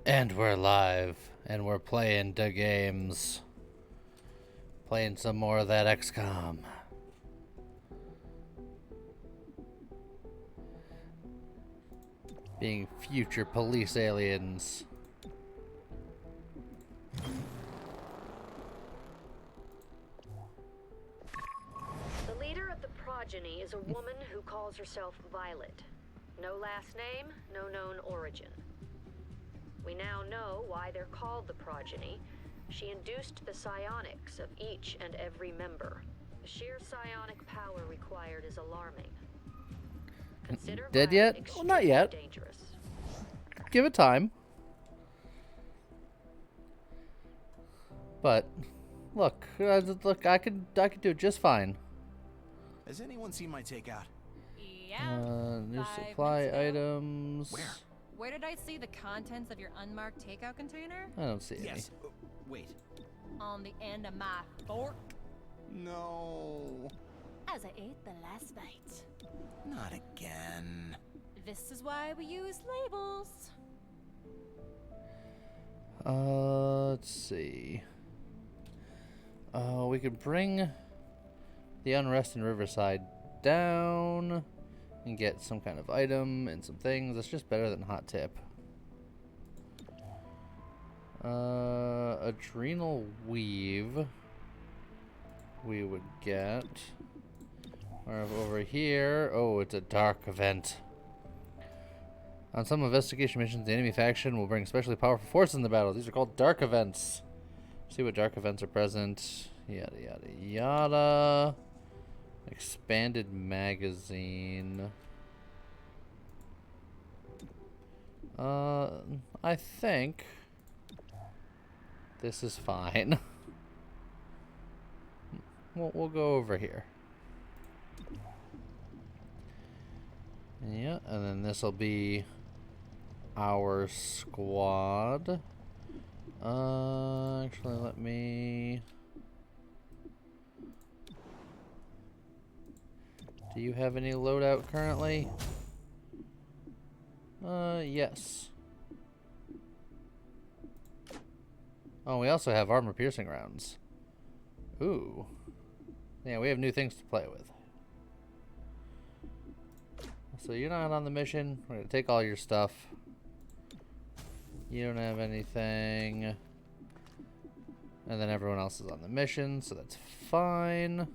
And we're live, and we're playing the games. Playing some more of that XCOM. Being future police aliens. The leader of the progeny is a woman who calls herself Violet. No last name, no known origin. We now know why they're called the progeny. She induced the psionics of each and every member. The sheer psionic power required is alarming. Consider Dead Violet yet? Well, not yet. Dangerous. Give it time. But look, I could do it just fine. Has anyone seen my takeout? Yeah. New 5 supply minutes ago. items. Where? Where did I see the contents of your unmarked takeout container? I don't see any. Yes. Wait. On the end of my fork. No. As I ate the last bite. Not again. This is why we use labels. Let's see. We could bring the unrest in Riverside down and get some kind of item and some things. That's just better than hot tip. Adrenal weave we would get. Or over here, oh, it's a dark event. On some investigation missions, the enemy faction will bring especially powerful forces in the battle. These are called dark events. See what dark events are present. Yada yada yada. Expanded magazine. I think this is fine. We'll go over here. Yeah, and then this will be our squad. Actually, let me... Do you have any loadout currently? Yes. Oh, we also have armor-piercing rounds. Ooh. Yeah, we have new things to play with. So you're not on the mission. We're gonna take all your stuff. You don't have anything. And then everyone else is on the mission, so that's fine.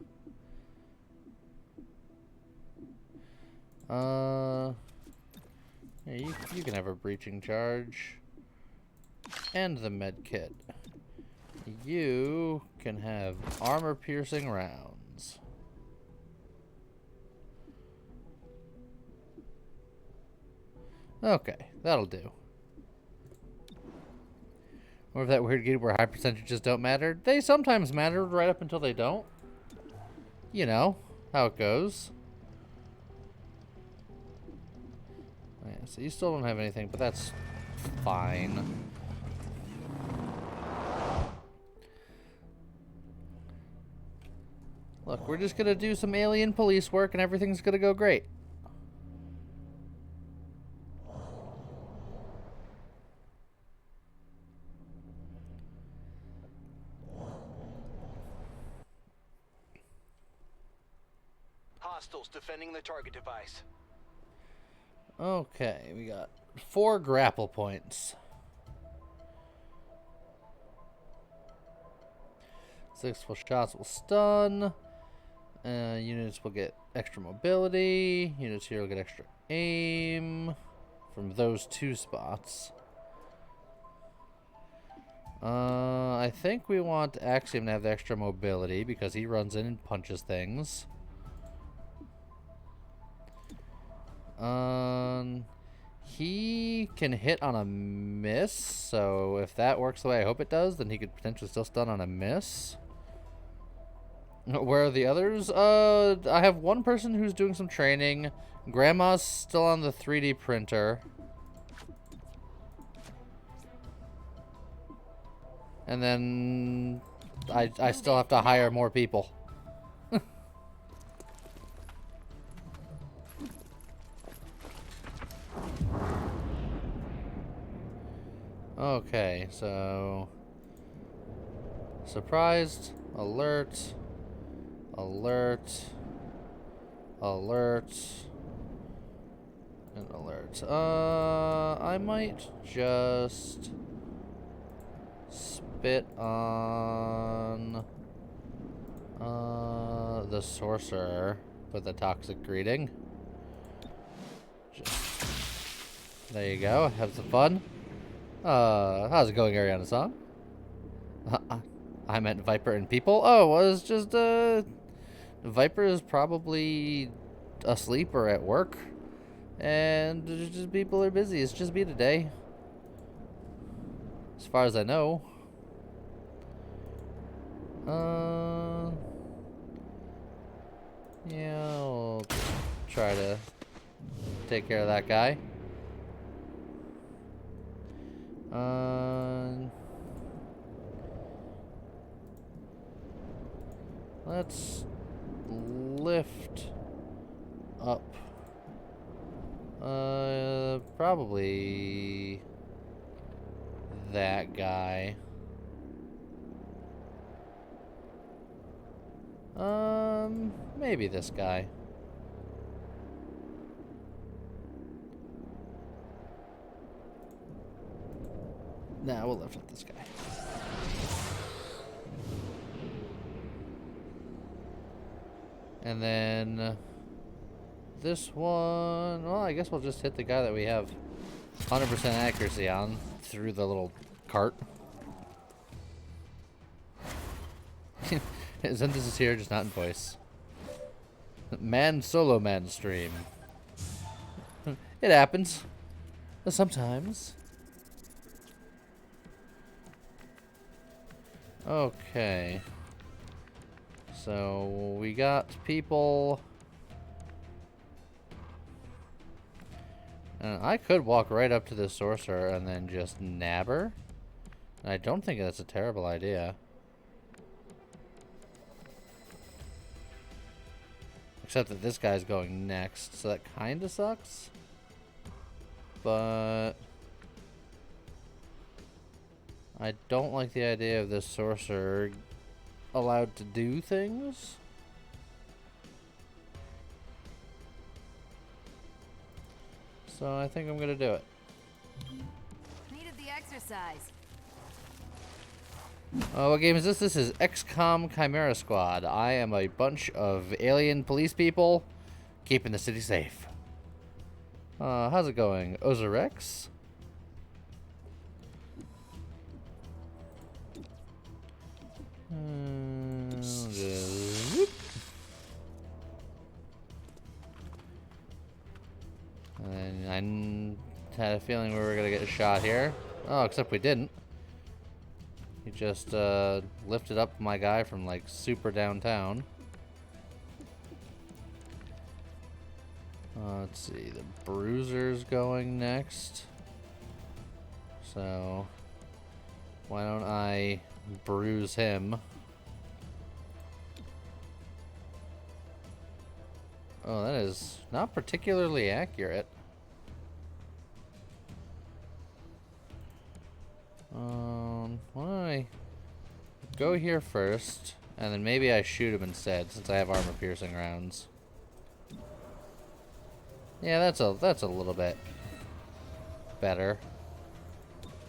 Yeah, you can have a breaching charge. And the med kit. You can have armor-piercing rounds. Okay, that'll do. Or that weird game where high percentages don't matter. They sometimes matter right up until they don't. You know how it goes. Yeah, so you still don't have anything, but that's fine. Look, we're just gonna do some alien police work and everything's gonna go great. Hostiles defending the target device. Okay, we got 4 grapple points. 6 full shots will stun. Units will get extra mobility. Units here will get extra aim from those 2 spots. I think we want Axiom to have the extra mobility because he runs in and punches things. He can hit on a miss, so if that works the way I hope it does, then he could potentially still stun on a miss. Where are the others? I have one person who's doing some training. Grandma's still on the 3D printer. And then I still have to hire more people. Okay, so surprised, alert, alert, alert, and alert. I might just spit on the sorcerer with a toxic greeting. Just, there you go. Have some fun. How's it going, Ariana Song? I meant Viper and people. Oh, well, it's just Viper is probably asleep or at work, and just people are busy. It's just me today, as far as I know. Yeah, I'll try to take care of that guy. Let's lift up. Probably that guy. Maybe this guy. Nah, we'll lift up this guy. And then this one, well, I guess we'll just hit the guy that we have 100% accuracy on through the little cart. Zentis is here, just not in voice. Solo man stream. It happens. Sometimes. Okay. So we got people. I could walk right up to the sorcerer and then just nab her. I don't think that's a terrible idea. Except that this guy's going next, so that kind of sucks. But I don't like the idea of this sorcerer allowed to do things. So I think I'm gonna do it. Needed the exercise. What game is this? This is XCOM Chimera Squad. I am a bunch of alien police people keeping the city safe. How's it going? Ozarex? And I had a feeling we were gonna get a shot here. Oh, except we didn't. He just lifted up my guy from like super downtown. Let's see, the Bruiser's going next. So why don't I bruise him? Oh, that is not particularly accurate. Why don't I go here first, and then maybe I shoot him instead, since I have armor-piercing rounds. Yeah, that's a little bit better.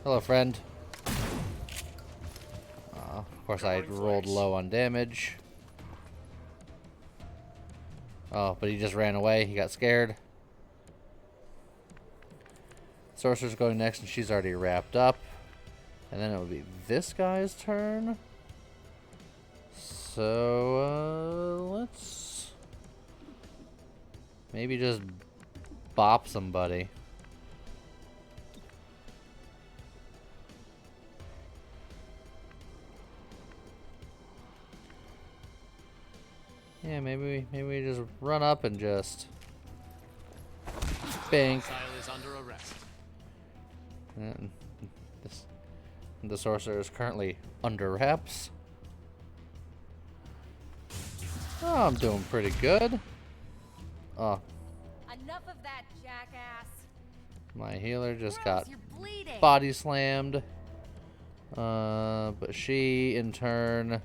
Hello, friend. Of course, I rolled low on damage. Oh, but he just ran away. He got scared. Sorcerer's going next, and she's already wrapped up. And then it will be this guy's turn. So, let's maybe just bop somebody. Yeah, maybe we just run up and just bink. Is under arrest. And the sorcerer is currently under wraps. Oh, I'm doing pretty good. Oh. Enough of that, jackass. My healer just Gross, got you're bleeding. body slammed. But she, in turn,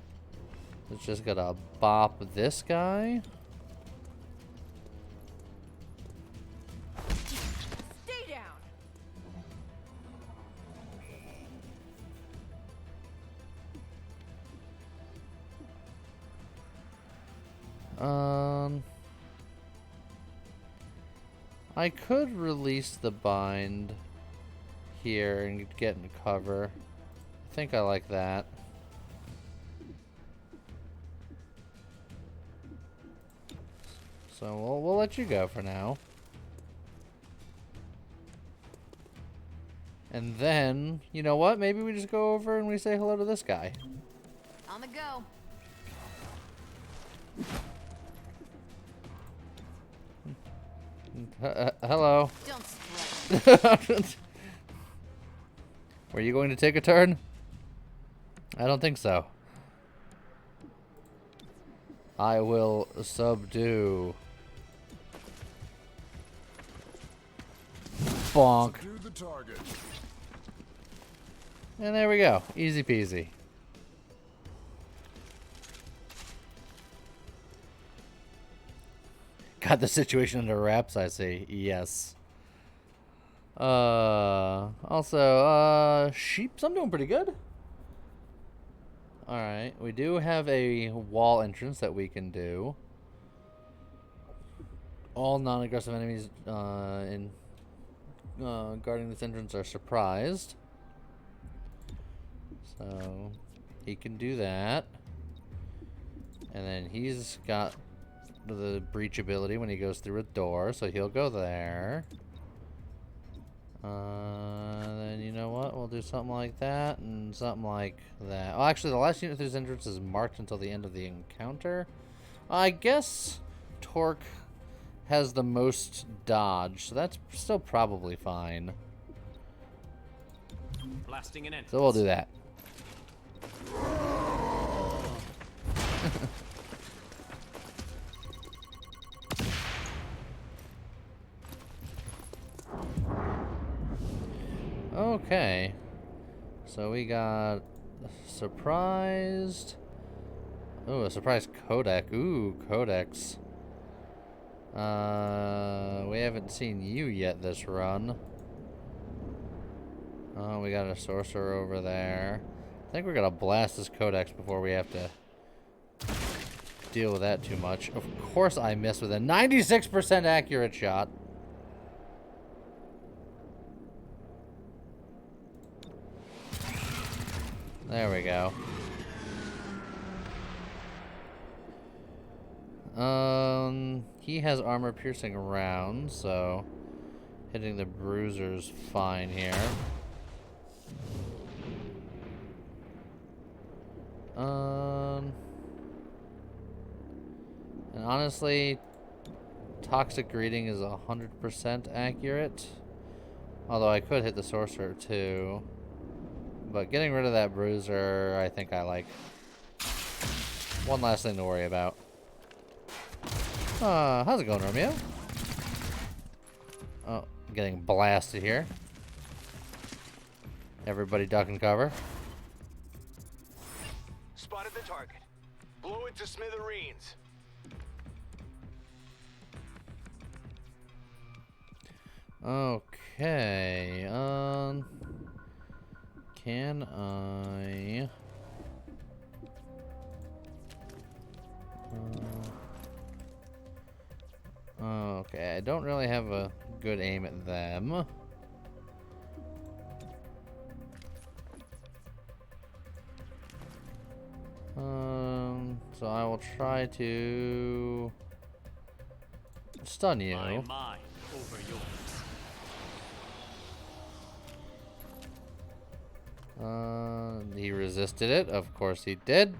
is just gonna bop this guy. Stay down. I could release the bind here and get in cover. I think I like that. So we'll let you go for now. And then, you know what? Maybe we just go over and we say hello to this guy. On the go. Hello. Don't strike. Were you going to take a turn? I don't think so. I will subdue. Bonk. Subdue the target. And there we go. Easy peasy. Got the situation under wraps, I see. Yes. Also, sheeps, I'm doing pretty good. Alright, we do have a wall entrance that we can do. All non-aggressive enemies in guarding this entrance are surprised. So, he can do that. And then he's got the breach ability when he goes through a door, so he'll go there. Then you know what? We'll do something like that and something like that. Oh, actually, the last unit through this entrance is marked until the end of the encounter. I guess Torque has the most dodge, so that's still probably fine. Blasting an entrance. So we'll do that. Okay. So we got surprised. Oh, a surprise codec. Ooh, codex. We haven't seen you yet this run. Oh, we got a sorcerer over there. I think we're gonna blast this codex before we have to deal with that too much. Of course I missed with a 96% accurate shot. There we go. He has armor piercing rounds, so hitting the bruiser's fine here. And honestly, toxic greeting is 100% accurate. Although I could hit the sorcerer too. But getting rid of that bruiser, I think I like. One last thing to worry about. How's it going, Romeo? Oh, getting blasted here. Everybody duck and cover. Spotted the target. Blow it to smithereens. Okay, can I... okay, I don't really have a good aim at them. So I will try to stun you. My mind over yours. He resisted it. Of course he did.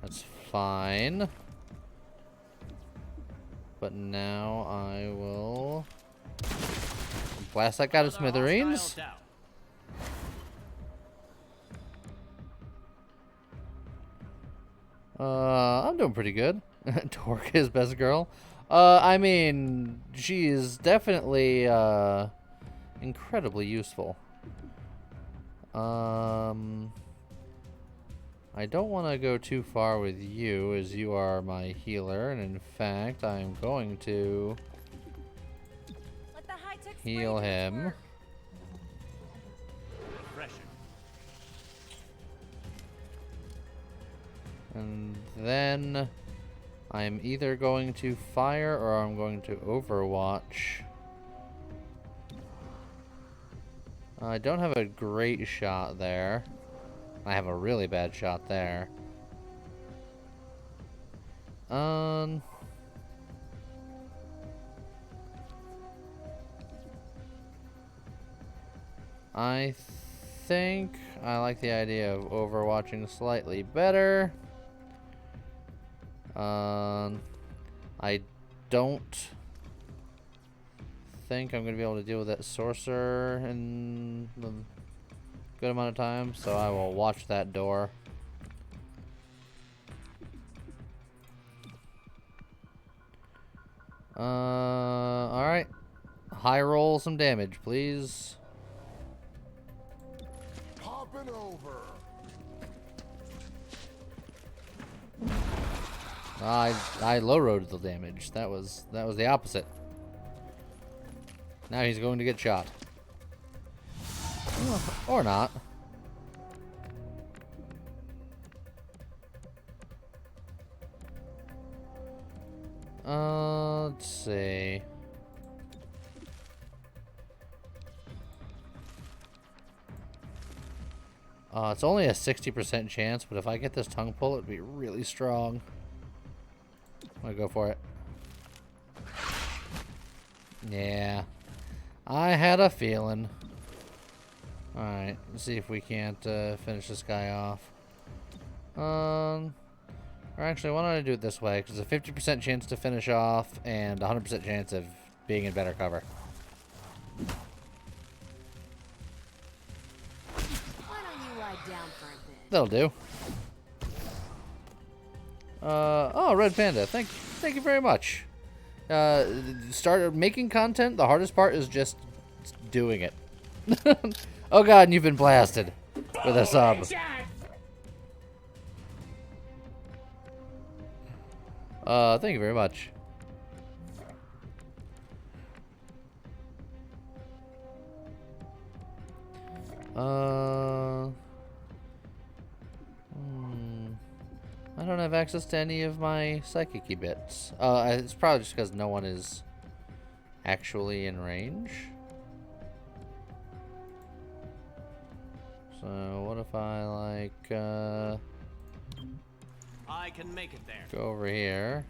That's fine. But now I will blast that guy to smithereens. I'm doing pretty good. Torque is best girl. I mean, she is definitely incredibly useful. I don't want to go too far with you, as you are my healer, and in fact, I'm going to Let the high-tech spray heal do its him. work. Refreshing. And then I'm either going to fire or I'm going to overwatch. I don't have a great shot there. I have a really bad shot there. I think I like the idea of overwatching slightly better. I don't think I'm going to be able to deal with that sorcerer in the good amount of time, so I will watch that door. Alright. High roll some damage, please. Popping over. I low rolled the damage. That was the opposite. Now he's going to get shot. Or not. Let's see. It's only a 60% chance, but if I get this tongue pull, it'd be really strong. I'm gonna go for it. Yeah. I had a feeling. Alright, let's see if we can't finish this guy off. Or actually, why don't I do it this way? Because a 50% chance to finish off and a 100% chance of being in better cover. Why don't you lie down for a bit? That'll do. Oh, Red Panda, thank you very much. Start making content. The hardest part is just doing it. Oh god, and you've been blasted with a sub. Thank you very much. I don't have access to any of my psychic-y bits. It's probably just because no one is actually in range. So what if I like I can make it there. go over here?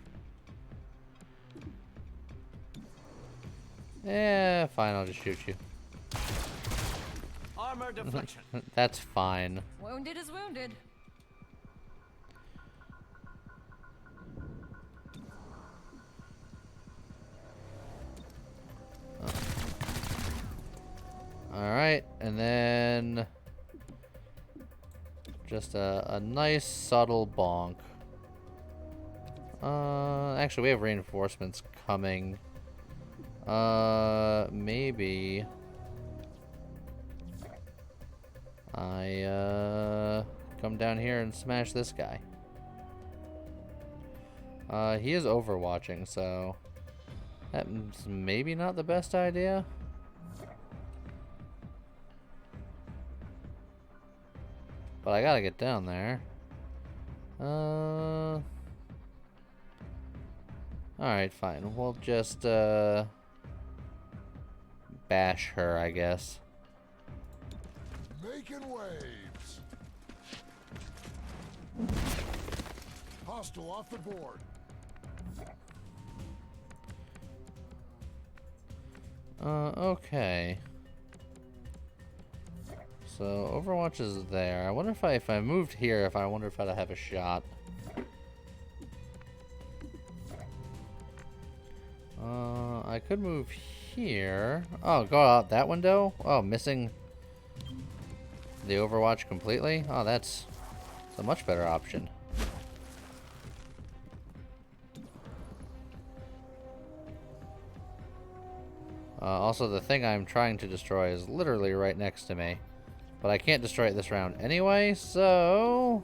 Yeah, fine, I'll just shoot you. Armor deflection. That's fine. Wounded is wounded. Alright, and then just a nice subtle bonk. Actually we have reinforcements coming. Maybe I come down here and smash this guy. He is overwatching, so that's maybe not the best idea. But I gotta get down there. Alright, fine. We'll just bash her, I guess. Making waves. Hostile off the board. Okay. So Overwatch is there. I wonder if I moved here, I wonder if I'd have a shot. I could move here. Oh, go out that window? Oh, missing the Overwatch completely? Oh, that's a much better option. Also, the thing I'm trying to destroy is literally right next to me. But I can't destroy it this round anyway, so...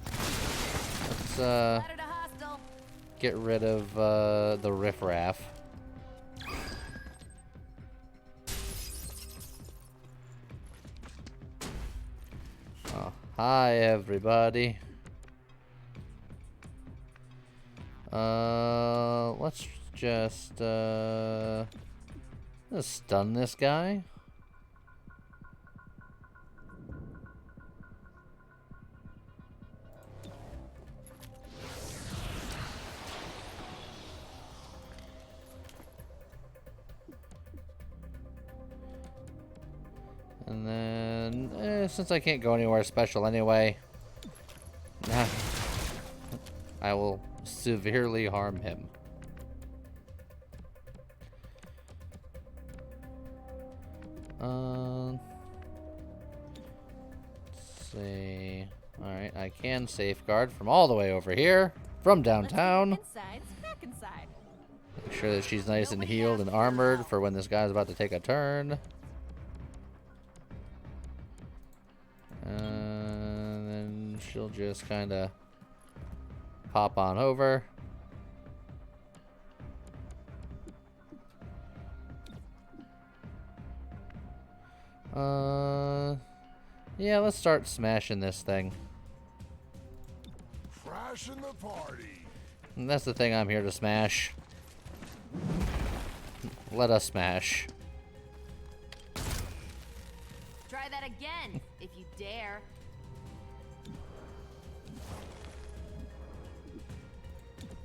let's, Ladder to hostile. get rid of, the riffraff. Oh, hi, everybody. Let's just, let's stun this guy. And then, since I can't go anywhere special anyway, I will severely harm him. Let's see. Alright, I can safeguard from all the way over here, from downtown. Inside, back inside. Make sure that she's nice and healed and armored for when this guy's about to take a turn. And then she'll just kind of pop on over. Yeah, let's start smashing this thing. Crashing the party. And that's the thing I'm here to smash. Let us smash. Try that again, if you dare.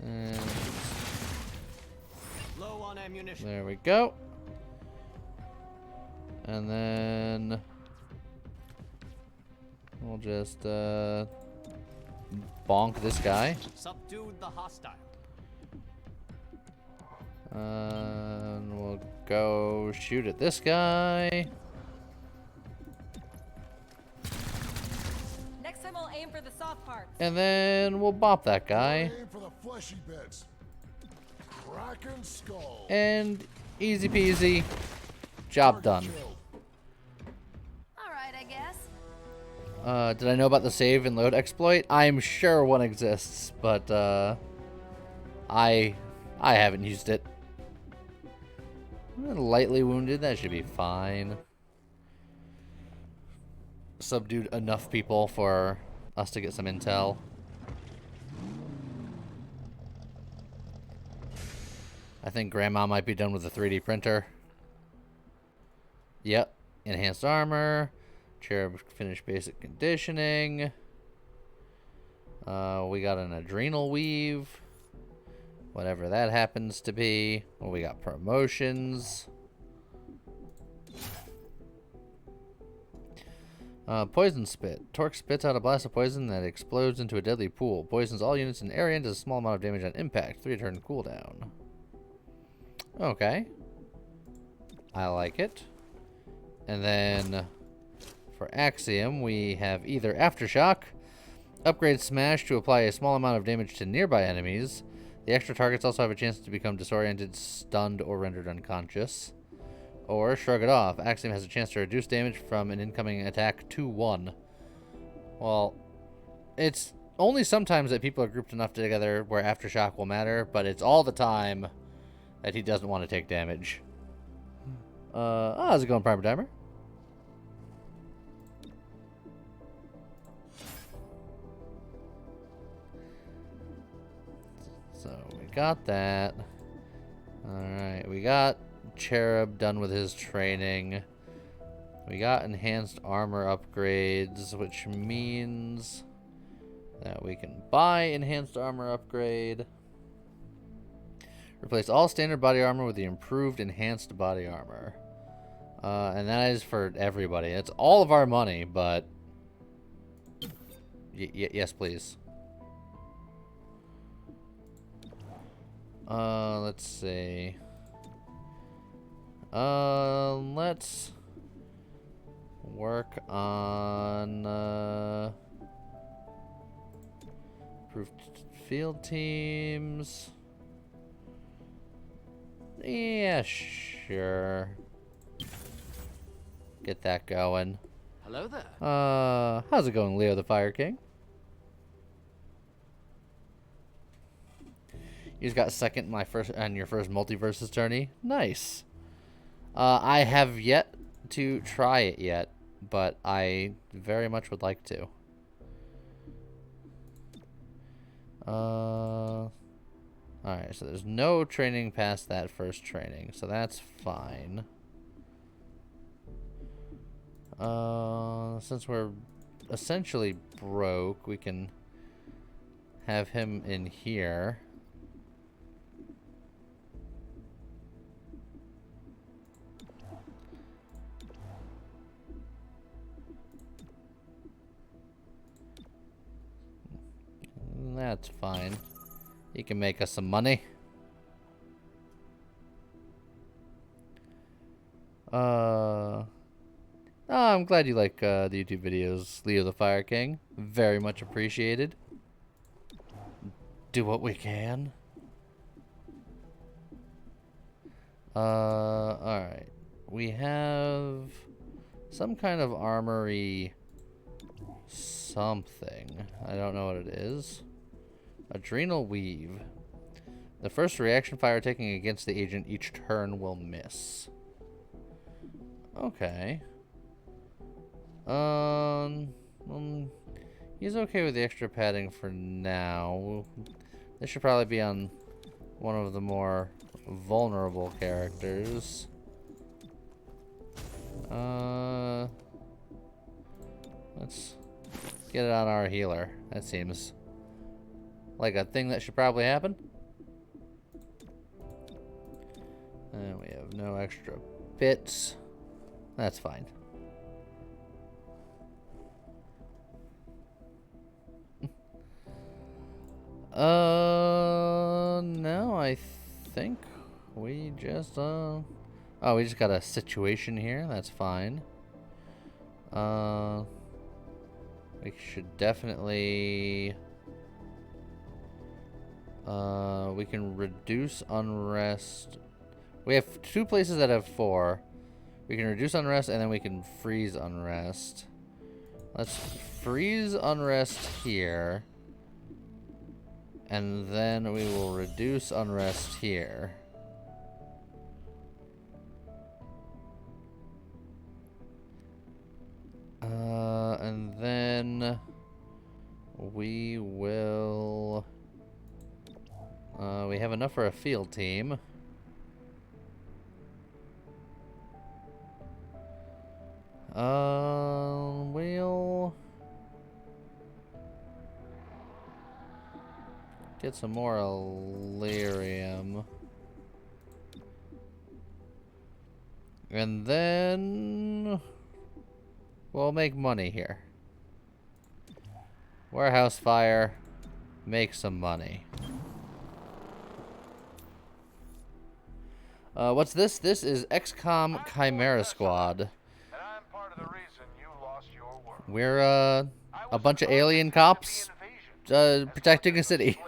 And Low on ammunition. there we go. And then we'll just bonk this guy. Subdued the hostile. And we'll go shoot at this guy. Next time I'll aim for the soft parts. And then we'll bop that guy. Aim for the fleshy bits. Kraken skull. And easy peasy. Job done. Target killed. All right, I guess. Did I know about the save and load exploit? I'm sure one exists, but I haven't used it. Lightly wounded, that should be fine. Subdued enough people for us to get some intel. I think Grandma might be done with the 3D printer. Yep. Enhanced armor. Cherub finished basic conditioning. We got an adrenal weave. Whatever that happens to be. Well, we got promotions. Poison spit. Torque spits out a blast of poison that explodes into a deadly pool. Poisons all units in the area and does a small amount of damage on impact. 3-turn cooldown. Okay. I like it. And then for Axiom, we have either Aftershock, upgrade Smash to apply a small amount of damage to nearby enemies. The extra targets also have a chance to become disoriented, stunned, or rendered unconscious. Or Shrug it off. Axiom has a chance to reduce damage from an incoming attack to 1. Well, it's only sometimes that people are grouped enough together where Aftershock will matter, but it's all the time that he doesn't want to take damage. How's it going, Primer Timer? So we got that. Alright, we got Cherub done with his training. We got enhanced armor upgrades, which means that we can buy enhanced armor upgrade. Replace all standard body armor with the improved enhanced body armor. And that is for everybody. It's all of our money, but yes, please. Let's see. Let's work on improved field teams. Yeah, sure. Get that going. Hello there. How's it going, Leo the Fire King? You just got second in your first multiverses tourney. Nice. I have yet to try it yet, but I very much would like to. Alright, so there's no training past that first training, so that's fine. Since we're essentially broke, we can have him in here. That's fine. He can make us some money. Oh, I'm glad you like the YouTube videos, Leo the Fire King. Very much appreciated. Do what we can. Alright. We have some kind of armory something. I don't know what it is. Adrenal Weave. The first reaction fire taken against the agent each turn will miss. Okay. He's okay with the extra padding for now. This should probably be on one of the more vulnerable characters. Let's get it on our healer. That seems like a thing that should probably happen. And we have no extra bits. That's fine. No, I think we just, oh, we just got a situation here. That's fine. We should definitely, we can reduce unrest. We have 2 places that have 4. We can reduce unrest and then we can freeze unrest. Let's freeze unrest here. And then we will reduce unrest here. And then we will... we have enough for a field team. We'll get some more Illyrium. And then we'll make money here. Warehouse fire. Make some money. What's this? This is XCOM Chimera Squad. We're a bunch of alien cops protecting a city.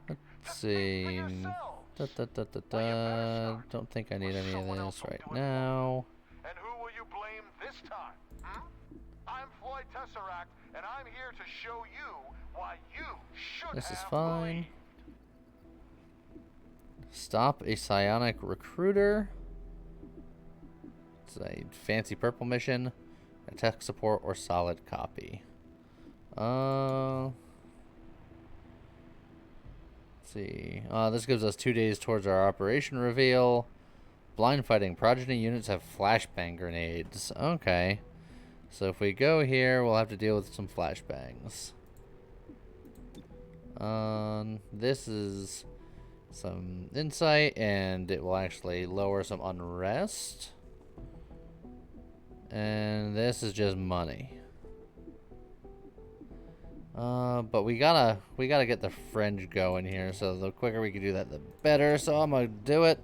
Let's see. Don't think I need any of this right now. And who will you blame this time? I'm Floyd Tesseract, and I'm here to show you why you should This is have fine. believed. Stop a psionic recruiter. It's a fancy purple mission. A tech support or solid copy. Let's see. This gives us 2 days towards our operation reveal. Blind fighting. Progeny units have flashbang grenades. Okay. So if we go here, we'll have to deal with some flashbangs. This is some insight, and it will actually lower some unrest. And this is just money. But we gotta get the fringe going here, so the quicker we can do that, the better. So I'm gonna do it.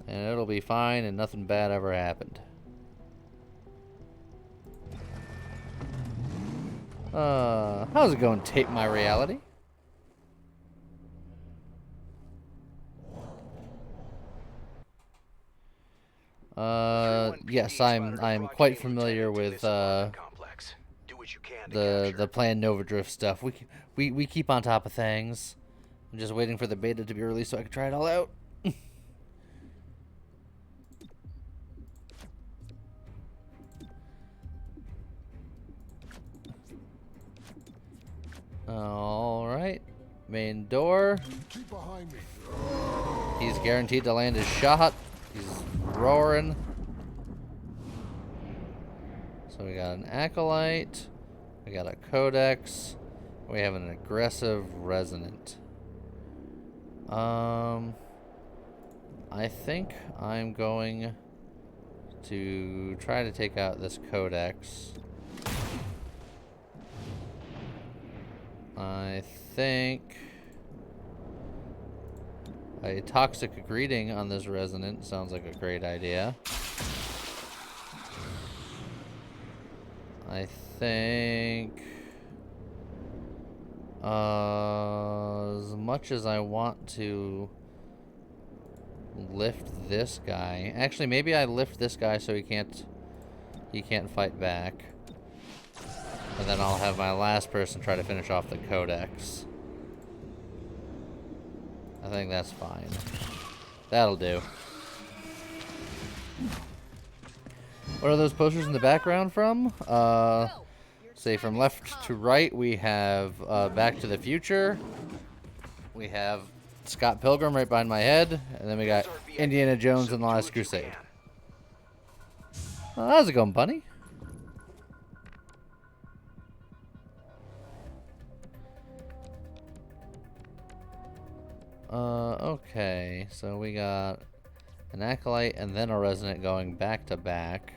And it'll be fine, and nothing bad ever happened. How's it going, Tape My Reality? Yes, I'm quite familiar with the planned Nova Drift stuff. We keep on top of things. I'm just waiting for the beta to be released so I can try it all out. All right, main door. Keep behind me. He's guaranteed to land his shot. He's roaring. So we got an acolyte. We got a codex. We have an aggressive resonant. I think I'm going to try to take out this codex. I think a toxic greeting on this resonant sounds like a great idea. I think as much as I want to lift this guy, actually maybe I lift this guy so he can't fight back. And then I'll have my last person try to finish off the codex. I think that's fine. That'll do. What are those posters in the background from? Say from left to right, we have Back to the Future. We have Scott Pilgrim right behind my head. And then we got Indiana Jones and the Last Crusade. How's it going, Bunny? Okay, so we got an acolyte and then a resonant going back to back.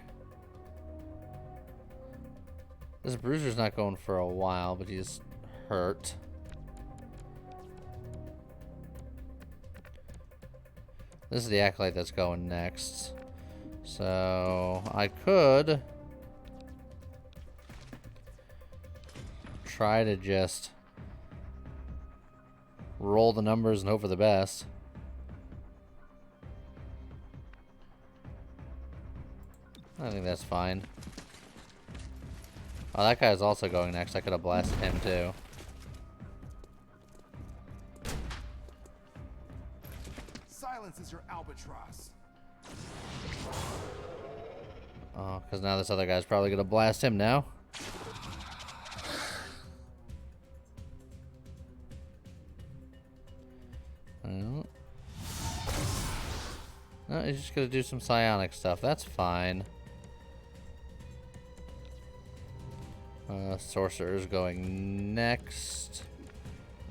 This bruiser's not going for a while, but he's hurt. This is the acolyte that's going next. So I could try to just roll the numbers and hope for the best. I think that's fine. Oh, that guy's also going next. I could have blasted him too. Silence is your albatross. Oh, because now this other guy's probably going to blast him now. Well. No, he's just going to do some psionic stuff. That's fine. Sorcerer's going next.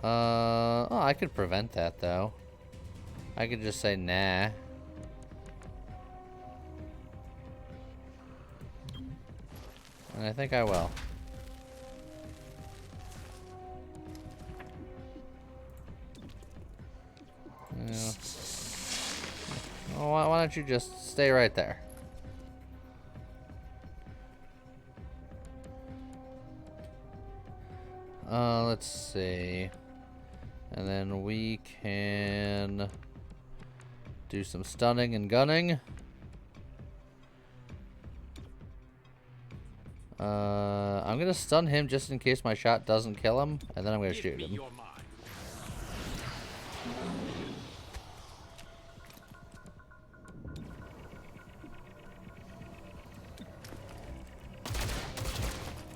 Oh, I could prevent that, though. I could just say, nah. And I think I will. Yeah. Well, why don't you just stay right there? Let's see. And then we can do some stunning and gunning. I'm gonna stun him just in case my shot doesn't kill him, and then I'm gonna shoot him.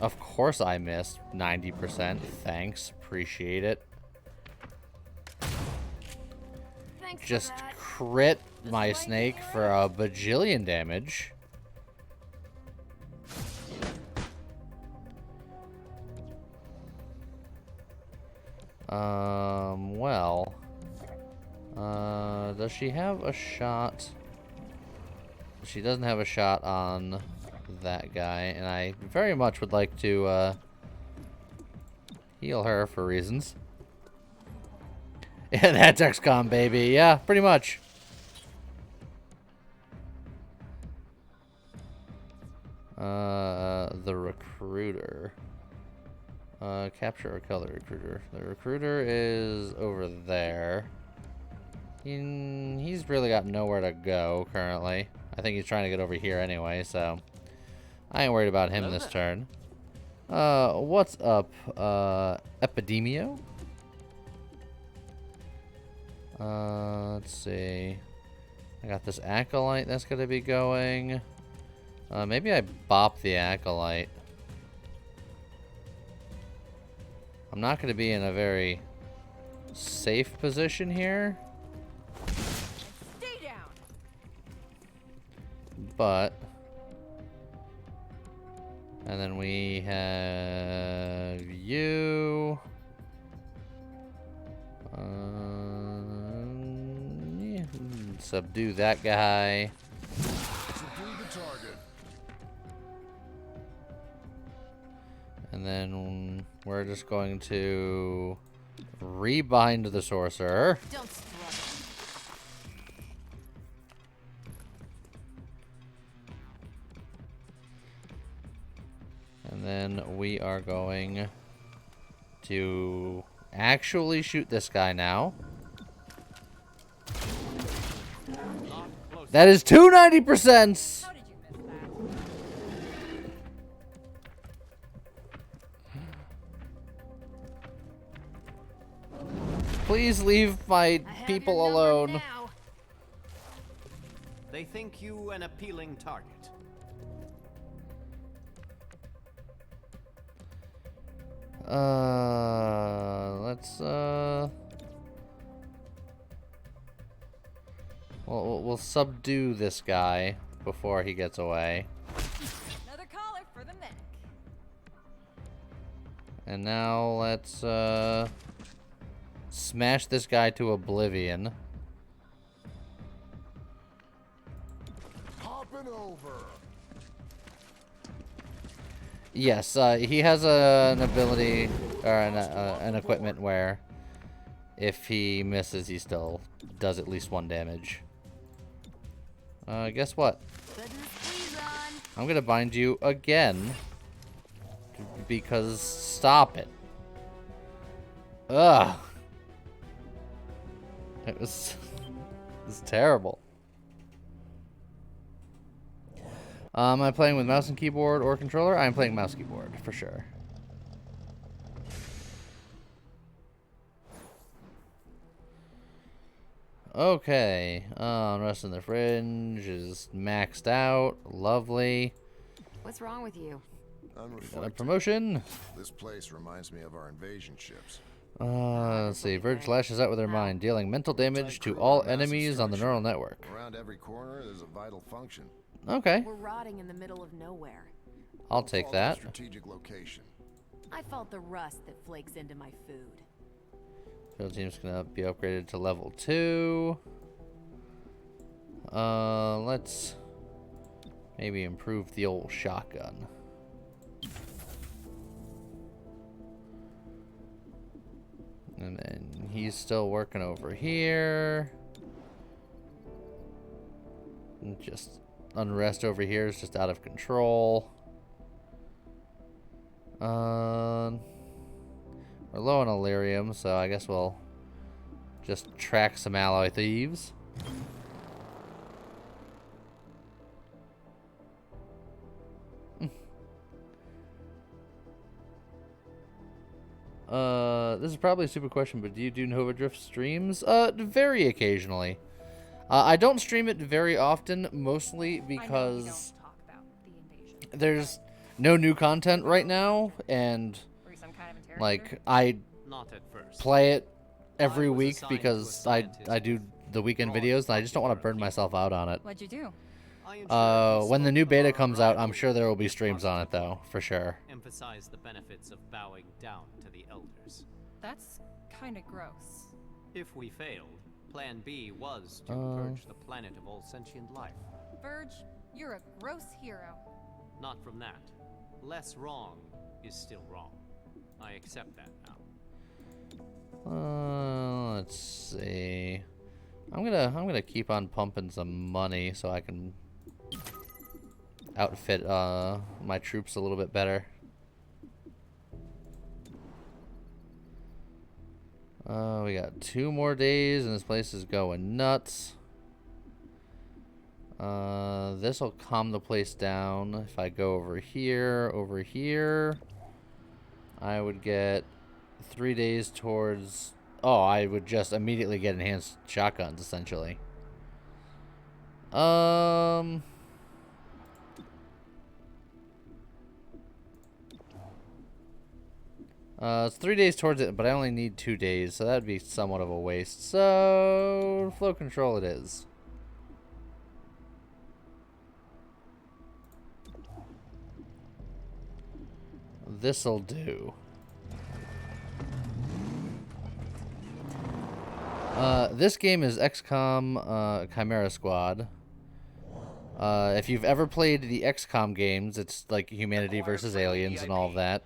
Of course I missed 90%. Thanks, appreciate it. Thanks Just for that. crit my snake for a bajillion damage. Well. Does she have a shot? She doesn't have a shot on that guy, and I very much would like to, heal her for reasons. Yeah, that's XCOM, baby. Yeah, pretty much. The recruiter. capture or kill the recruiter. The recruiter is over there. He's really got nowhere to go currently. I think he's trying to get over here anyway, so I ain't worried about him this turn. What's up, Epidemio? Let's see. I got this Acolyte that's gonna be going. Maybe I bop the Acolyte. I'm not gonna be in a very safe position here. Stay down. But and then we have you. Yeah, subdue that guy. Subdue the target. And then we're just going to rebind the sorcerer. Don't struggle. And then we are going to actually shoot this guy now. That is 290%. How did you miss that? Please leave my I have people your number alone. now. They think you an appealing target. Let's we'll subdue this guy before he gets away. Another collar for the medic. And now let's smash this guy to oblivion. Hopping over. Yes, he has an ability or an equipment where if he misses, he still does at least 1 damage. Guess what? Putting the squeeze on. I'm gonna bind you again because stop it. Ugh. It was terrible. Am I playing with mouse and keyboard or controller? I'm playing mouse keyboard for sure. Okay. Rest in the Fringe is maxed out. Lovely. What's wrong with you? Got a Unreflected. promotion. This place reminds me of our invasion ships. Let's see. Verge lashes out with their mind, dealing mental damage to all enemies on the neural network. Around every corner, there's a vital function. Okay. We're rotting in the middle of nowhere. I'll take Call that. Strategic location. I felt the rust that flakes into my food. Field team's gonna be upgraded to level 2. Let's maybe improve the old shotgun. And then he's still working over here. And just unrest over here is just out of control. We're low on Illyrium, so I guess we'll just track some alloy thieves. This is probably a stupid question, but do you do Nova Drift streams? Very occasionally. I don't stream it very often, mostly I know you because don't talk about the invasion. there's no new content right now, and Were you some kind of interrogator? like I Not at first. play it every I was week assigned to a because I scientist do the weekend videos, and I just don't want to burn myself out on it. What'd you do? I ensured When the new spoke beta of our comes out, I'm rivalry sure there will be with streams on it, though, for sure. Emphasize the benefits of bowing down to the elders. That's kind of gross. If we failed, Plan B was to purge the planet of all sentient life. Verge, you're a gross hero. Not from that. Less wrong is still wrong. I accept that now. Let's see. I'm gonna keep on pumping some money so I can outfit my troops a little bit better. We got 2 more days, and this place is going nuts. This will calm the place down. If I go over here, I would get 3 days towards... Oh, I would just immediately get enhanced shotguns, essentially. It's 3 days towards it, but I only need 2 days, so that would be somewhat of a waste. So, flow control it is. This'll do. This game is XCOM Chimera Squad. If you've ever played the XCOM games, it's like humanity versus aliens and all of that.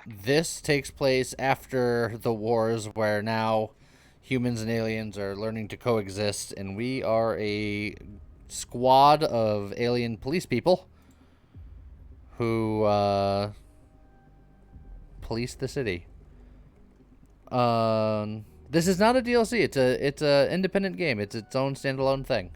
This takes place after the wars where now humans and aliens are learning to coexist, and we are a squad of alien police people who police the city. This is not a DLC. It's a independent game. It's its own standalone thing.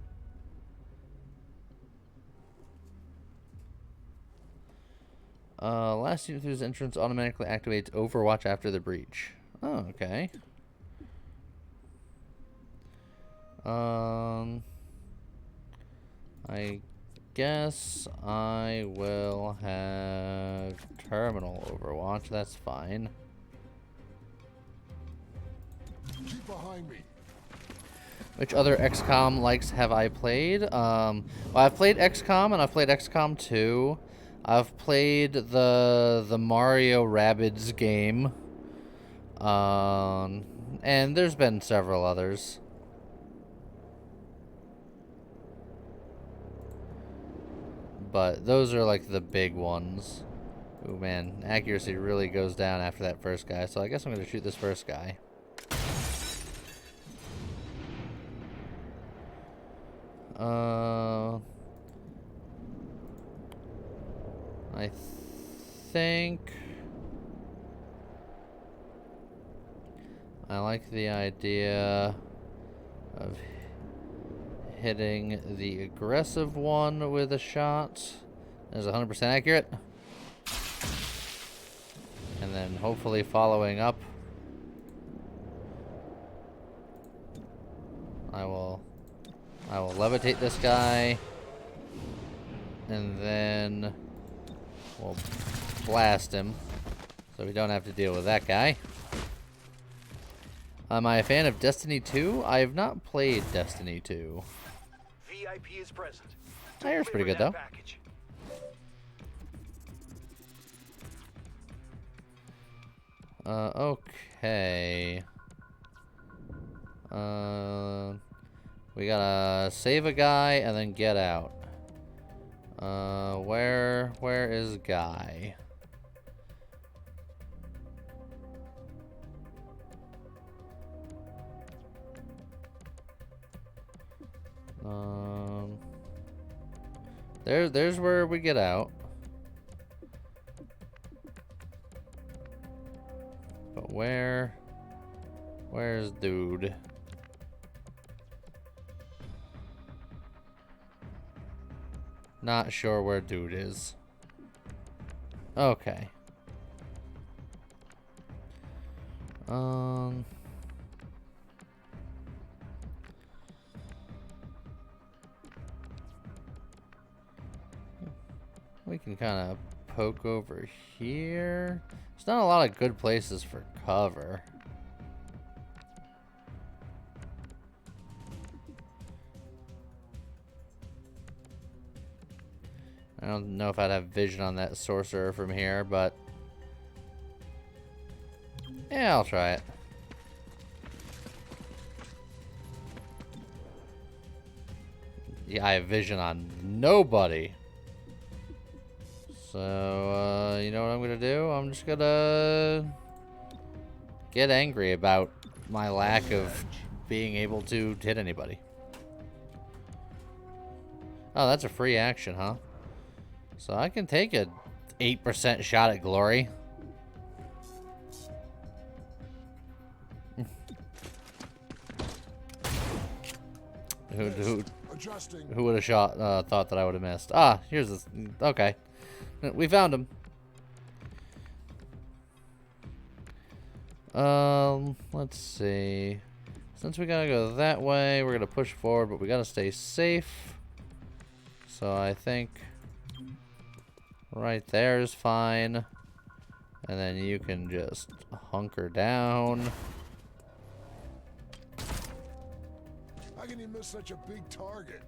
Last unit through this entrance automatically activates Overwatch after the breach. Oh, okay. I guess I will have terminal Overwatch. That's fine. Keep behind me. Which other XCOM likes have I played? Well, I've played XCOM and I've played XCOM 2. I've played the Mario Rabbids game. And there's been several others. But those are like the big ones. Ooh, man, accuracy really goes down after that first guy. So I guess I'm going to shoot this first guy. I think I like the idea of hitting the aggressive one with a shot. That is 100% accurate. And then hopefully following up, I will levitate this guy, and then we'll blast him, so we don't have to deal with that guy. Am I a fan of Destiny 2? I have not played Destiny 2. VIP is present. I hear it's pretty good, though. Package. Okay. We gotta save a guy and then get out. Where is Guy? There's where we get out. But where's dude? Not sure where dude is. Okay. We can kind of poke over here. There's not a lot of good places for cover. I don't know if I'd have vision on that sorcerer from here, but yeah, I'll try it. Yeah, I have vision on nobody. So, you know what I'm gonna do? I'm just gonna get angry about my lack of being able to hit anybody. Oh, that's a free action, huh? So I can take a 8% shot at glory. Adjusting. Who would have thought that I would have missed? Ah, here's this. Okay, we found him. Let's see. Since we gotta go that way, we're gonna push forward, but we gotta stay safe. So I think right there is fine. And then you can just hunker down. How can you miss such a big target?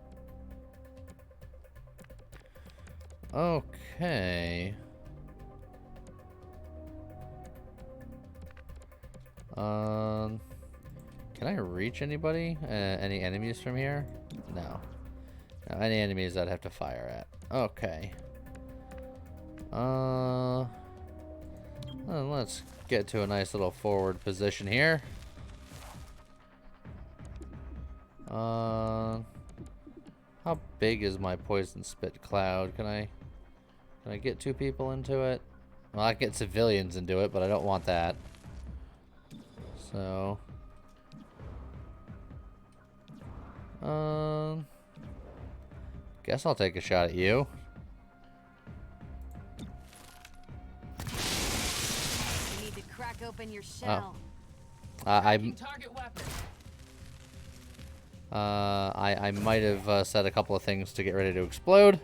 Okay. Can I reach anybody? Any enemies from here? No. No, any enemies I'd have to fire at. Okay. Let's get to a nice little forward position here. How big is my poison spit cloud? Can I get 2 people into it? Well, I can get civilians into it, but I don't want that. So, guess I'll take a shot at you. You need to crack open your shell. I might have said a couple of things to get ready to explode.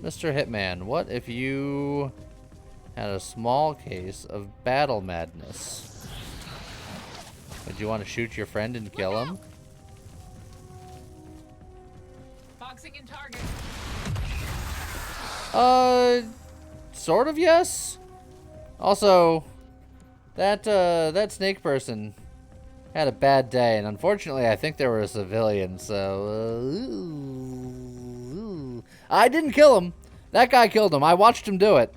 Mr. Hitman, what if you had a small case of battle madness? Would you want to shoot your friend and kill him? Boxing in target. Sort of yes. Also, that snake person had a bad day, and unfortunately, I think they were a civilian. So, I didn't kill him. That guy killed him. I watched him do it.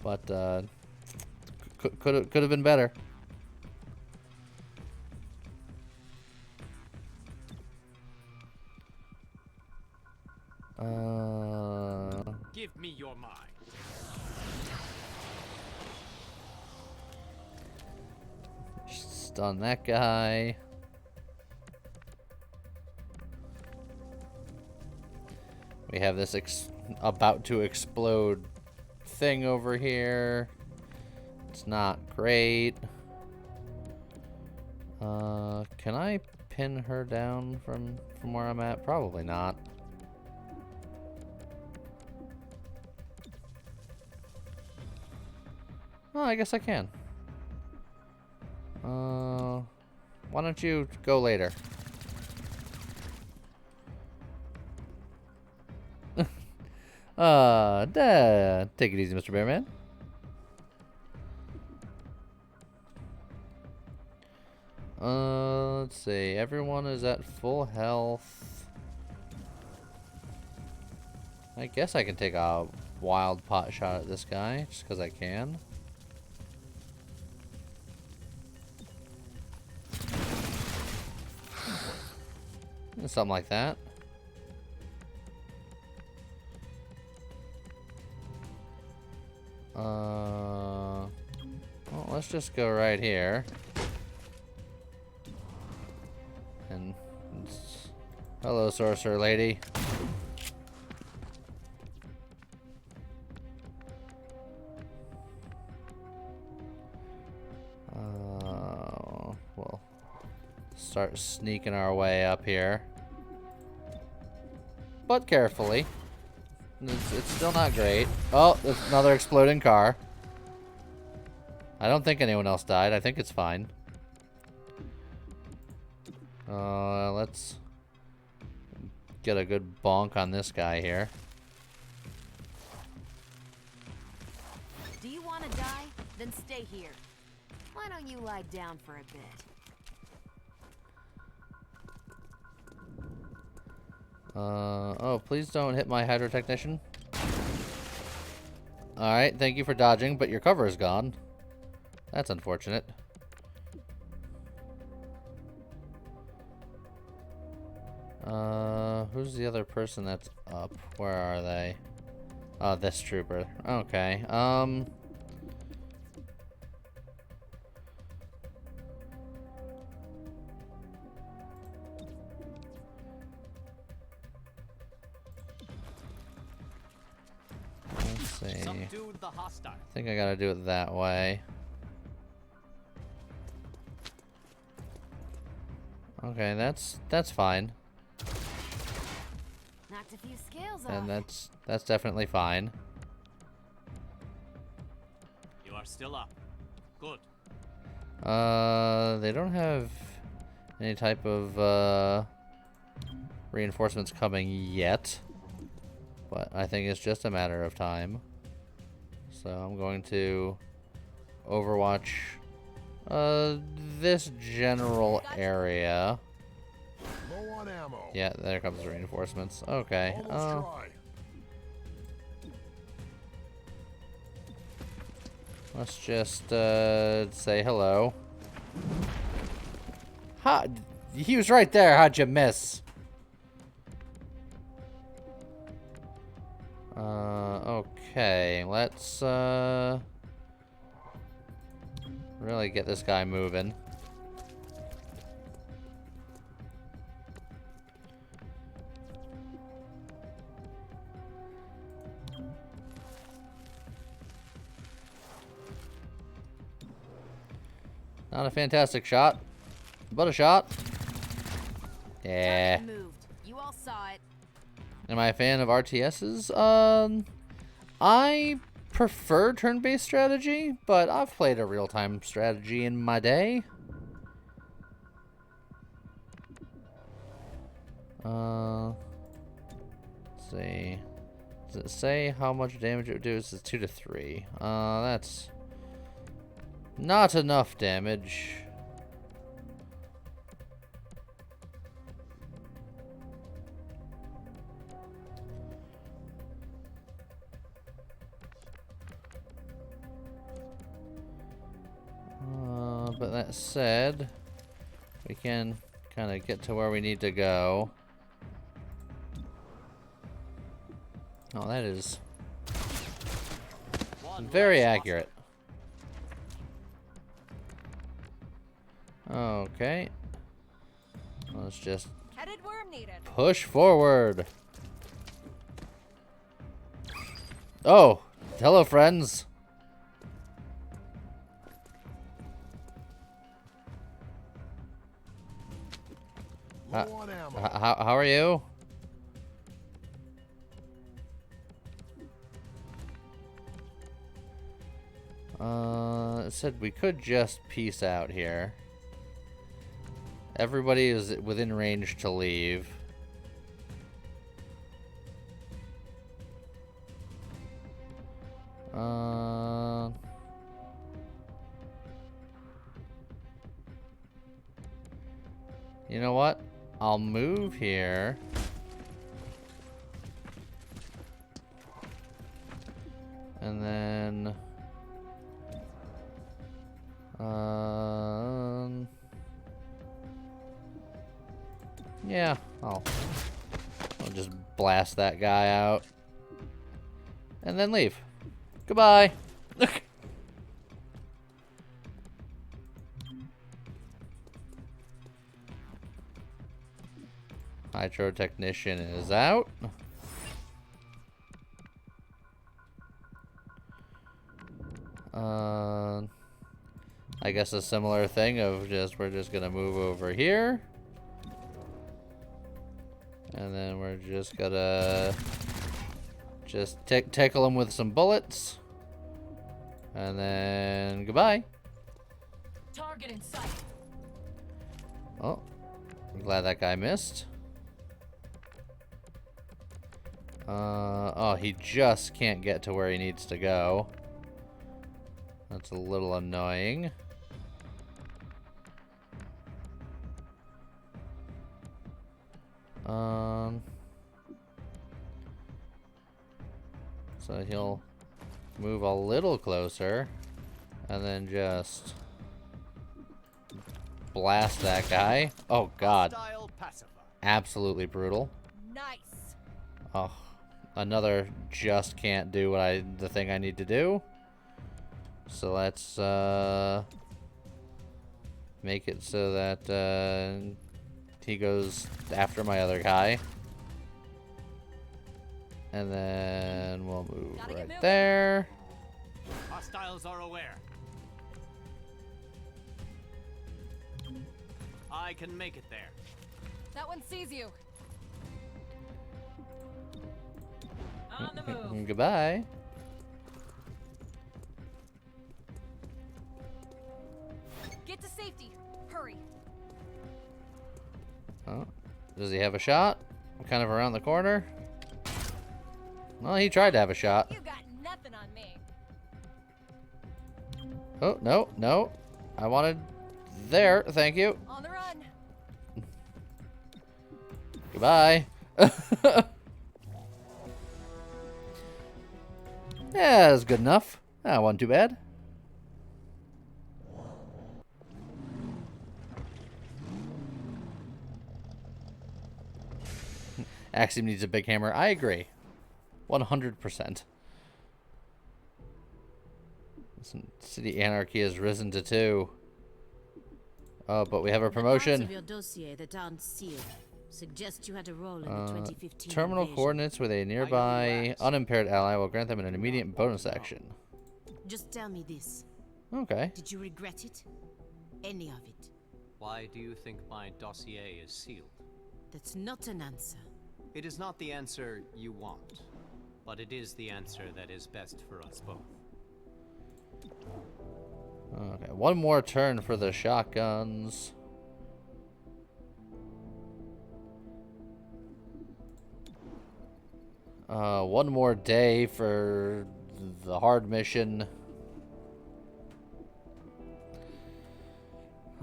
But could have been better. Give me your mind. Stun that guy. We have this about to explode thing over here. It's not great. Can I pin her down from where I'm at? Probably not. Oh, I guess I can. Why don't you go later? Take it easy, Mr. Bearman. Let's see. Everyone is at full health. I guess I can take a wild pot shot at this guy, just because I can. Something like that. Well, let's just go right here. And hello, sorcerer lady. We'll start sneaking our way up here. But carefully. It's still not great. Oh, there's another exploding car. I don't think anyone else died. I think it's fine. Let's get a good bonk on this guy here. Do you want to die? Then stay here. Why don't you lie down for a bit? Oh, please don't hit my hydrotechnician. Alright, thank you for dodging, but your cover is gone. That's unfortunate. Who's the other person that's up? Where are they? Oh, this trooper. Okay. Let's see. Subdue the hostile. I think I gotta do it that way. Okay, that's fine. Knocked a few scales off. And that's definitely fine. You are still up. Good. They don't have any type of reinforcements coming yet, but I think it's just a matter of time. So I'm going to overwatch this general area. Low on ammo. Yeah, there comes the reinforcements. Okay. Almost dry. Let's just say hello. Ha! He was right there. How'd you miss? Okay. Let's really get this guy moving. Not a fantastic shot, but a shot. Yeah. Target moved. You all saw it. Am I a fan of RTSs? I prefer turn-based strategy, but I've played a real-time strategy in my day. Let's see. Does it say how much damage it would do? It says 2 to 3. That's not enough damage. But that said, we can kind of get to where we need to go. Oh, that is very accurate. Okay. Let's just Headed worm needed. push forward. Oh, hello, friends. Low on ammo. How are you? It said we could just peace out here. Everybody is within range to leave. You know what? I'll move here. And then yeah, I'll just blast that guy out and then leave. Goodbye. Hydro technician is out. I guess a similar thing of we're just gonna move over here. And then we're just gonna tickle him with some bullets. And then goodbye. Target in sight. Oh, I'm glad that guy missed. Oh, he just can't get to where he needs to go. That's a little annoying. So he'll move a little closer and then just blast that guy. Oh God. Hostile pacified. absolutely brutal. Nice. Oh, another just can't do the thing I need to do. So let's make it so that he goes after my other guy. And then we'll move right there. Hostiles are aware. I can make it there. That one sees you. On the move. Goodbye. Get to safety. Hurry. Oh, does he have a shot? Kind of around the corner. Well, he tried to have a shot. You got nothing on me. Oh, no, no. I wanted there. Thank you. On the run. Goodbye. Yeah, that's good enough. That wasn't too bad. Axiom needs a big hammer. I agree. 100%. City anarchy has risen to 2. Oh, but we have a promotion. Of your dossier that aren't sealed suggest you had a role in the 2015 Terminal invasion. coordinates with a nearby unimpaired ally will grant them an immediate bonus action. Just tell me this. Okay. Did you regret it? Any of it? Why do you think my dossier is sealed? That's not an answer. It is not the answer you want, but it is the answer that is best for us both. Okay, one more turn for the shotguns. One more day for the hard mission.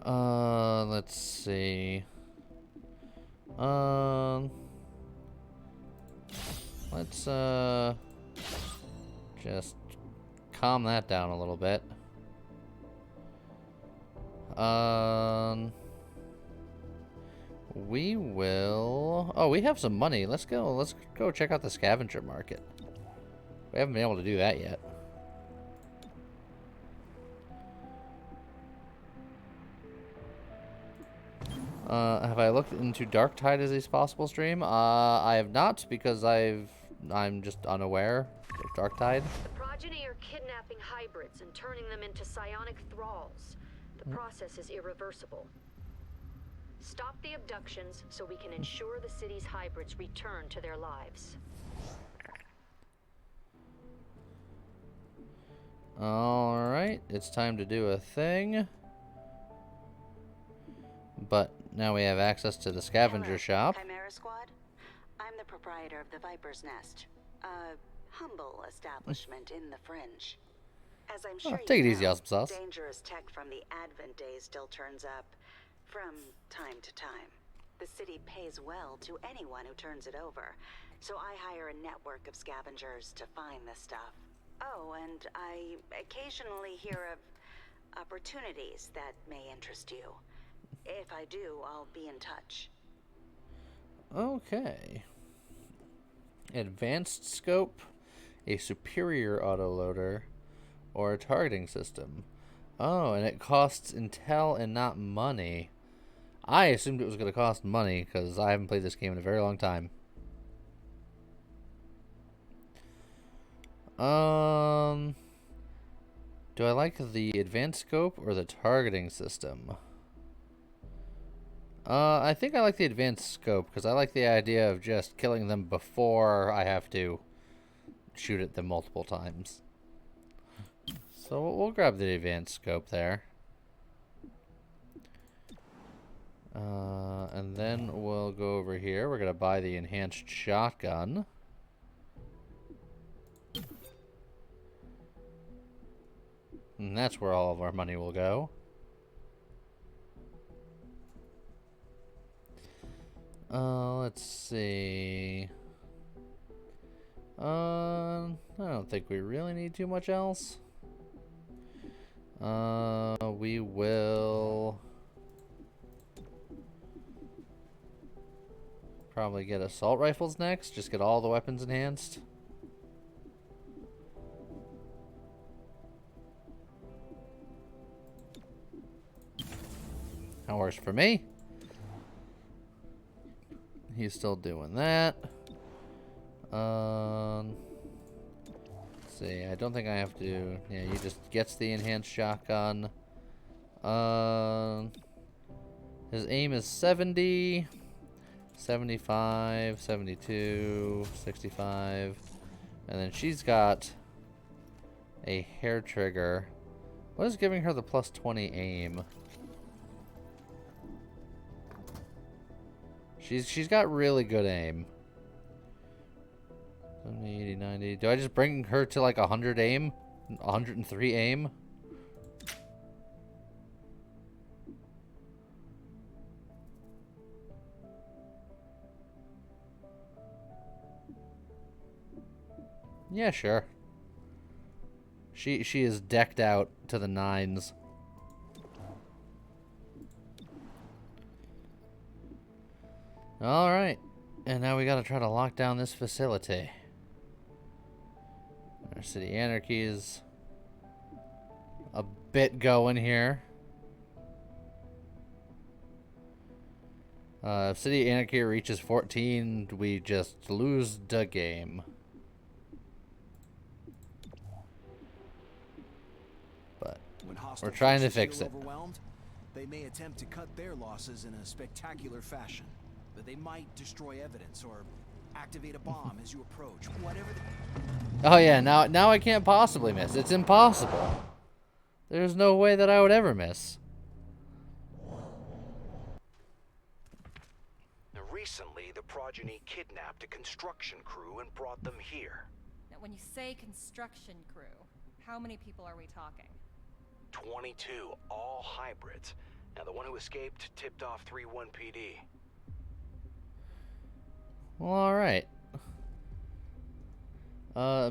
Let's see. Let's just calm that down a little bit. We will. Oh, we have some money. Let's go. Let's go check out the scavenger market. We haven't been able to do that yet. Have I looked into Darktide as a possible stream? I have not because I'm just unaware of Darktide. The progeny are kidnapping hybrids and turning them into psionic thralls. The process is irreversible. Stop the abductions so we can ensure the city's hybrids return to their lives. Alright, it's time to do a thing. But now we have access to the scavenger Hello, shop. Chimera Squad. I'm the proprietor of the Viper's Nest, a humble establishment in the fringe. As I'm sure take you it easy, know, awesome sauce. dangerous tech from the Advent days still turns up from time to time. The city pays well to anyone who turns it over, so I hire a network of scavengers to find this stuff. Oh, and I occasionally hear of opportunities that may interest you. If I do, I'll be in touch. Okay. Advanced scope, a superior autoloader, or a targeting system. Oh, and it costs intel and not money. I assumed it was going to cost money because I haven't played this game in a very long time. Do I like the advanced scope or the targeting system? I think I like the advanced scope because I like the idea of just killing them before I have to shoot at them multiple times. So we'll grab the advanced scope there. And then we'll go over here. We're going to buy the enhanced shotgun. And that's where all of our money will go. Let's see. I don't think we really need too much else. We will Probably get assault rifles next. Just get all the weapons enhanced. That works for me. He's still doing that. Let's see. I don't think I have to. Yeah, he just gets the enhanced shotgun. His aim is 70, 75, 72, 65. And then she's got a hair trigger. What is giving her the plus 20 aim? She's got really good aim. 70, 80, 90. Do I just bring her to like 100 aim? 103 aim? Yeah, sure. She is decked out to the nines. Alright. And now we gotta try to lock down this facility. Our city anarchy is a bit going here. If city anarchy reaches 14, we just lose the game. But we're trying to fix it. They may attempt to cut their losses in a spectacular fashion, but they might destroy evidence or activate a bomb as you approach. Whatever. Oh yeah, now I can't possibly miss. It's impossible. There's no way that I would ever miss. Now, recently, the progeny kidnapped a construction crew and brought them here. Now, when you say construction crew, how many people are we talking? 22, all hybrids. Now, the one who escaped tipped off 3-1 PD. Well, alright.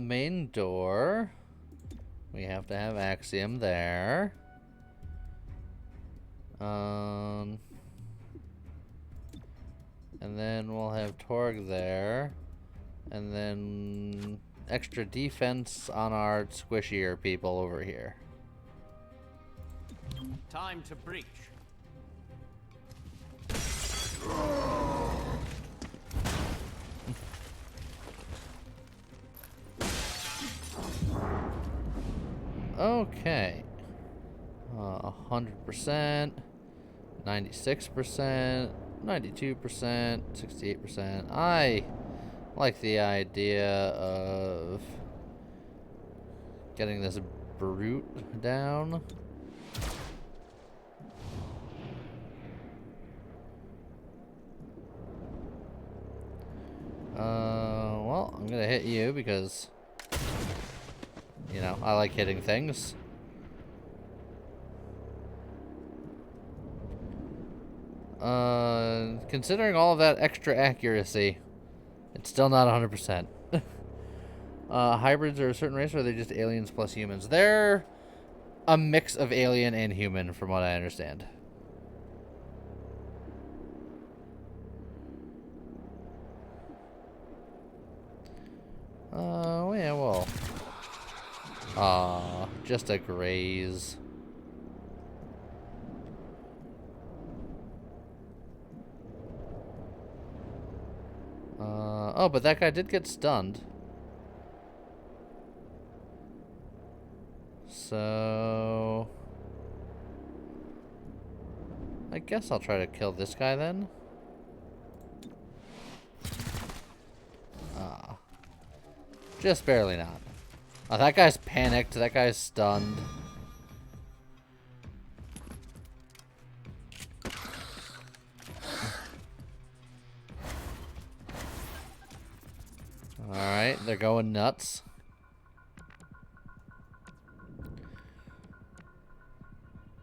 Main door. We have to have Axiom there. And then we'll have Torg there. And then extra defense on our squishier people over here. Time to breach. Okay. 100%, 96%, 92%, 68%. I like the idea of getting this brute down. Well, I'm gonna hit you because, you know, I like hitting things. Considering all of that extra accuracy, it's still not 100%. Hybrids are a certain race, or are they just aliens plus humans? They're a mix of alien and human, from what I understand. Yeah, well. Just a graze. Oh, but that guy did get stunned. So I guess I'll try to kill this guy then. Just barely not. Oh, that guy's panicked. That guy's stunned. Alright, they're going nuts.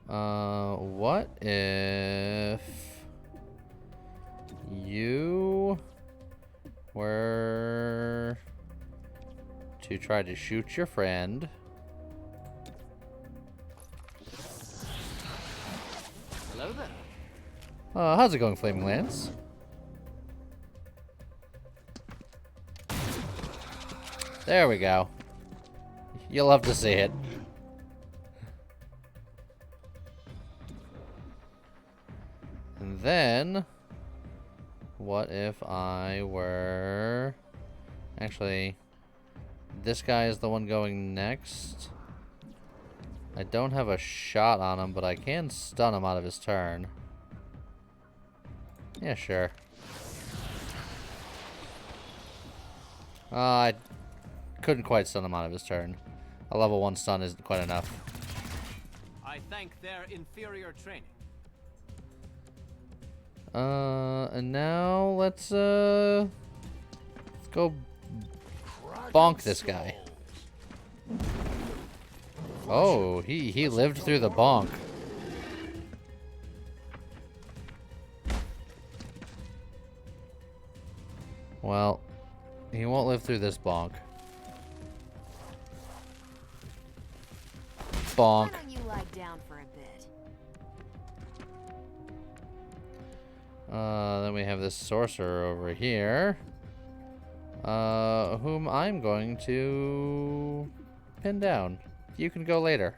What if you were to try to shoot your friend? Hello there. How's it going, Flaming Lance? There we go. You'll love to see it. And then, what if I were... Actually, this guy is the one going next. I don't have a shot on him, but I can stun him out of his turn. Yeah, sure. I couldn't quite stun him out of his turn. A level 1 stun isn't quite enough. I thank their inferior training. And now let's go bonk this guy. Oh, he lived through the bonk. Well, he won't live through this bonk. Bonk. Why don't you lie down for a bit? Then we have this sorcerer over here. Whom I'm going to pin down. You can go later.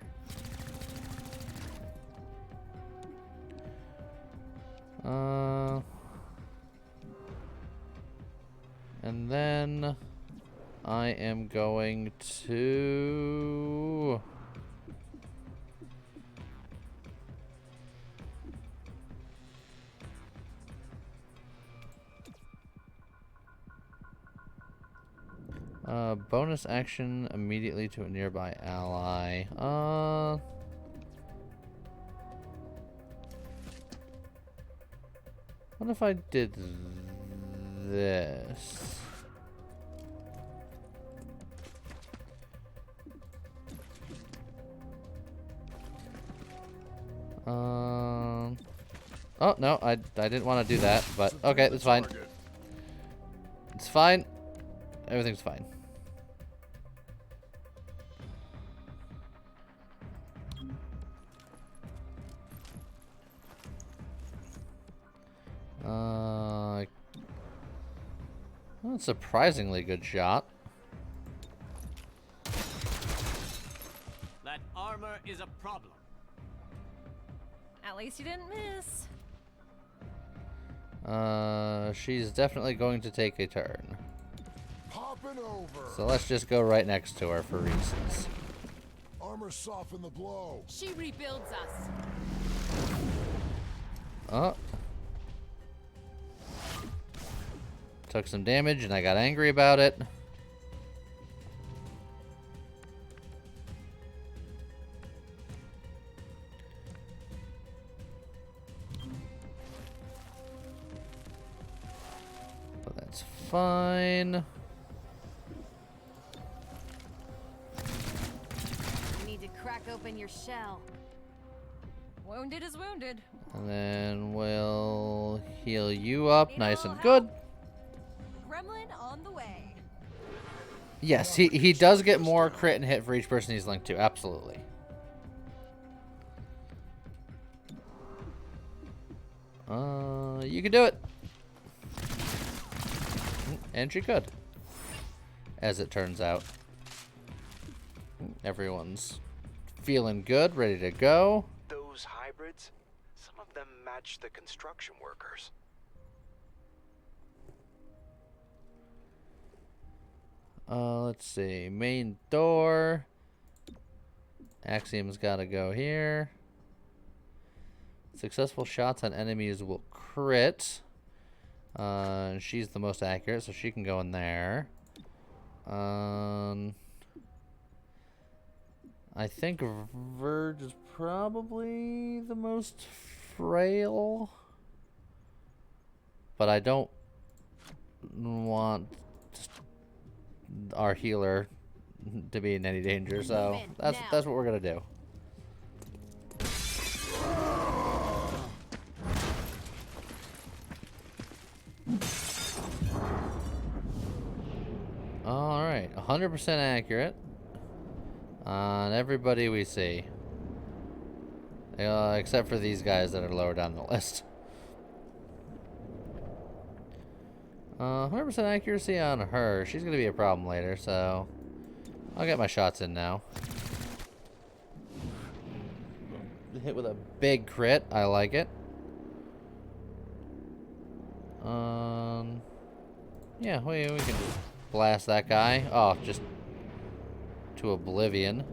And then I am going to... bonus action immediately to a nearby ally. What if I did this? Oh, no, I didn't want to do that, but okay, that's fine. It's fine. Everything's fine. That's a surprisingly good shot. That armor is a problem. At least you didn't miss. She's definitely going to take a turn. Popping over. So let's just go right next to her for reasons. Armor soften the blow. She rebuilds us. Oh. Took some damage and I got angry about it. But that's fine. You need to crack open your shell. Wounded is wounded. And then we'll heal you up Need nice a and little good. Gremlin on the way. Yes, he does get more crit and hit for each person he's linked to. Absolutely. You can do it. And she could. As it turns out. Everyone's feeling good, ready to go. Those hybrids, some of them match the construction workers. Let's see. Main door. Axiom's got to go here. Successful shots on enemies will crit. She's the most accurate, so she can go in there. I think Verge is probably the most frail. But I don't want our healer to be in any danger, so that's what we're gonna do. All right, 100% accurate on everybody we see, except for these guys that are lower down the list. 100% accuracy on her. She's gonna be a problem later, so I'll get my shots in now. Hit with a big crit. I like it. Yeah, we can just blast that guy. Oh, just to oblivion.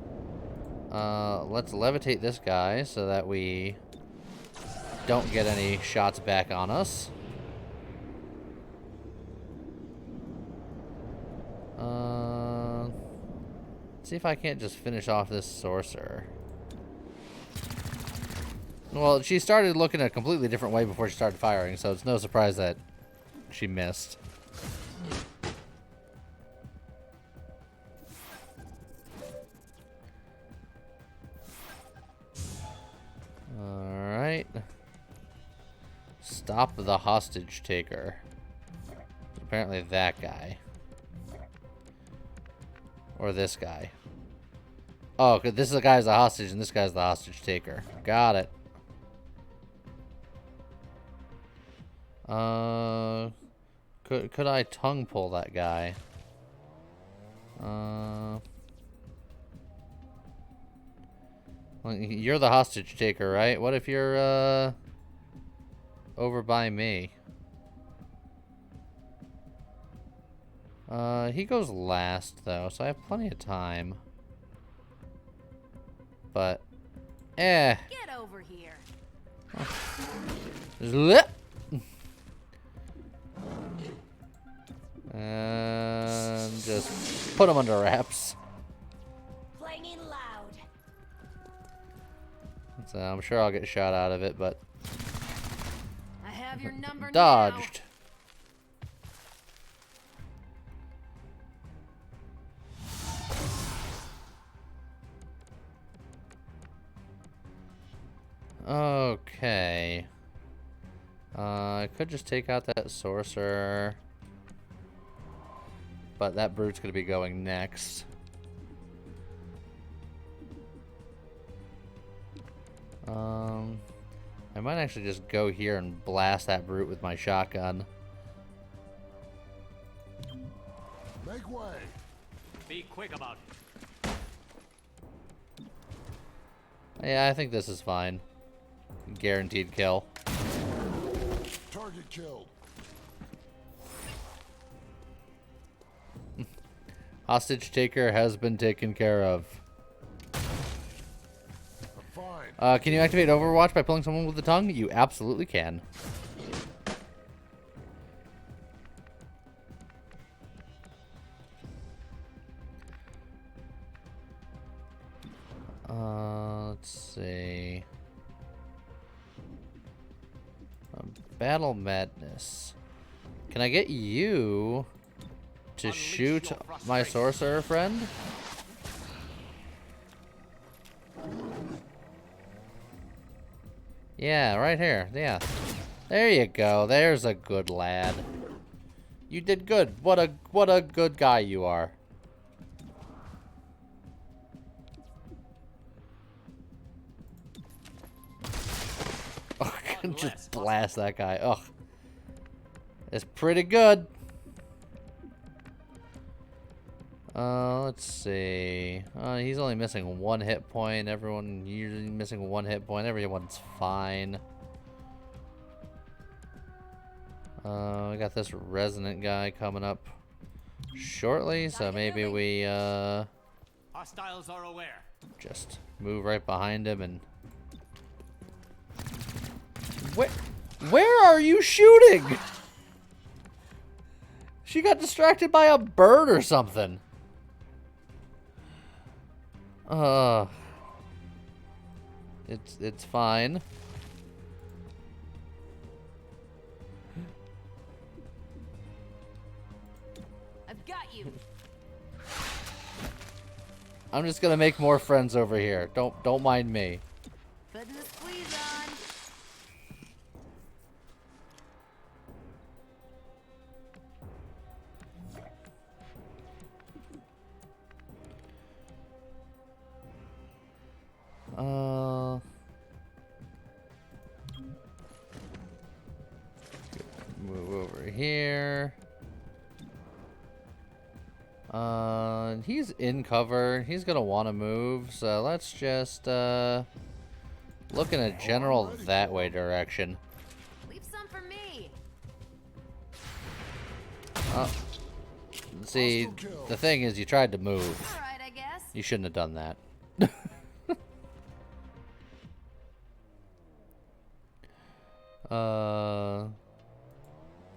Let's levitate this guy so that we don't get any shots back on us. Let's see if I can't just finish off this sorcerer. Well, she started looking a completely different way before she started firing, so it's no surprise that she missed. Alright. Stop the hostage taker. Apparently that guy. Or this guy. Oh, this is the guy's the hostage and this guy's the hostage taker. Got it. Could I tongue pull that guy? Well, you're the hostage taker, right? What if you're over by me? He goes last though, so I have plenty of time. But Get over here. And just put him under wraps. Clanging loud. So I'm sure I'll get shot out of it, but I have your number dodged. Okay. I could just take out that sorcerer. But that brute's going to be going next. I might actually just go here and blast that brute with my shotgun. Make way. Be quick about it. Yeah, I think this is fine. Guaranteed kill. Target killed. Hostage taker has been taken care of. Fine. Can you activate Overwatch by pulling someone with the tongue? You absolutely can. Let's see. Battle Madness. Can I get you to shoot my sorcerer friend? Yeah, right here. Yeah. There you go. There's a good lad. You did good. What a good guy you are. Just blast that guy. Ugh. It's pretty good. Let's see. He's only missing 1 hit point. Everyone usually missing 1 hit point. Everyone's fine. We got this resonant guy coming up shortly, so maybe we Hostiles are aware. just move right behind him and. Where are you shooting? She got distracted by a bird or something. It's fine. I've got you. I'm just gonna make more friends over here. Don't mind me. Putting the squeeze on. Move over here. He's in cover. He's gonna want to move, so let's just look in a general that way direction. Leave some for me. See, the thing is, you tried to move. All right, I guess. You shouldn't have done that.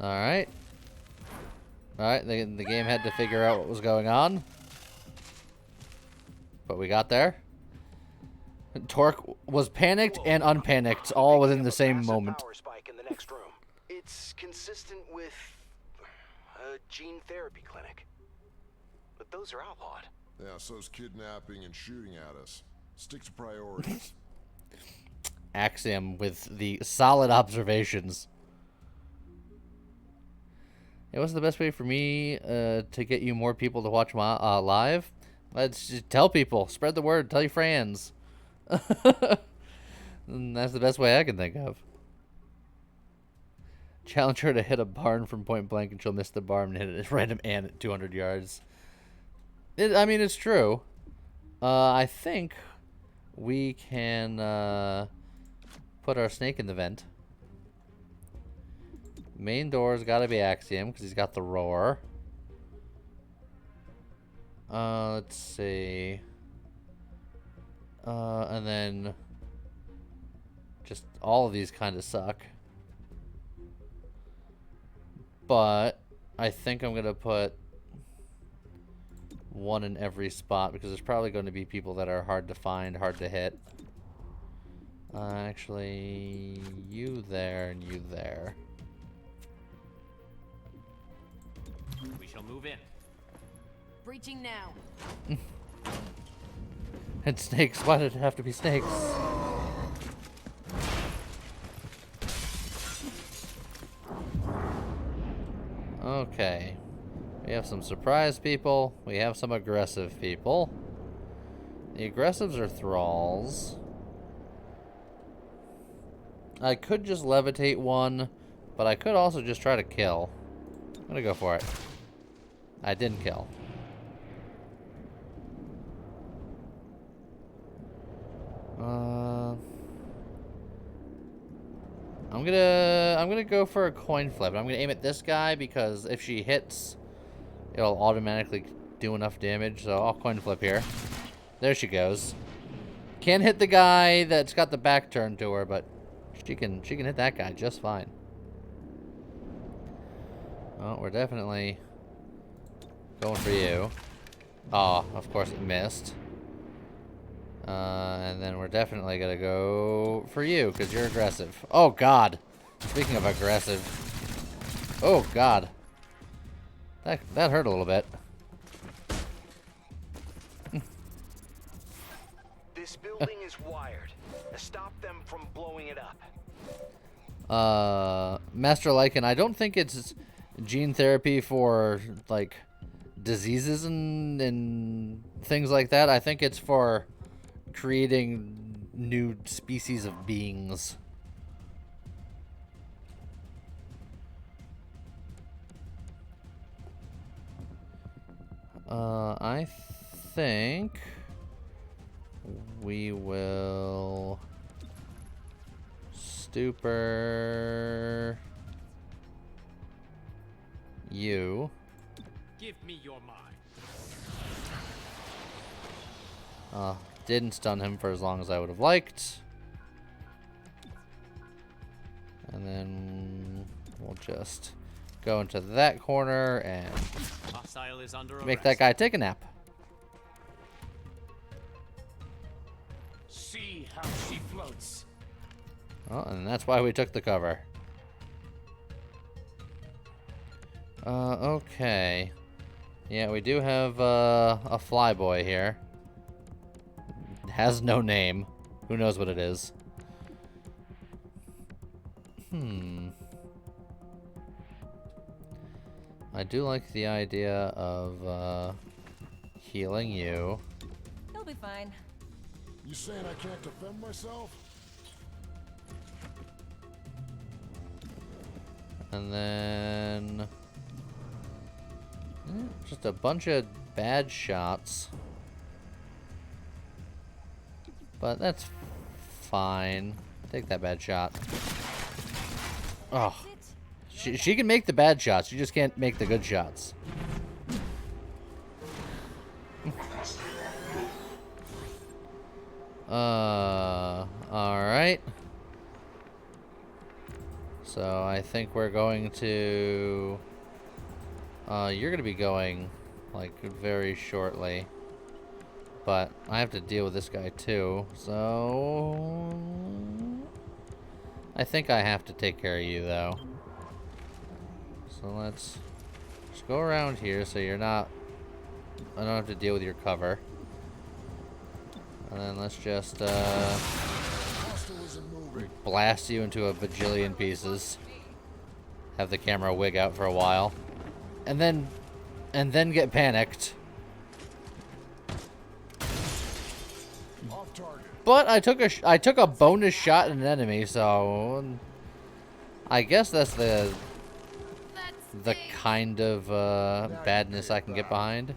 Alright. Alright, the game had to figure out what was going on. But we got there. Torque was panicked and unpanicked all within the same moment. Power spike in the next room. It's consistent with a gene therapy clinic. But those are outlawed. Yeah, so's kidnapping and shooting at us. Stick to priorities. Axiom with the solid observations. It was the best way for me to get you more people to watch my live. Let's just tell people, spread the word, tell your friends. And that's the best way I can think of. Challenge her to hit a barn from point blank and she'll miss the barn and hit a random ant at 200 yards. I mean, it's true. I think we can put our snake in the vent. Main door's got to be Axiom because he's got the roar. Let's see. And then just all of these kind of suck. But I think I'm going to put one in every spot because there's probably going to be people that are hard to find, hard to hit. Actually, you there and you there. We shall move in. Breaching now. And snakes. Why did it have to be snakes? Okay. We have some surprise people. We have some aggressive people. The aggressives are thralls. I could just levitate one, but I could also just try to kill. I'm gonna go for it. I didn't kill. I'm gonna go for a coin flip. I'm gonna aim at this guy because if she hits, it'll automatically do enough damage. So I'll coin flip here. There she goes. Can't hit the guy that's got the back turned to her, but she can hit that guy just fine. Oh, we're definitely going for you. Oh, of course it missed. And then we're definitely gonna go for you because you're aggressive. Oh God! Speaking of aggressive, oh God, that hurt a little bit. This building is wired. Stop them from blowing it up. Master Lycan, I don't think it's gene therapy for like diseases and things like that. I think it's for creating new species of beings. I think we will stupor you. Give me your mind. Didn't stun him for as long as I would have liked. And then we'll just go into that corner and Hostile is under make arrest. that guy take a nap. See how she floats. Oh, and that's why we took the cover. Okay. Yeah, we do have a flyboy here. Has no name. Who knows what it is? I do like the idea of healing you. He'll be fine. You saying I can't defend myself? And then Just a bunch of bad shots. But that's fine. Take that bad shot. Oh. She can make the bad shots. She just can't make the good shots. Alright. So I think we're going to... you're going to be going, like, very shortly. But I have to deal with this guy, too. So... I think I have to take care of you, though. So let's just go around here so you're not... I don't have to deal with your cover. And then let's just, blast you into a bajillion pieces. Have the camera wig out for a while. And then get panicked. But I took a bonus shot at an enemy, so I guess that's the kind of badness I can get behind.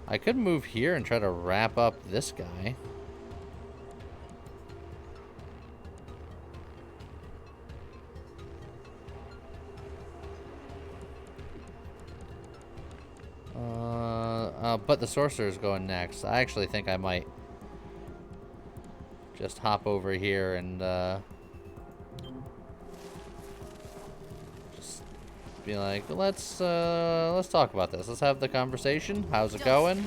I could move here and try to wrap up this guy. But the sorcerer's going next. I actually think I might just hop over here and just be like, let's talk about this. Let's have the conversation. How's it going?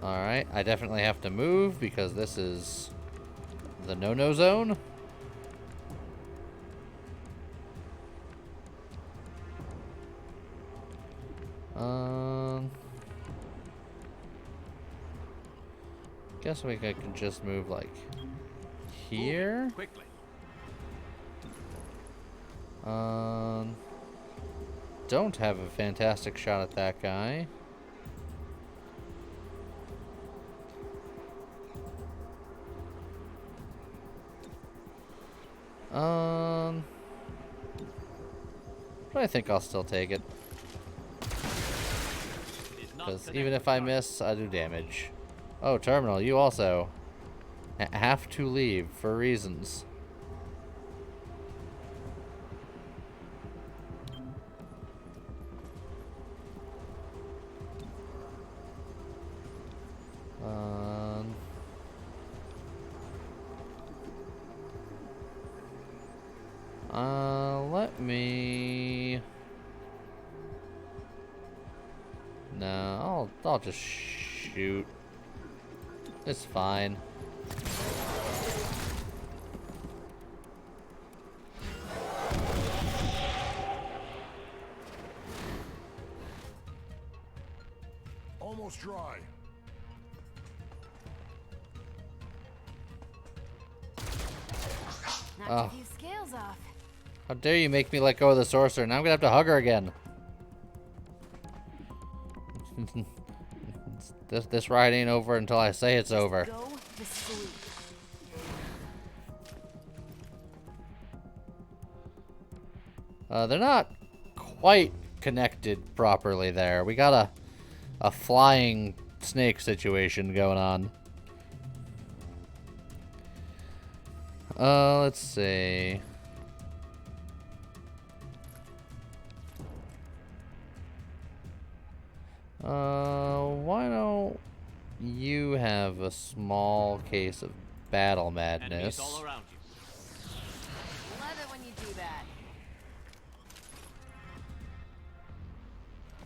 Alright, I definitely have to move because this is the no-no zone. Guess we can just move like here. Quickly. Don't have a fantastic shot at that guy. But I think I'll still take it. Because even if I miss, I do damage. Oh, Terminal, you also have to leave for reasons. Let me... No, I'll just shoot. It's fine. Almost dry. Knocked a few scales off. How dare you make me let go of the sorcerer? Now I'm gonna have to hug her again. This ride ain't over until I say it's over. Go to sleep. They're not quite connected properly there. We got a flying snake situation going on. Let's see. Why don't you have a small case of battle madness? Enemies all around you. Love it when you do that.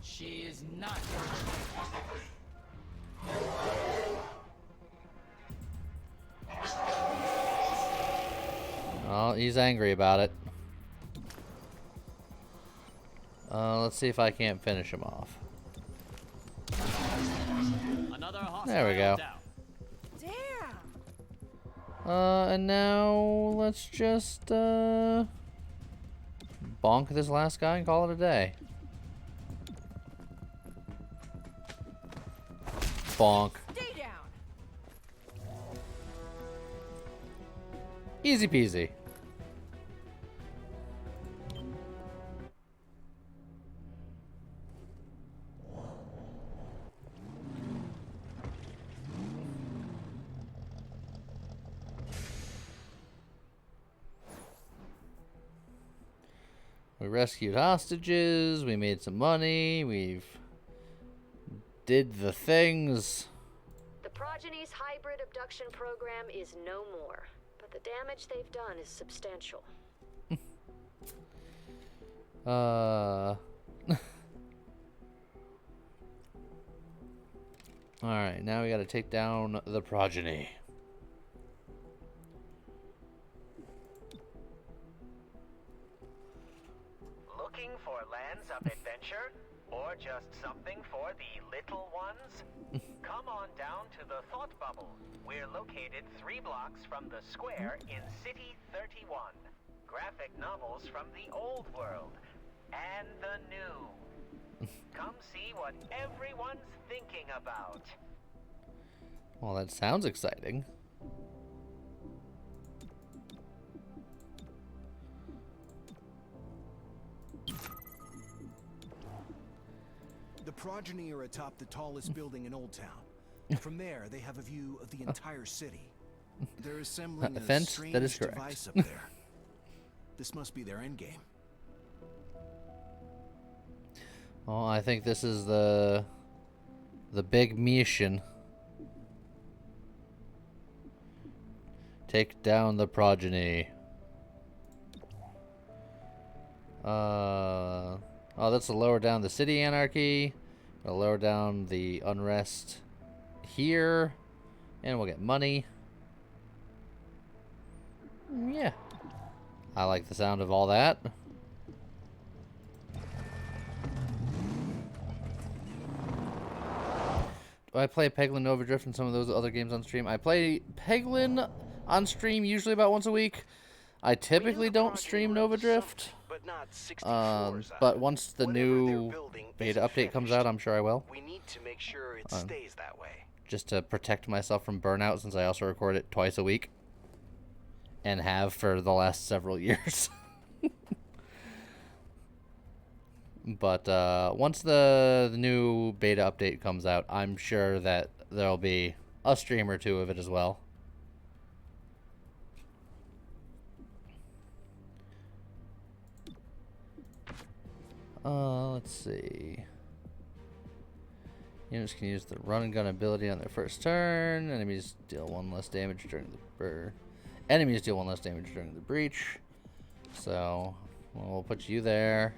She is not. Oh, he's angry about it. Let's see if I can't finish him off. Another There we go. down. Damn! And now let's just bonk this last guy and call it a day. Bonk. Stay down. Easy peasy. We rescued hostages, we made some money, we've did the things. The Progeny's hybrid abduction program is no more, but the damage they've done is substantial. Alright, now we gotta take down the Progeny. Looking for lands of adventure? Or just something for the little ones? Come on down to the Thought Bubble. We're located 3 blocks from the square in City 31. Graphic novels from the old world and the new. Come see what everyone's thinking about. Well, that sounds exciting. The Progeny are atop the tallest building in Old Town. From there, they have a view of the entire city. They're assembling a Offense, strange that is correct. device up there. This must be their endgame. Well, I think this is the big mission. Take down the Progeny. Oh, that's to lower down the city anarchy. We'll lower down the unrest here. And we'll get money. Yeah. I like the sound of all that. Do I play Peglin Nova Drift and some of those other games on stream? I play Peglin on stream usually about once a week. I typically don't stream Nova Drift. But once the new beta update comes out, I'm sure I will. We need to make sure it stays that way. Just to protect myself from burnout, since I also record it twice a week. And have for the last several years. But once the new beta update comes out, I'm sure that there'll be a stream or two of it as well. Let's see. Units can use the run and gun ability on their first turn. Enemies deal 1 less damage during the enemies deal 1 less damage during the breach. So we'll put you there.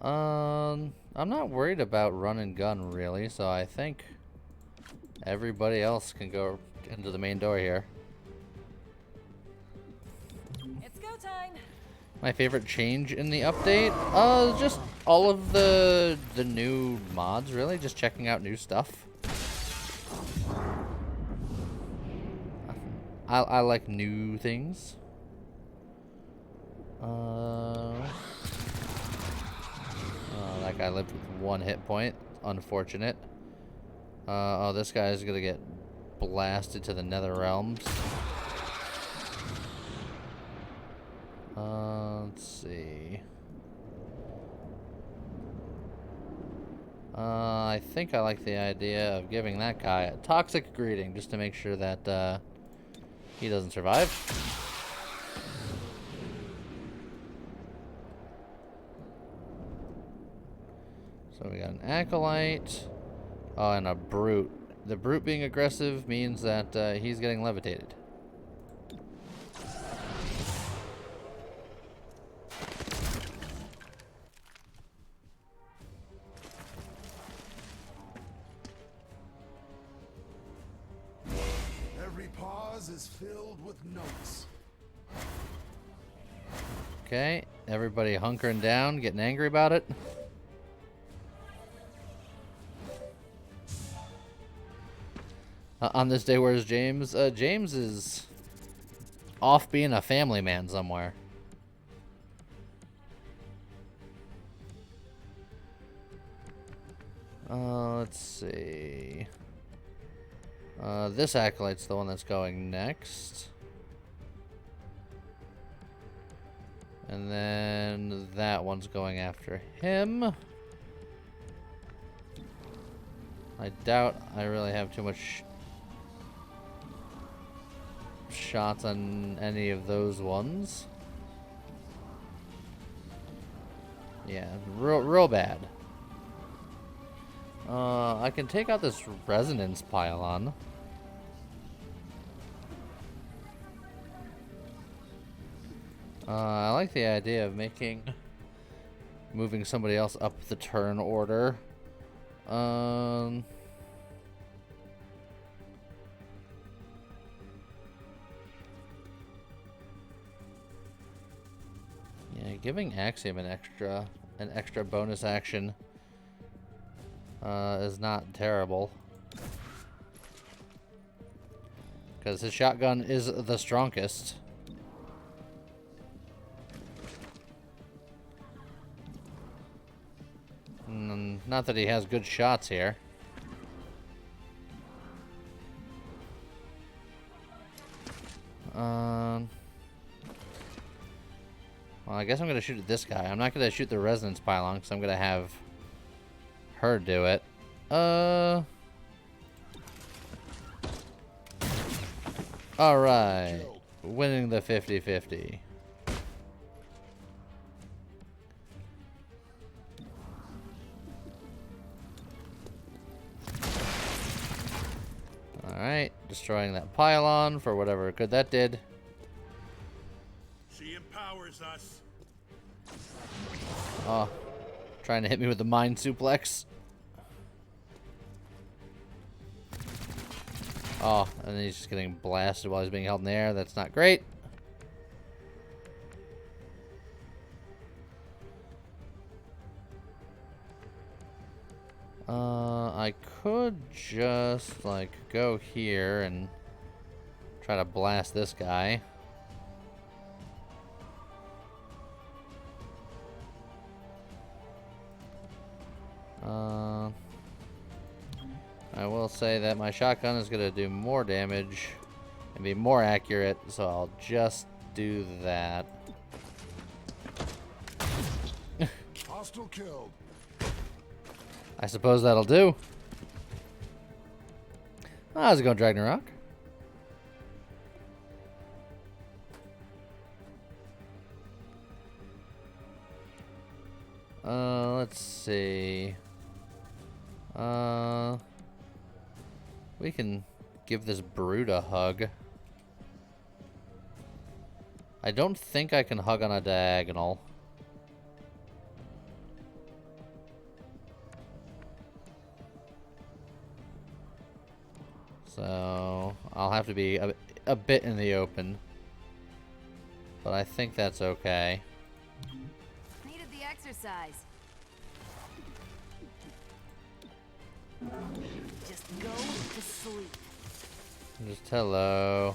I'm not worried about run and gun really, so I think everybody else can go into the main door here. It's go time. My favorite change in the update? Just all of the new mods, really. Just checking out new stuff. I like new things. That guy lived with 1 hit point. Unfortunate. Oh, this guy is gonna get blasted to the Nether Realms. Let's see. I think I like the idea of giving that guy a toxic greeting just to make sure that he doesn't survive. So we got an acolyte. Oh, and a brute. The brute being aggressive means that he's getting levitated. Every pause is filled with notes. Okay, everybody hunkering down, getting angry about it. On this day, where's James? James is off being a family man somewhere. Let's see. This Acolyte's the one that's going next. And then that one's going after him. I doubt I really have too much shots on any of those ones. Yeah, real bad. I can take out this resonance pylon. I like the idea of moving somebody else up the turn order. Yeah, giving Axiom an extra bonus action is not terrible, because his shotgun is the strongest. Not that he has good shots here. Well, I guess I'm going to shoot at this guy. I'm not going to shoot the resonance pylon because I'm going to have her do it. Alright. Winning the 50-50. Alright, destroying that pylon for whatever good that did. She empowers us. Oh, trying to hit me with the mind suplex. Oh, and then he's just getting blasted while he's being held in the air. That's not great. I could just, like, go here and try to blast this guy. I will say that my shotgun is going to do more damage and be more accurate, so I'll just do that. Hostile killed. I suppose that'll do. How's it going, Ragnarok? Let's see. We can give this brute a hug. I don't think I can hug on a diagonal. So I'll have to be a bit in the open. But I think that's okay. Needed the exercise. Just go to sleep. Just hello.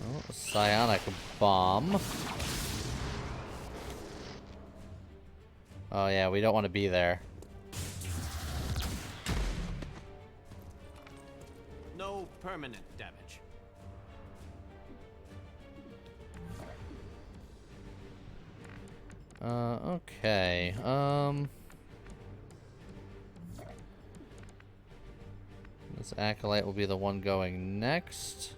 Oh, psionic bomb. Oh yeah, we don't want to be there. No permanent damage. Okay. This Acolyte will be the one going next.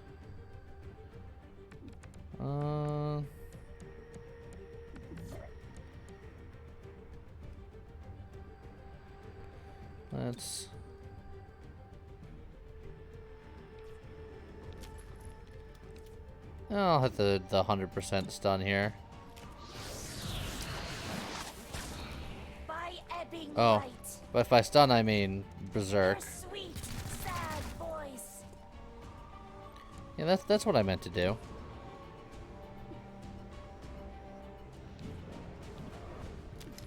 Let's... I'll hit the 100% stun here. Oh, but if I stun, I mean berserk. Sweet, sad voice. Yeah, that's what I meant to do.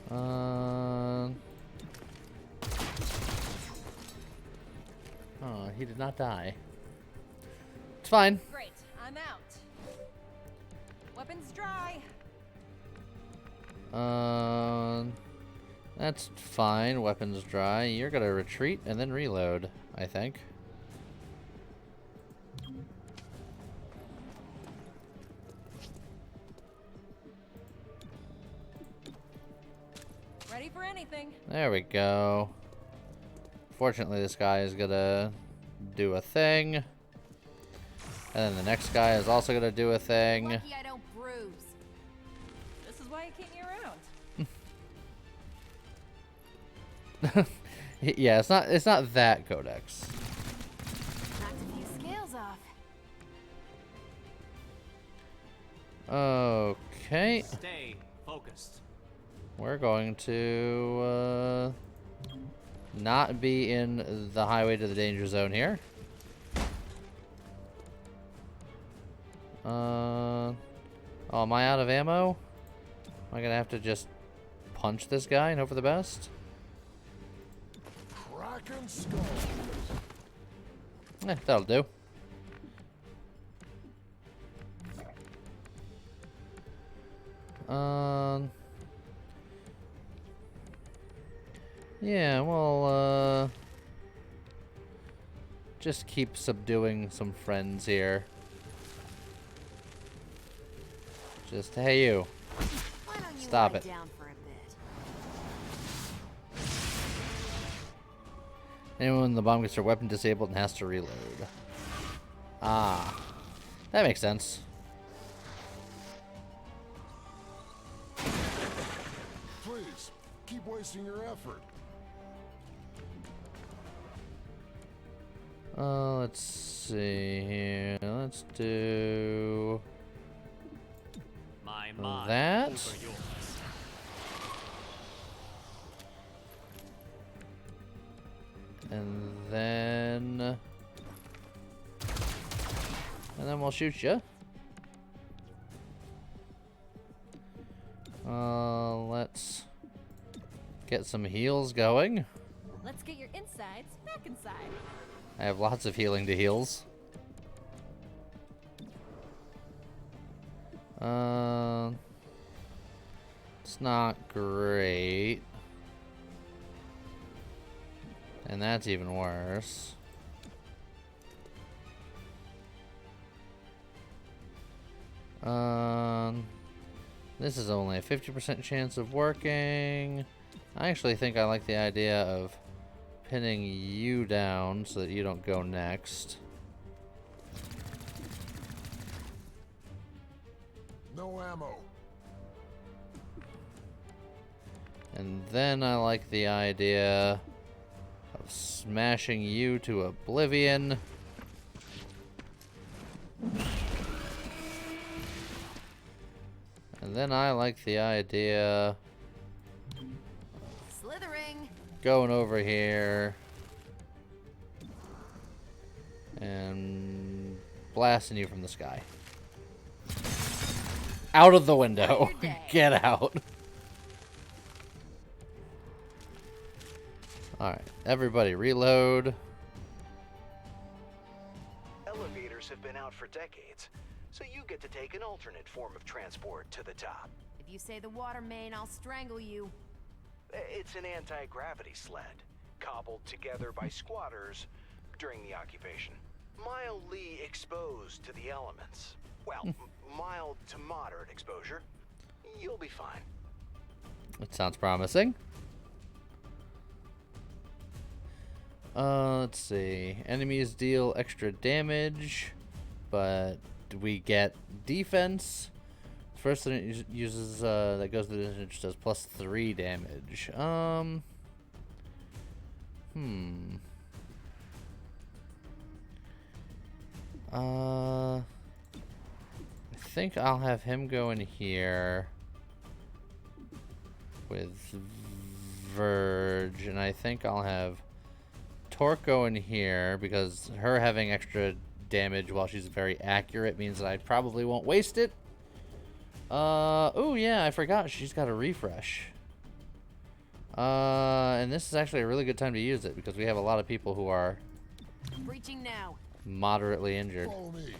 Oh, he did not die. It's fine. Great, I'm out. Weapons dry. That's fine. Weapons dry. You're gonna retreat and then reload, I think. Ready for anything. There we go. Fortunately, this guy is gonna do a thing. And then the next guy is also gonna do a thing. Lucky I don't bruise. This is why you keep me around. Yeah, it's not that codex. Knocked a few scales off. Okay. Stay focused. We're going to not be in the highway to the danger zone here. Oh, am I out of ammo? Am I gonna have to just punch this guy and hope for the best? Kraken skull. That'll do. Yeah, well, just keep subduing some friends here. Just, hey you. Why don't you Stop lie it. down for a bit? Anyone in the bomb gets their weapon disabled and has to reload. Ah, that makes sense. Please, keep wasting your effort. Let's see here. Let's do My mind that. over yours. And then we'll shoot you. Let's get some heals going. Let's get your insides back inside. I have lots of healing to heals. It's not great. And that's even worse. This is only a 50% chance of working. I actually think I like the idea of pinning you down so that you don't go next. No ammo. And then I like the idea of smashing you to oblivion. And then I like the idea Slithering. going over here and blasting you from the sky. Out of the window. Get out. Alright, everybody reload. Elevators have been out for decades, so you get to take an alternate form of transport to the top. If you say the water main, I'll strangle you. It's an anti-gravity sled, cobbled together by squatters during the occupation. Mildly exposed to the elements. Well, mild to moderate exposure. You'll be fine. That sounds promising. Let's see. Enemies deal extra damage, but we get defense. First thing it uses that goes to the damage does +3 damage. I think I'll have him go in here with Verge, and I think I'll have Torque go in here because her having extra damage while she's very accurate means that I probably won't waste it. Oh yeah, I forgot she's got a refresh. And this is actually a really good time to use it because we have a lot of people who are Breaching now. moderately injured. Follow me.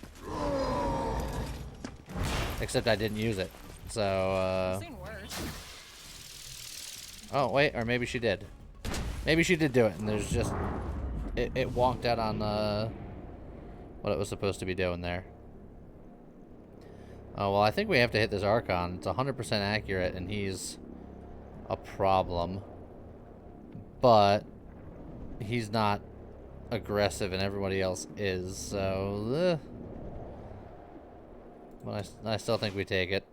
Except I didn't use it. So, I've seen worse. Oh, wait, or maybe she did. Maybe she did do it, and there's just... It wonked out on what it was supposed to be doing there. Oh, well, I think we have to hit this Archon. It's 100% accurate, and he's a problem. But he's not aggressive, and everybody else is, so... But I still think we take it.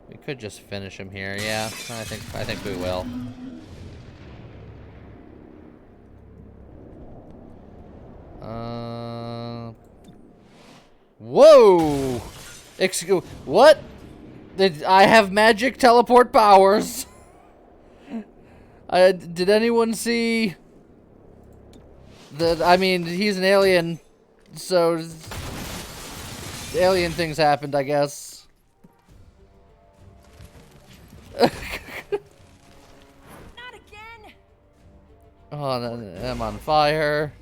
We could just finish him here. Yeah, I think we will. Whoa! What? I have magic teleport powers. Did anyone see? I mean, he's an alien, so alien things happened, I guess. Not again. Oh, I'm on fire.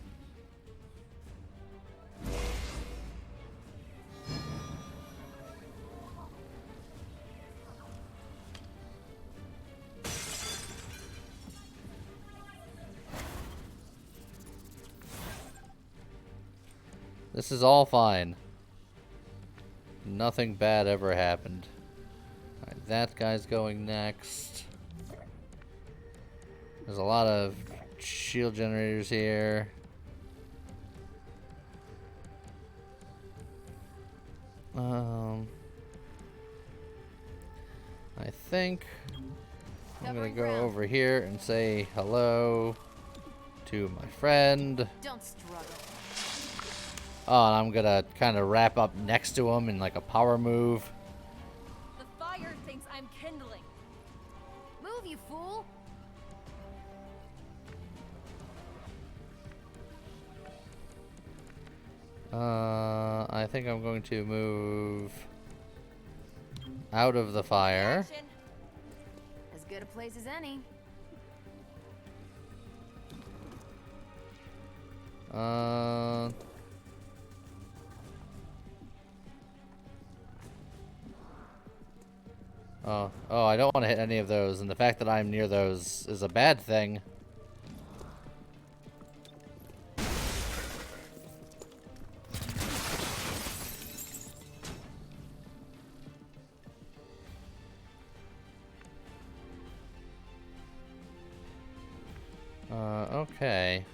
This is all fine. Nothing bad ever happened. Alright, that guy's going next. There's a lot of shield generators here. I think I'm gonna go over here and say hello to my friend. Don't struggle. Oh, and I'm gonna kind of wrap up next to him in like a power move. The fire thinks I'm kindling. Move, you fool! I think I'm going to move out of the fire. Action. As good a place as any. Oh, I don't want to hit any of those, and the fact that I'm near those is a bad thing. Okay.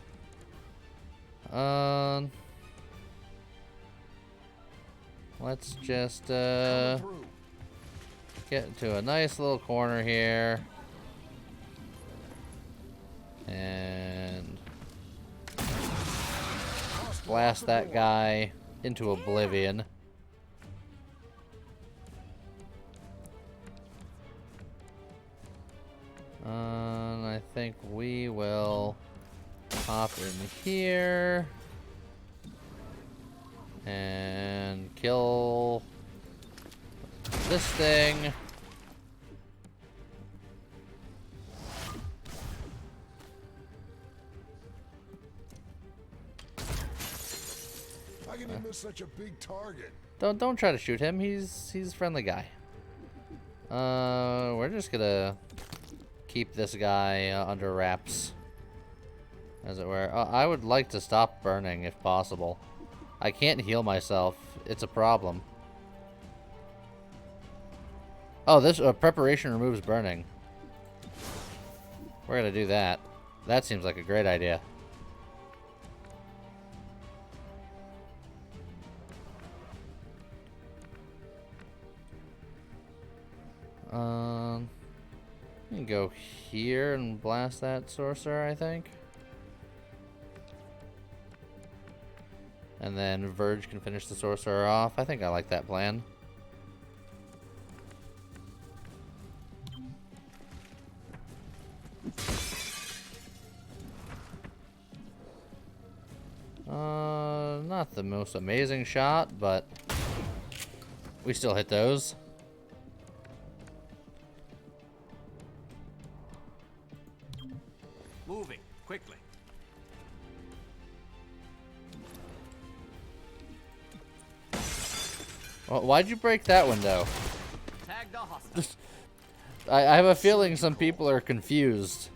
Let's just, get into a nice little corner here. And blast that guy into oblivion. I think we will hop in here and kill this thing. How can you miss such a big target? Don't try to shoot him. He's a friendly guy. We're just gonna keep this guy under wraps, as it were. I would like to stop burning if possible. I can't heal myself. It's a problem. Oh, this preparation removes burning. We're gonna do that. That seems like a great idea. You can go here and blast that sorcerer, I think. And then Verge can finish the sorcerer off. I think I like that plan. Not the most amazing shot, but we still hit those. Moving, quickly. Well, why'd you break that window? Tag the hostile. I have a feeling some people are confused.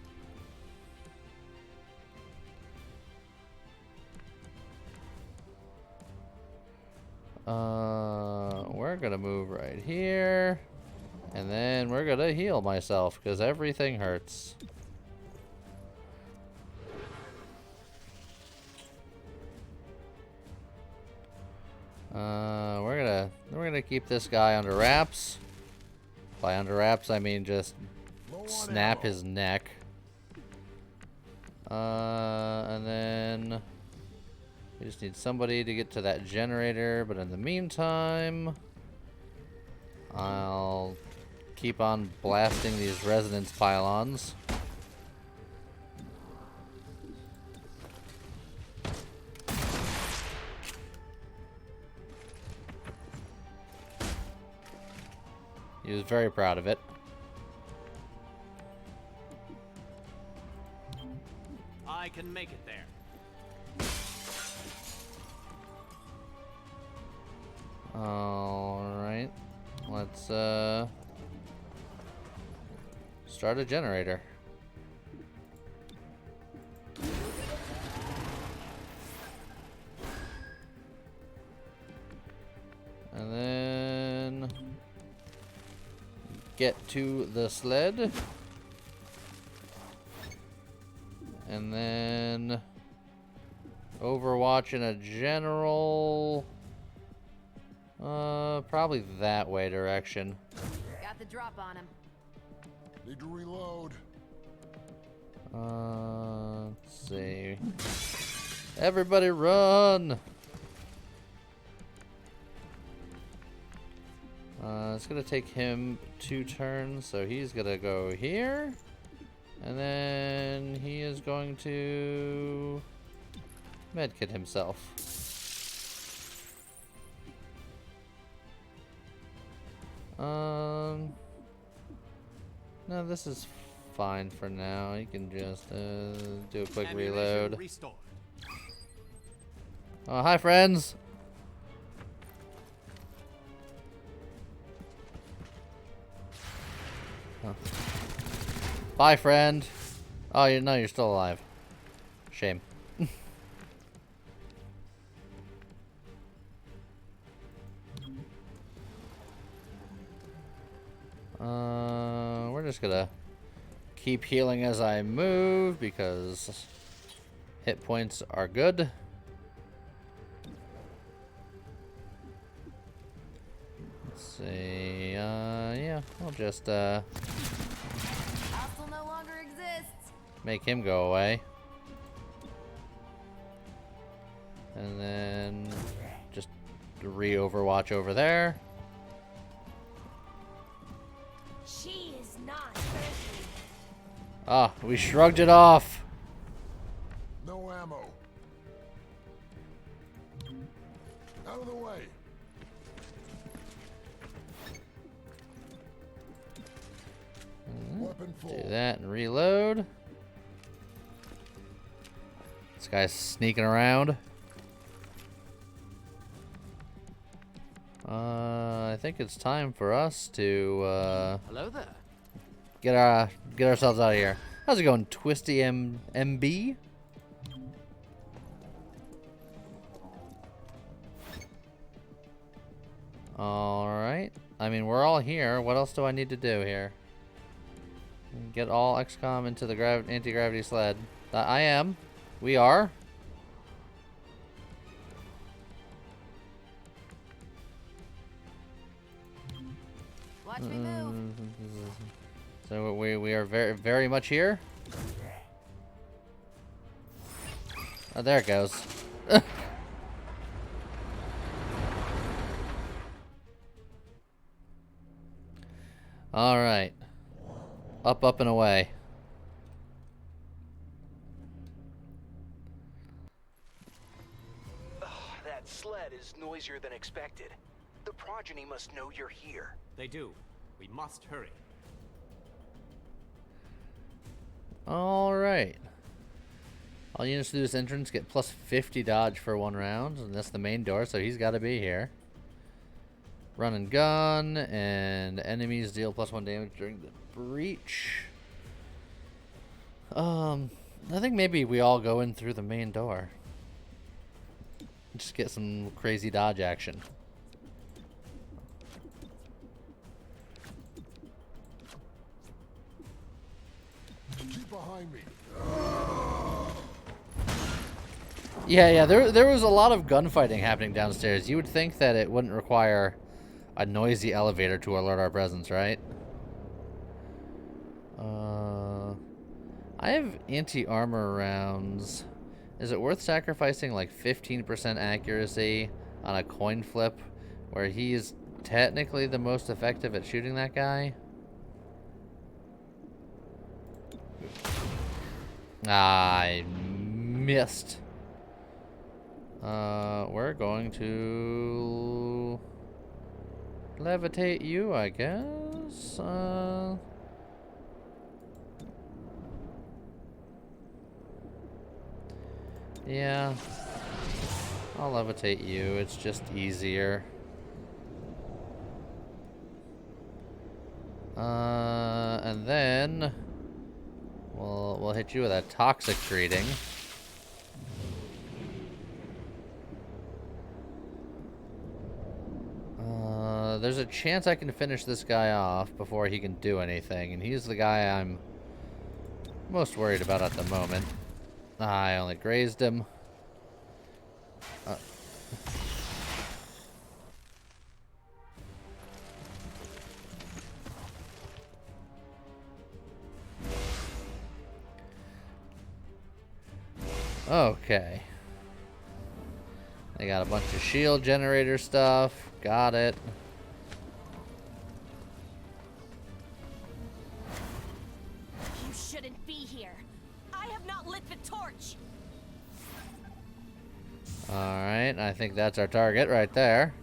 We're gonna move right here. And then we're gonna heal myself, because everything hurts. We're gonna keep this guy under wraps. By under wraps, I mean just snap his neck. And then we just need somebody to get to that generator. But in the meantime, I'll keep on blasting these resonance pylons. He was very proud of it. I can make it there. Alright. Let's start a generator. And then get to the sled. And then Overwatch in a general, probably that way direction. Got the drop on him. Need to reload. Let's see. Everybody run! It's gonna take him 2 turns, so he's gonna go here. And then he is going to medkit himself. No, this is fine for now. You can just do a quick reload. Oh, hi, friends. Oh. Bye, friend. Oh, no, you're still alive. Shame. We're just gonna keep healing as I move because hit points are good. Let's see. Yeah, we'll just Hostile no longer exists. make him go away. And then just re-overwatch over there. She is not earthly. Ah, we shrugged it off. No ammo. Out of the way. Weapon full. Do that and reload. This guy's sneaking around. I think it's time for us to Hello there. get ourselves out of here. How's it going, Twisty MB? All right. I mean, we're all here. What else do I need to do here? Get all XCOM into the anti-gravity sled. I am. We are. Watch me move. So we are very, very much here. Oh, there it goes. All right. Up, up, and away. That sled is noisier than expected. The progeny must know you're here. They do. We must hurry. All right. All units through this entrance get plus 50 dodge for 1 round, and that's the main door, so he's got to be here. Run and gun, and enemies deal +1 damage during the breach. I think maybe we all go in through the main door. Just get some crazy dodge action. Keep behind me. Yeah, there was a lot of gunfighting happening downstairs. You would think that it wouldn't require a noisy elevator to alert our presence, right? I have anti-armor rounds. Is it worth sacrificing like 15% accuracy on a coin flip where he's technically the most effective at shooting that guy? I missed. We're going to levitate you, I guess. Yeah. I'll levitate you. It's just easier. And then we'll hit you with a toxic greeting. There's a chance I can finish this guy off before he can do anything, and he's the guy I'm most worried about at the moment. I only grazed him. Okay. They got a bunch of shield generator stuff. Got it. You shouldn't be here. I have not lit the torch. Alright, I think that's our target right there.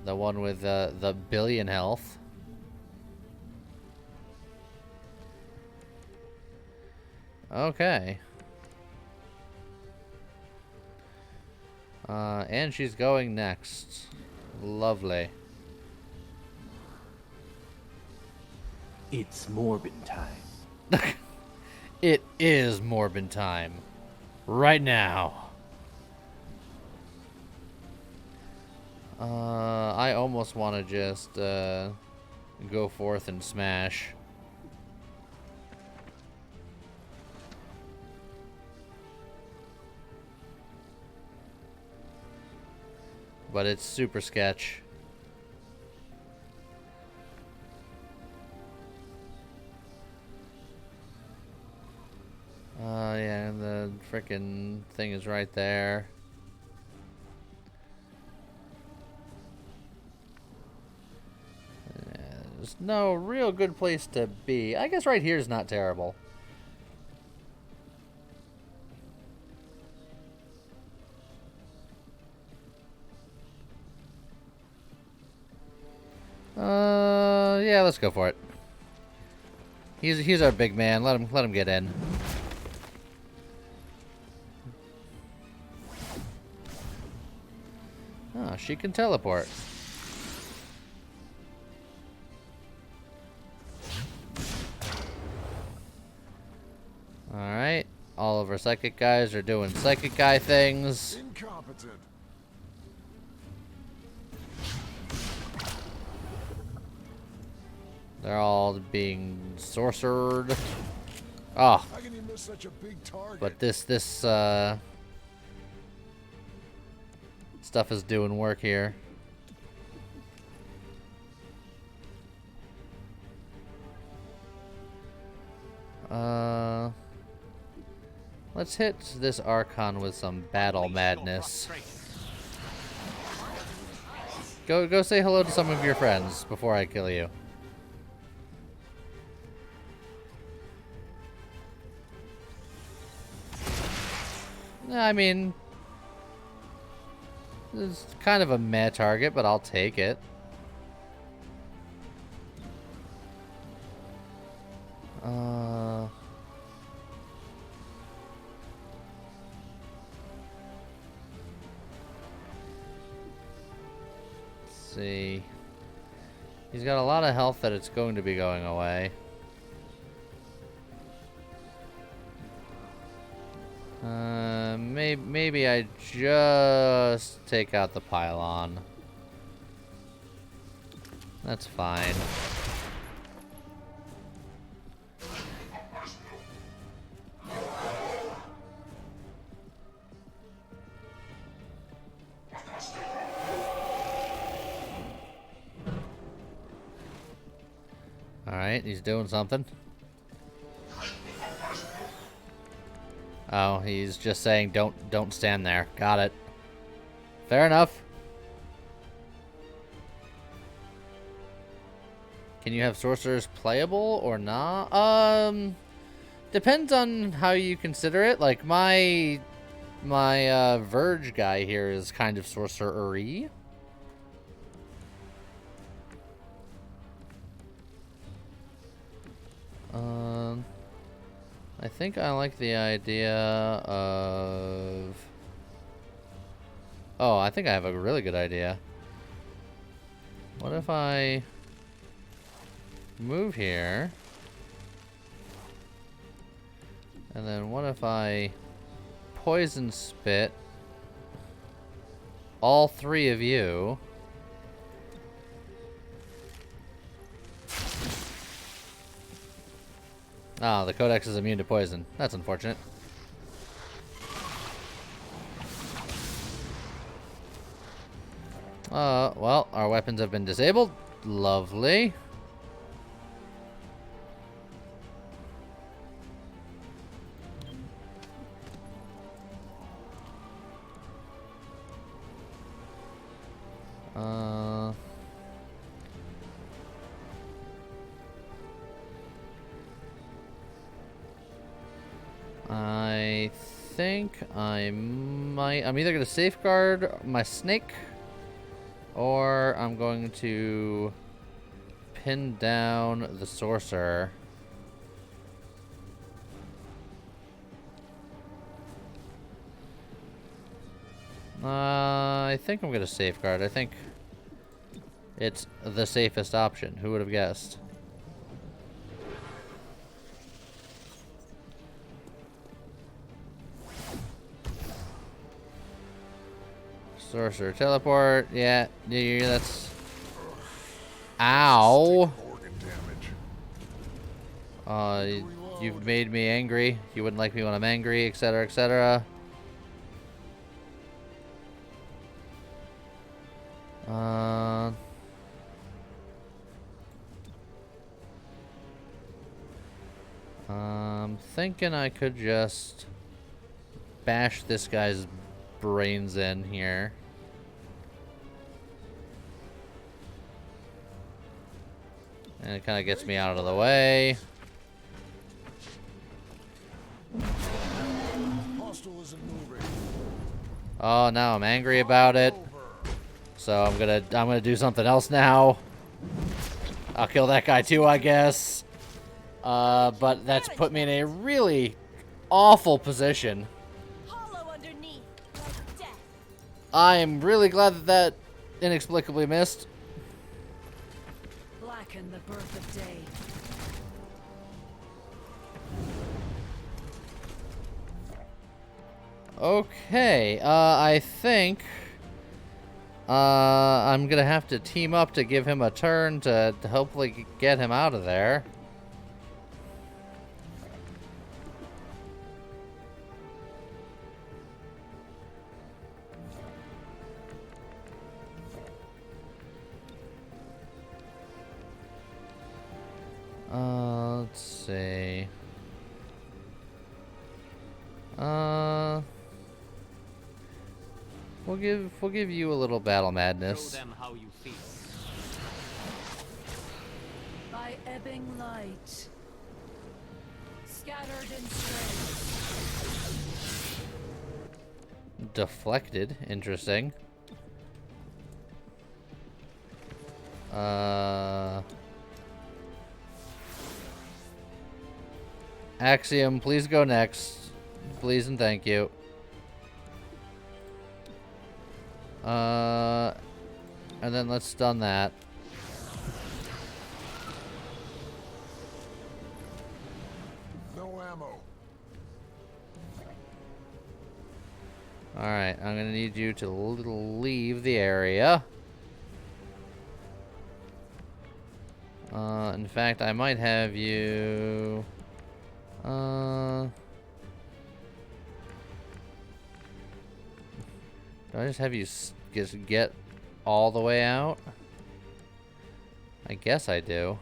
The one with the billion health. Okay. And she's going next. Lovely. It's Morbin time. It is Morbin time. Right now. I almost want to just go forth and smash. But it's super sketch. Yeah, and the frickin' thing is right there. There's no real good place to be. I guess right here is not terrible. Yeah, let's go for it. He's our big man. Let him get in. Oh, she can teleport. Alright. All of our psychic guys are doing psychic guy things. Incompetent. They're all being sorcered. Oh. How can you miss such a big target? But this stuff is doing work here. Let's hit this Archon with some battle madness. Go say hello to some of your friends before I kill you. I mean, it's kind of a meh target, but I'll take it. see. He's got a lot of health that it's going to be going away. Maybe I just take out the pylon. That's fine. Alright, he's doing something. Oh, he's just saying don't stand there. Got it. Fair enough. Can you have sorcerers playable or not? Depends on how you consider it. Like my Verge guy here is kind of sorcerer-y. I think I like the idea of... Oh, I think I have a really good idea. What if I move here? And then what if I poison spit all three of you? Ah, the Codex is immune to poison. That's unfortunate. Well, our weapons have been disabled. Lovely. I think I'm either going to safeguard my snake or I'm going to pin down the sorcerer. I think I'm going to safeguard. I think it's the safest option. Who would have guessed? Sorcerer teleport. Yeah, that's... Ow! You've made me angry. You wouldn't like me when I'm angry, etc., etc. I'm thinking I could just bash this guy's brains in here. And it kind of gets me out of the way. Oh, now I'm angry about it. So I'm gonna do something else now. I'll kill that guy too, I guess. But that's put me in a really awful position. I am really glad that inexplicably missed. Blacken the birth of day. Okay, I think I'm gonna have to team up to give him a turn to hopefully get him out of there. Let's see. We'll give you a little battle madness. Show them how you feel. By ebbing light, scattered in strength. Deflected, interesting. Axiom, please go next. Please and thank you. And and then let's stun that. No ammo. Alright, I'm gonna need you to leave the area. In fact, I might have you... do I just have you just get all the way out? I guess I do.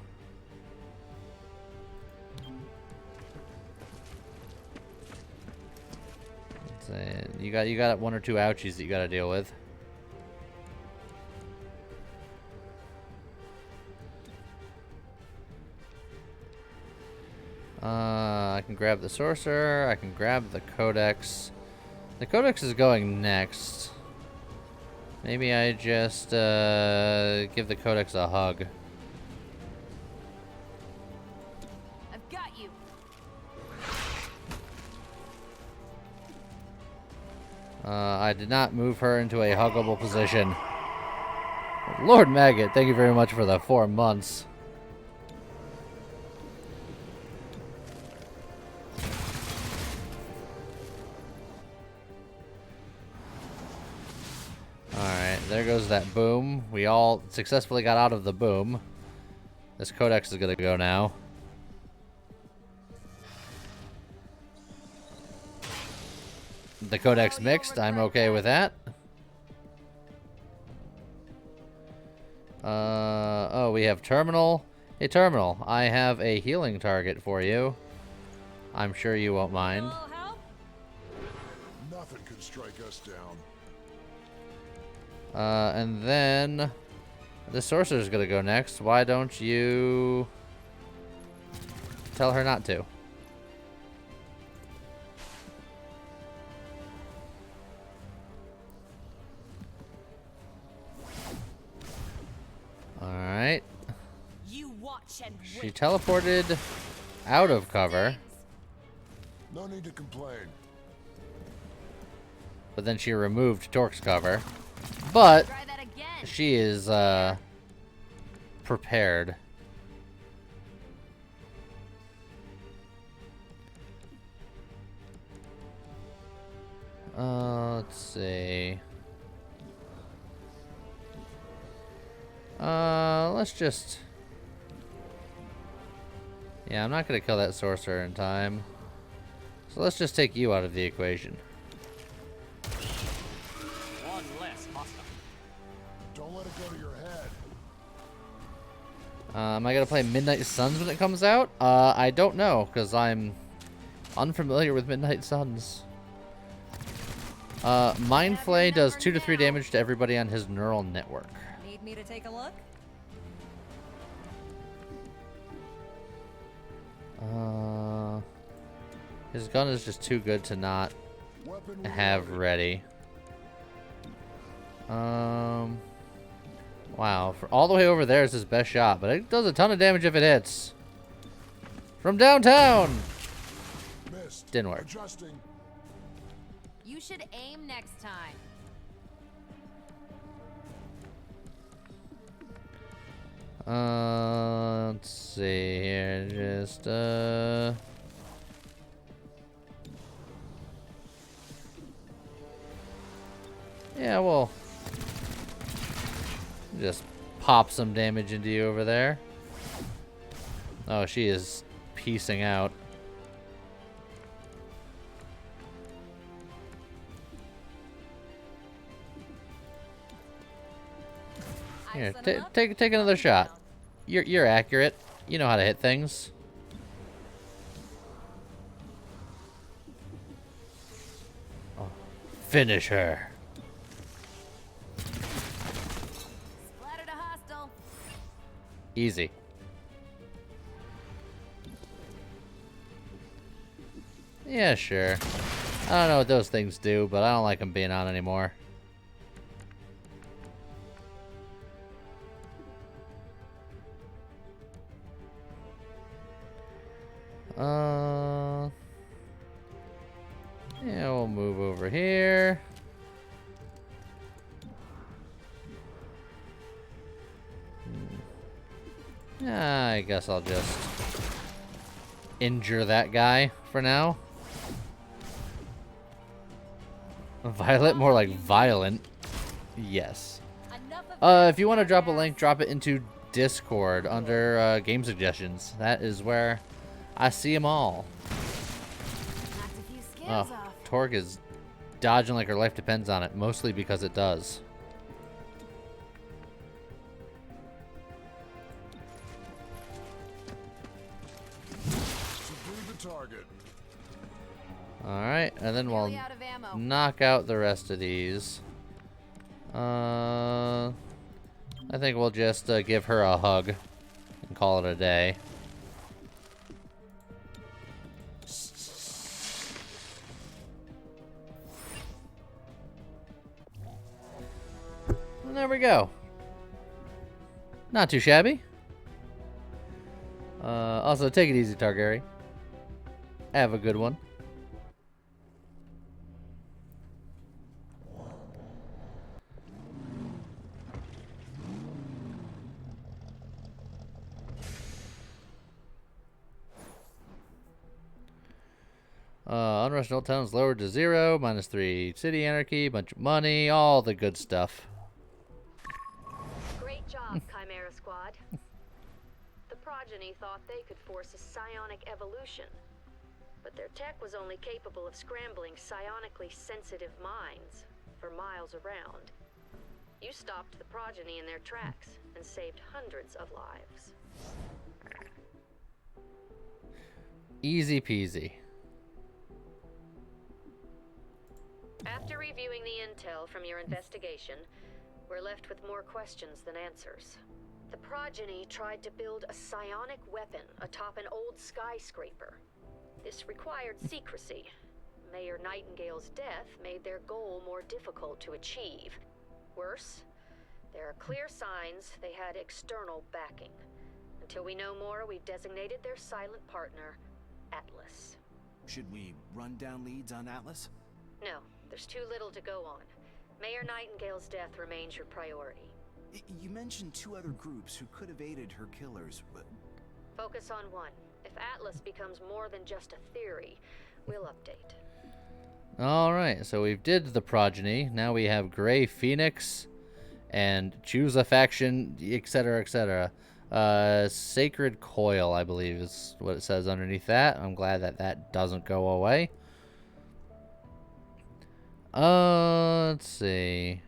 You got one or two ouchies that you gotta deal with. I can grab the sorcerer. I can grab the codex. The codex is going next. Maybe I just give the codex a hug. I've got you. I did not move her into a huggable position. Lord Maggot, thank you very much for the 4 months. Alright, there goes that boom. We all successfully got out of the boom. This codex is gonna go now. The codex mixed, I'm okay with that. Oh, we have terminal. Hey, terminal, I have a healing target for you. I'm sure you won't mind. Nothing could strike us down. And then the sorcerer's gonna go next. Why don't you tell her not to? Alright. You watch and wait. She teleported out of cover. No need to complain. But then she removed Torque's cover. But Try that again. she is prepared. Let's see. Let's just... Yeah, I'm not gonna kill that sorcerer in time. So let's just take you out of the equation. One less hostile. Don't let it go to your head. Am I gonna play Midnight Suns when it comes out? I don't know, because I'm unfamiliar with Midnight Suns. Mind Flay does 2 to 3 damage to everybody on his neural network. Need me to take a look? His gun is just too good to not have ready. Wow, for all the way over there is his best shot, but it does a ton of damage if it hits. From downtown! Missed. Didn't work. Adjusting. You should aim next time. Let's see here, just, yeah, we'll just pop some damage into you over there. Oh, she is piecing out. Here, take another shot. You're accurate. You know how to hit things. Oh, finish her. Splattered a hostile. Easy. Yeah, sure. I don't know what those things do, but I don't like them being on anymore. Yeah, we'll move over here. I guess I'll just injure that guy for now. Violet, more like violent. Yes. If you want to drop a link, drop it into Discord under game suggestions. That is where I see them all. Oh, Torque is dodging like her life depends on it, mostly because it does. Target. Alright, and then we'll knock out the rest of these. I think we'll just give her a hug and call it a day. And there we go. Not too shabby. Also, take it easy, Targaryen. Have a good one. Unrest in Old Town's lowered to 0, -3 city anarchy, bunch of money, all the good stuff. Great job, Chimera Squad. The progeny thought they could force a psionic evolution, but their tech was only capable of scrambling psionically sensitive minds for miles around. You stopped the progeny in their tracks and saved hundreds of lives. Easy peasy. After reviewing the intel from your investigation, we're left with more questions than answers. The progeny tried to build a psionic weapon atop an old skyscraper. This required secrecy. Mayor Nightingale's death made their goal more difficult to achieve. Worse, there are clear signs they had external backing. Until we know more, we've designated their silent partner, Atlas. Should we run down leads on Atlas? No, there's too little to go on. Mayor Nightingale's death remains your priority. You mentioned 2 other groups who could have aided her killers, but... Focus on one. If Atlas becomes more than just a theory, we'll update. Alright, so we've did the progeny. Now we have Grey Phoenix and choose a faction, etc., etc. Sacred Coil, I believe, is what it says underneath that. I'm glad that that doesn't go away. Let's see.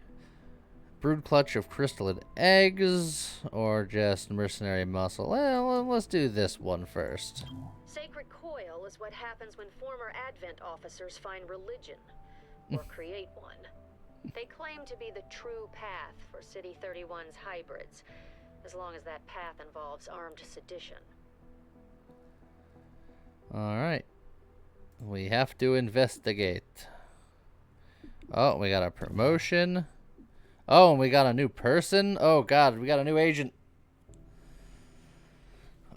Brood clutch of crystalline eggs, or just mercenary muscle. Well, let's do this one first. Sacred Coil is what happens when former Advent officers find religion, or create one. They claim to be the true path for City 31's hybrids, as long as that path involves armed sedition. Alright. We have to investigate. Oh, we got a promotion. Oh, and we got a new person. Oh, God, we got a new agent.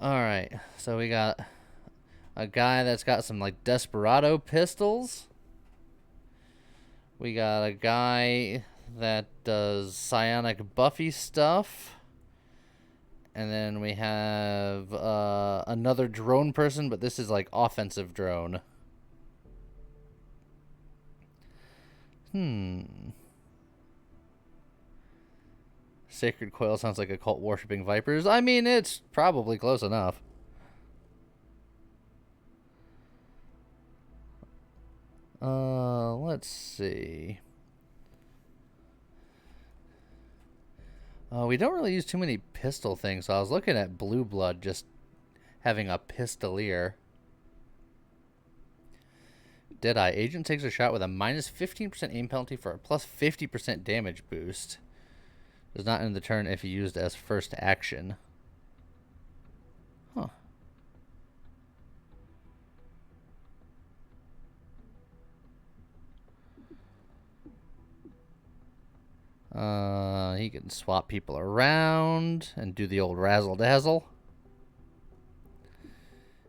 Alright, so we got a guy that's got some, like, desperado pistols. We got a guy that does psionic Buffy stuff. And then we have another drone person, but this is, like, offensive drone. Sacred Coil sounds like a cult worshipping vipers. I mean, it's probably close enough. Let's see. We don't really use too many pistol things, so I was looking at Blue Blood just having a pistolier. Deadeye. Agent takes a shot with a minus 15% aim penalty for a plus 50% damage boost. Does not end the turn if used as first action. Huh. He can swap people around and do the old razzle dazzle.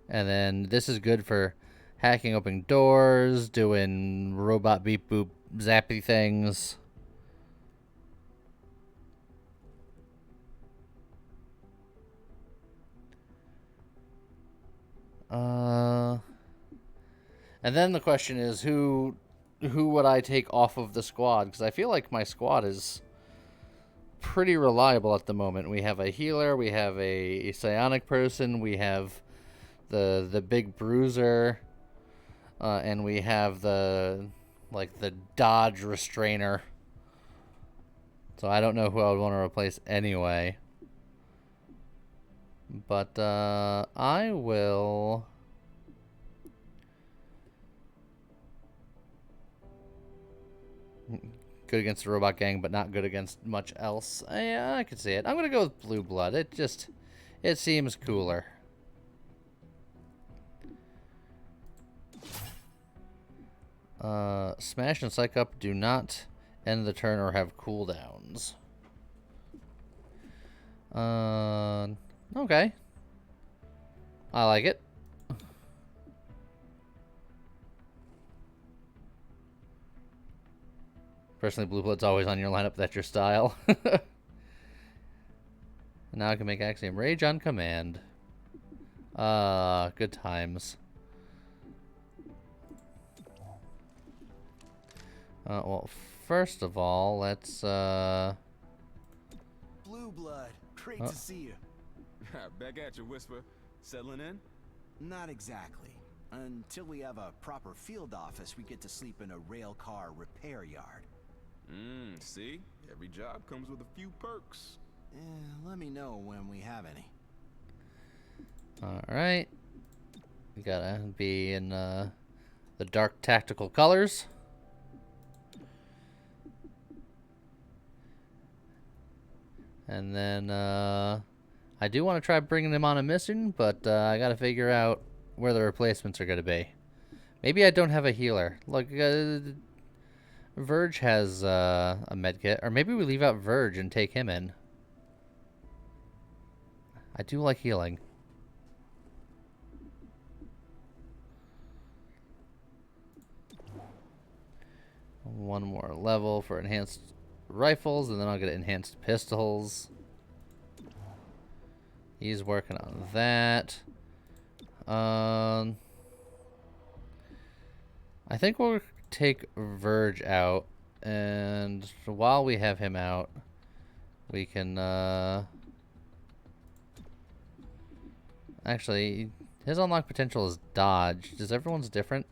And then this is good for hacking open doors, doing robot beep boop zappy things. And then the question is, who would I take off of the squad? Because I feel like my squad is pretty reliable at the moment. We have a healer, we have a psionic person, we have the big bruiser, and we have the dodge restrainer. So I don't know who I would want to replace anyway. But I will... Good against the robot gang, but not good against much else. Yeah, I could see it. I'm gonna go with Blue Blood. It seems cooler. Smash and Psych Up do not end the turn or have cooldowns. Okay. I like it. Personally, Blue Blood's always on your lineup. That's your style. Now I can make Axiom Rage on command. Good times. Well, first of all, let's, Blue Blood, great to see you. Back at you, Whisper. Settling in? Not exactly. Until we have a proper field office, we get to sleep in a rail car repair yard. See? Every job comes with a few perks. Let me know when we have any. Alright. We gotta be in, the dark tactical colors. And then, I do want to try bringing him on a mission, but I gotta figure out where the replacements are gonna be. Maybe I don't have a healer. Look, Verge has a medkit, or maybe we leave out Verge and take him in. I do like healing. One more level for enhanced rifles, and then I'll get enhanced pistols. He's working on that. I think we'll take Verge out, and while we have him out, we can actually, his unlock potential is dodge. Does everyone's different?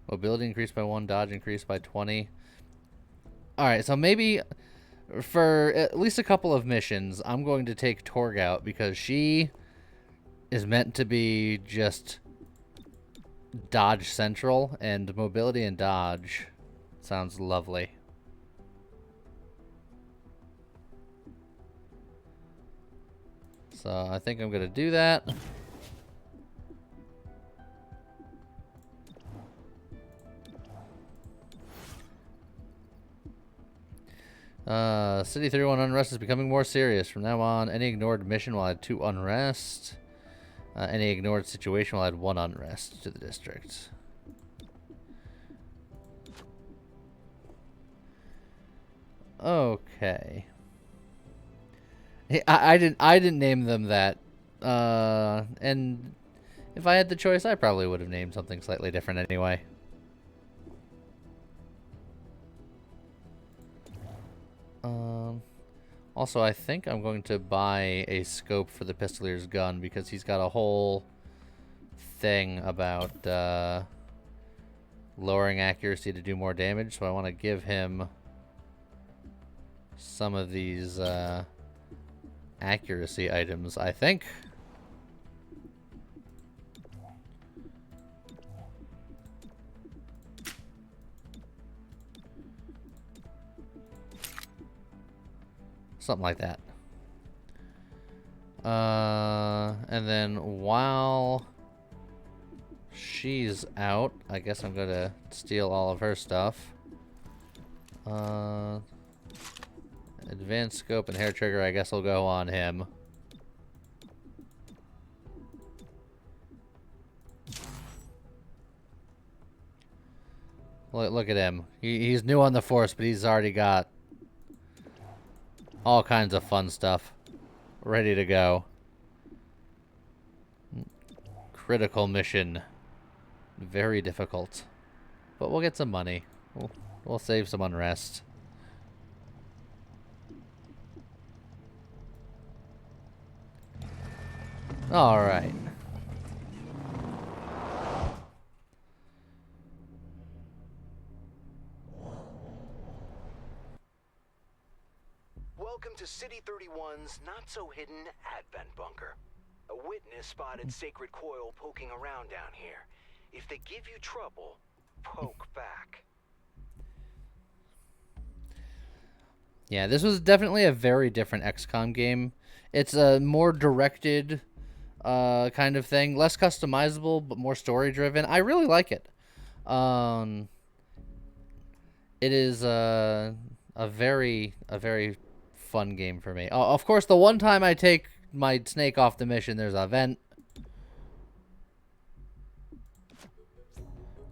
Mobility increased by 1, dodge increased by 20. Alright, so maybe for at least a couple of missions, I'm going to take Torg out because she is meant to be just dodge central, and mobility and dodge sounds lovely. So I think I'm gonna do that. City 31 unrest is becoming more serious. From now on, any ignored mission will add 2 unrest. Any ignored situation will add 1 unrest to the district. Okay. Hey, I didn't name them that. And if I had the choice, I probably would have named something slightly different anyway. Also, I think I'm going to buy a scope for the Pistolier's gun because he's got a whole thing about lowering accuracy to do more damage. So I want to give him some of these accuracy items, I think. Something like that. And then while she's out, I guess I'm gonna steal all of her stuff. Advanced scope and hair trigger, I guess will go on him. Look at him. He's new on the force, but he's already got all kinds of fun stuff ready to go. critical mission. Very difficult. But we'll get some money. We'll save some unrest. Alright. Welcome to City 31's not-so-hidden Advent Bunker. A witness spotted Sacred Coil poking around down here. If they give you trouble, poke back. Yeah, this was definitely a very different XCOM game. It's a more directed kind of thing. Less customizable, but more story-driven. I really like it. It is a very fun game for me. Of course, the one time I take my snake off the mission, there's a vent.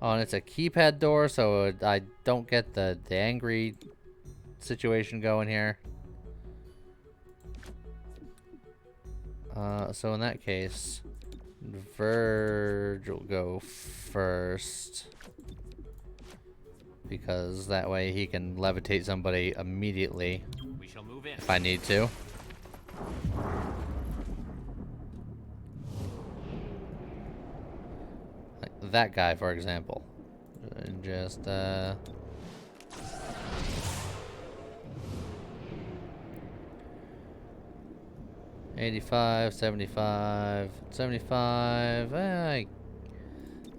Oh, and it's a keypad door, so I don't get the angry situation going here. So in that case, Verge will go first. Because that way he can levitate somebody immediately. We shall move in. If I need to. Like that guy, for example. And just, 85, 75, 75. I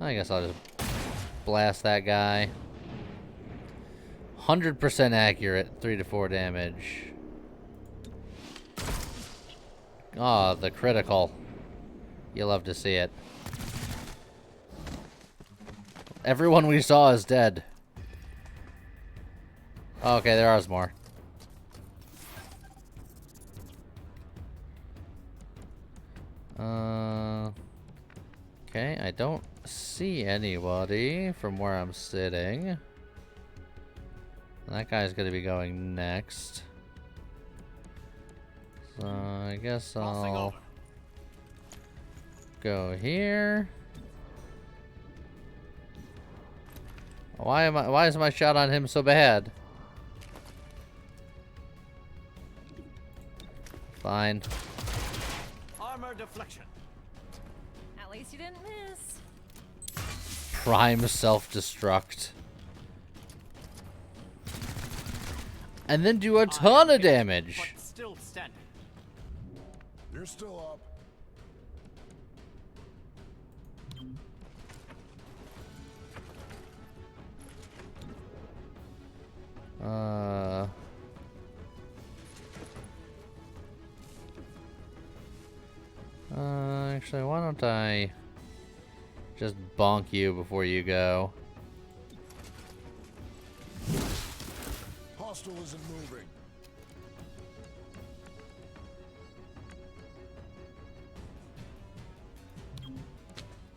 guess I'll just blast that guy. 100% accurate, 3 to 4 damage. Oh, the critical. You love to see it. Everyone we saw is dead. Okay, there are more. Okay, I don't see anybody from where I'm sitting. That guy's gonna be going next. So I guess I'll go here. Why is my shot on him so bad? Fine. Armor deflection. At least you didn't miss. Prime self-destruct. And then do a ton of damage. But still standing. You're still up. Actually, why don't I just bonk you before you go? Hostile isn't moving.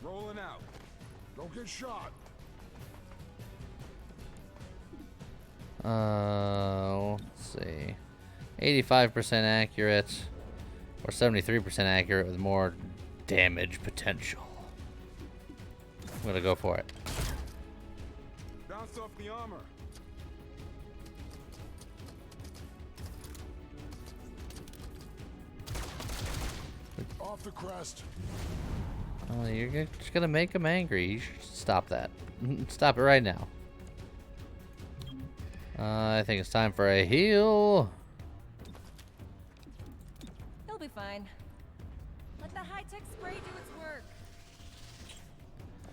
Rolling out. Don't get shot. Let's see. 85% accurate. Or 73% accurate with more damage potential. I'm gonna go for it. Bounce off the armor. Off the crest. Oh, you're just gonna make him angry. You should stop that. Stop it right now. I think it's time for a heal. He'll be fine. Let the high-tech spray do its work.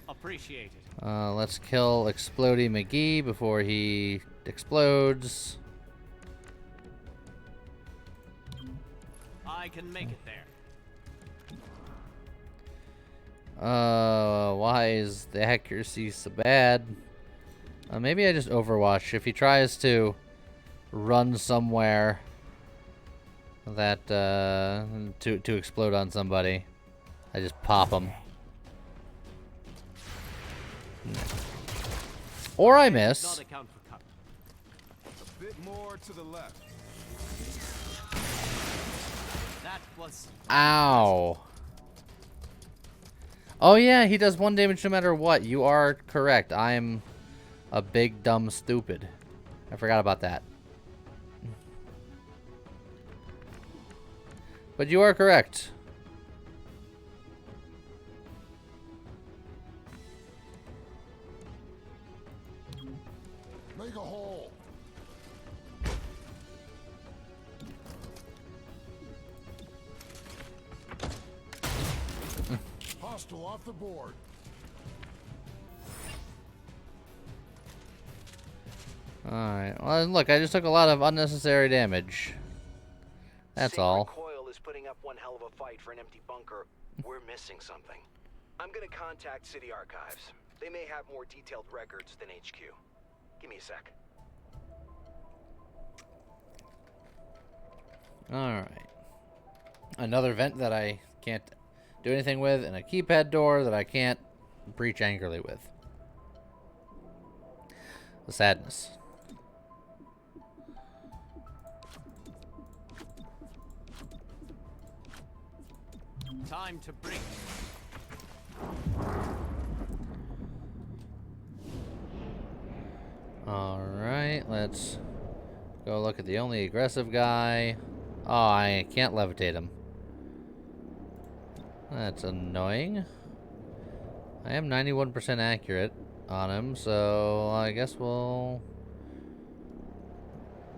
Appreciate it. Let's kill Explodey McGee before he explodes. I can make it there. Why is the accuracy so bad? Maybe I just Overwatch. If he tries to run somewhere that to explode on somebody, I just pop him. Or I miss. Not account for cover. A bit more to the left. That was Ow. Oh yeah, he does 1 damage no matter what. You are correct. I'm a big dumb stupid. I forgot about that. But you are correct. Make a hole. Hostile off the board. Alright. Well, look, I just took a lot of unnecessary damage. That's Sacred all. Coil is putting up one hell of a fight for an empty bunker. We're missing something. I'm gonna contact City Archives. They may have more detailed records than HQ. Give me a sec. Alright. Another vent that I can't do anything with, and a keypad door that I can't breach angrily with. The sadness. Time to break. Alright, let's go look at the only aggressive guy. Oh, I can't levitate him. That's annoying. I am 91% accurate on him, so I guess we'll...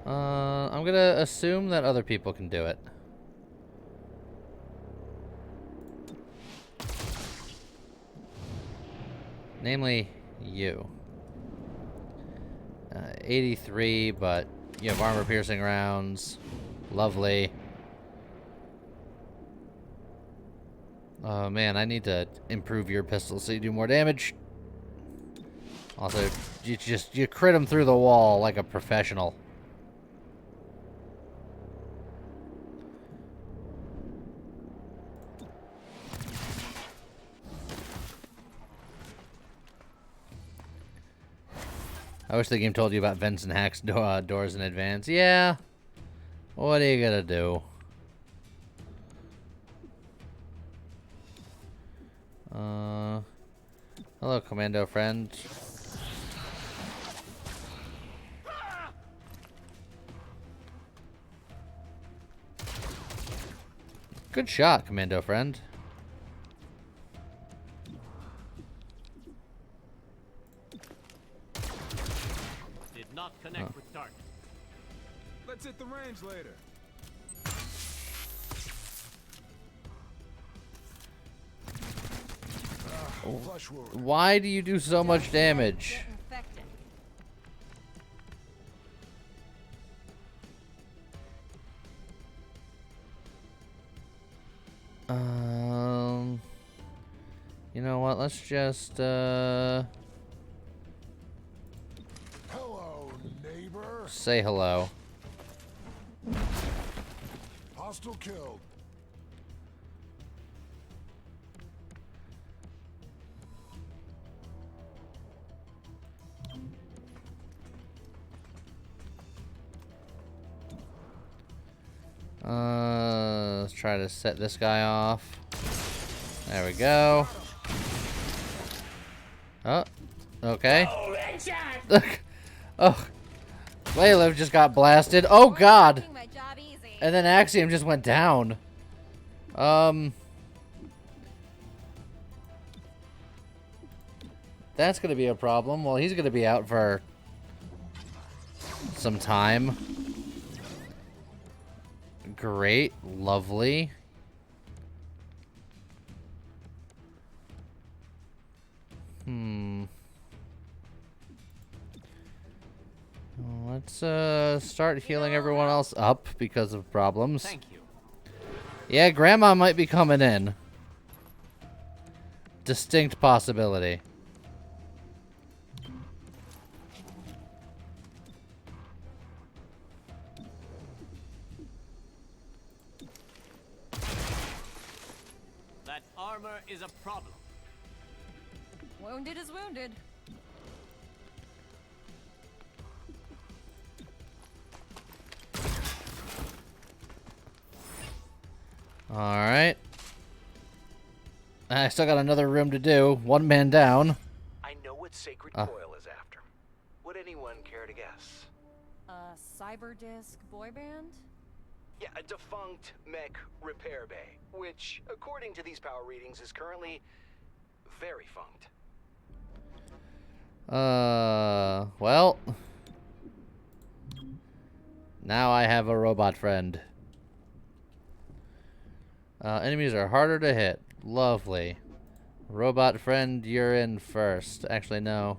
I'm gonna assume that other people can do it. Namely, you. 83, but you have armor-piercing rounds. Lovely. Oh man, I need to improve your pistol so you do more damage. Also, you crit him through the wall like a professional. I wish the game told you about vents and hacks doors in advance. Yeah. What are you gonna do? Hello, commando friend. Good shot, commando friend. Did not connect with target. Let's hit the range later. Why do you do so much damage? You know what? Let's just Hello, neighbor. say hello. Hostile killed. Let's try to set this guy off. There we go. Oh, okay. Oh, Layla just got blasted. Oh God! And then Axiom just went down. That's gonna be a problem. Well, he's gonna be out for some time. Great, lovely. Let's start healing everyone else up because of problems. Thank you. Yeah, Grandma might be coming in. Distinct possibility. That armor is a problem. Wounded is wounded. All right. I still got another room to do. One man down. I know what Sacred Coil is after. Would anyone care to guess? Cyberdisc boy band? Yeah, a defunct mech repair bay, which, according to these power readings, is currently very funked. Well. Now I have a robot friend. Enemies are harder to hit. Lovely. Robot friend, you're in first. Actually, no.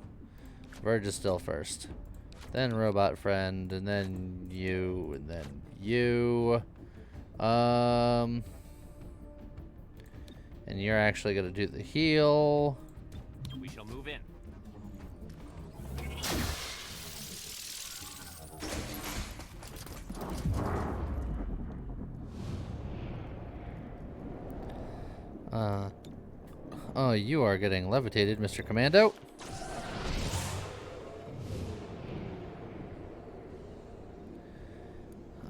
Verge is still first. Then robot friend, and then you, and then you. And you're actually gonna do the heal. We shall move in. Oh, you are getting levitated, Mr. Commando.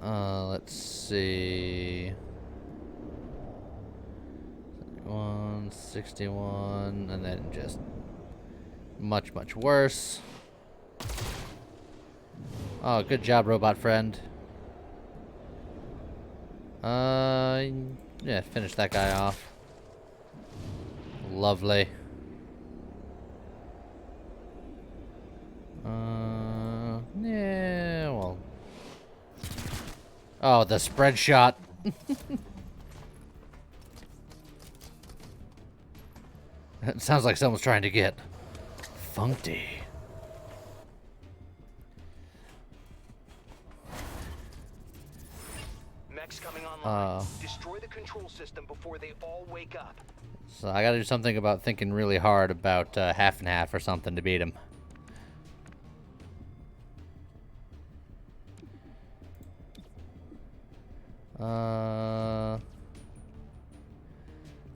Let's see. 161, and then just much, much worse. Oh, good job, robot friend. Yeah, finish that guy off. Lovely. Yeah, well. Oh, the spread shot. It sounds like someone's trying to get funky. Mech's coming online. Destroy the control system before they all wake up. So I gotta do something about thinking really hard about half and half or something to beat him.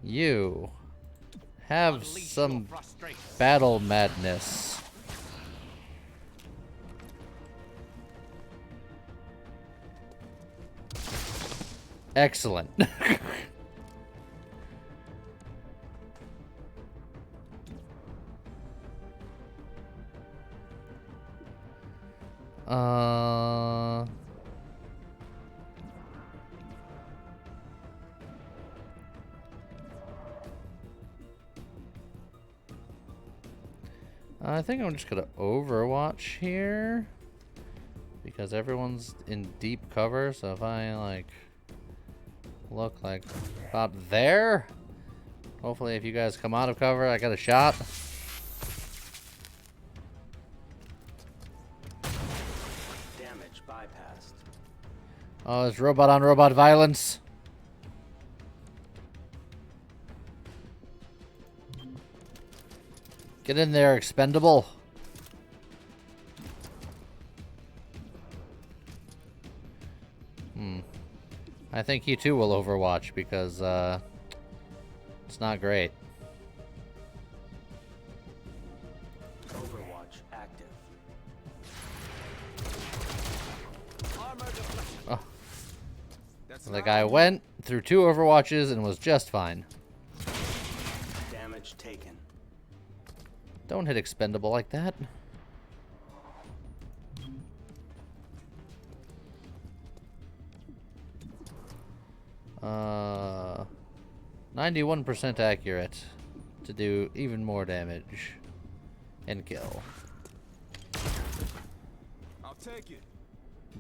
You have some battle madness. Excellent. I think I'm just gonna overwatch here because everyone's in deep cover, so if I like look like about there, hopefully if you guys come out of cover I got a shot. Damage bypassed. Oh, it's robot on robot violence. Get in there, expendable. I think he too will overwatch because it's not great. Overwatch active. Oh. The guy went through 2 overwatches and was just fine. Damage taken. Don't hit expendable like that. 91% accurate to do even more damage and kill. I'll take it.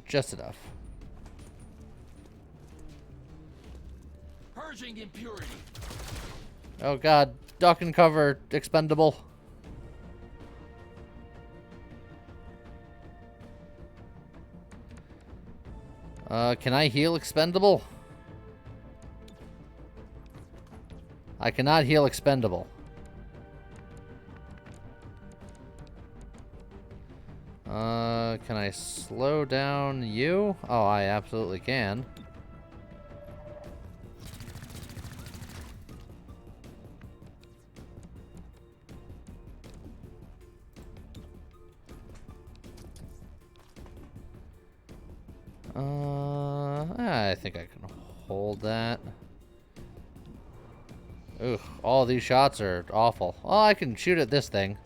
Just enough. Purging impurity. Oh god, duck and cover, expendable. Can I heal expendable? I cannot heal expendable. Can I slow down you? Oh, I absolutely can. I think I can hold that. Ugh, all these shots are awful. Oh, I can shoot at this thing.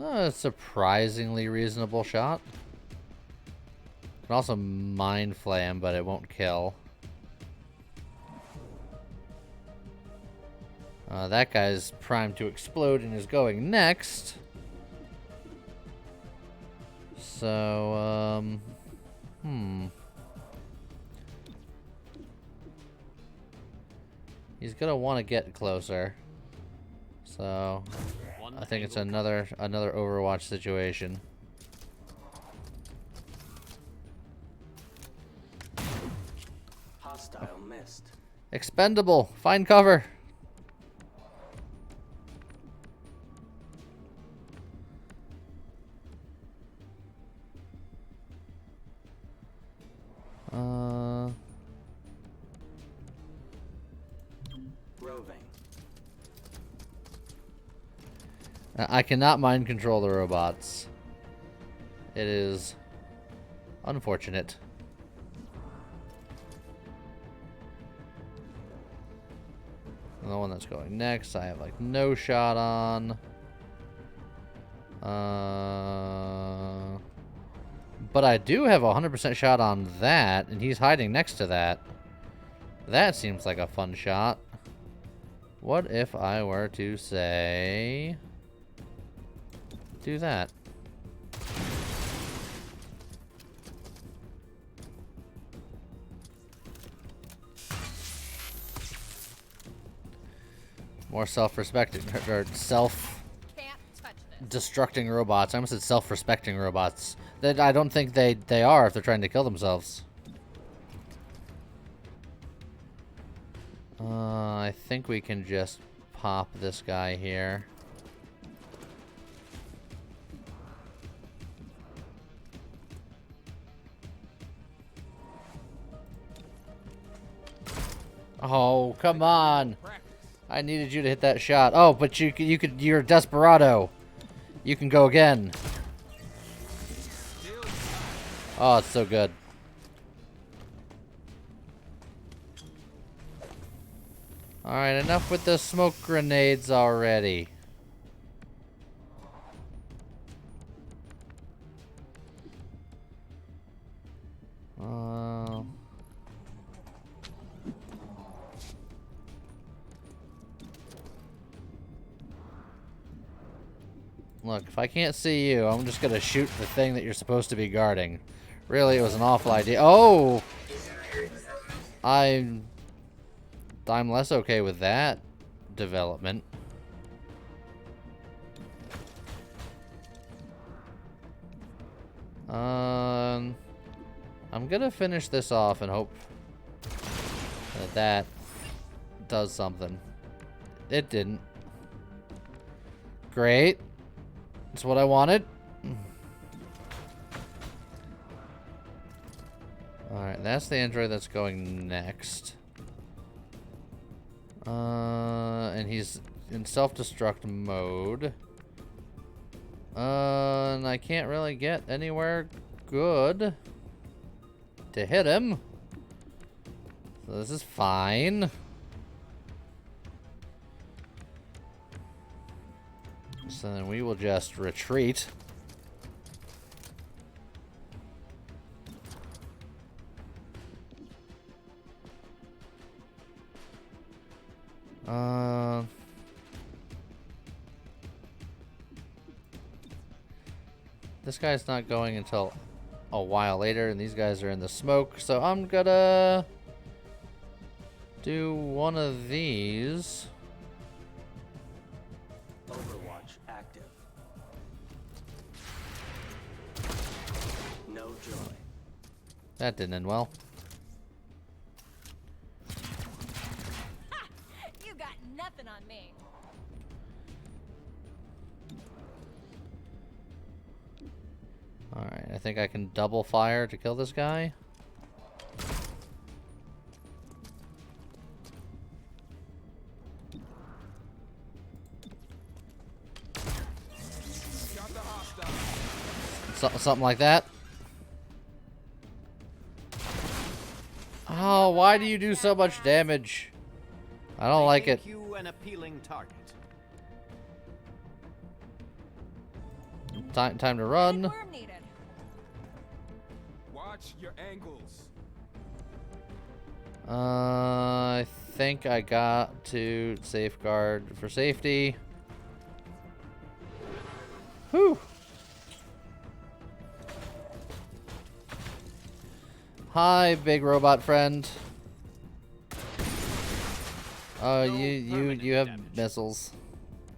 A surprisingly reasonable shot. Can also mind flame, but it won't kill. That guy's primed to explode and is going next. So, he's gonna want to get closer. So, I think it's another Overwatch situation. Hostile missed. Expendable. Find cover. Roving. I cannot mind control the robots. It is unfortunate. The one that's going next, I have like no shot on. But I do have a 100% shot on that, and he's hiding next to that. That seems like a fun shot. What if I were to say... do that? More self-respecting, or self-destructing robots. I almost said self-respecting robots. That I don't think they are if they're trying to kill themselves. I think we can just pop this guy here. Oh, come on. I needed you to hit that shot. Oh, but you're a desperado. You can go again. Oh, it's so good. Alright, enough with the smoke grenades already. Look, if I can't see you, I'm just gonna shoot the thing that you're supposed to be guarding. Really, it was an awful idea. Oh! I'm less okay with that development. I'm gonna finish this off and hope that does something. It didn't. Great. That's what I wanted. Alright, that's the android that's going next. And he's in self-destruct mode. And I can't really get anywhere good to hit him. So this is fine. So then we will just retreat. This guy's not going until a while later, and these guys are in the smoke, so I'm gonna do one of these. Overwatch active. No joy. That didn't end well. You got nothing on me. Alright, I think I can double fire to kill this guy. something like that. Oh, why do you do so much damage? I don't like it. You an appealing target. Time to run. Worm needed. Watch your ankles. I think I got to safeguard for safety. Whew. Hi, big robot friend. Oh, No you have damage. missiles.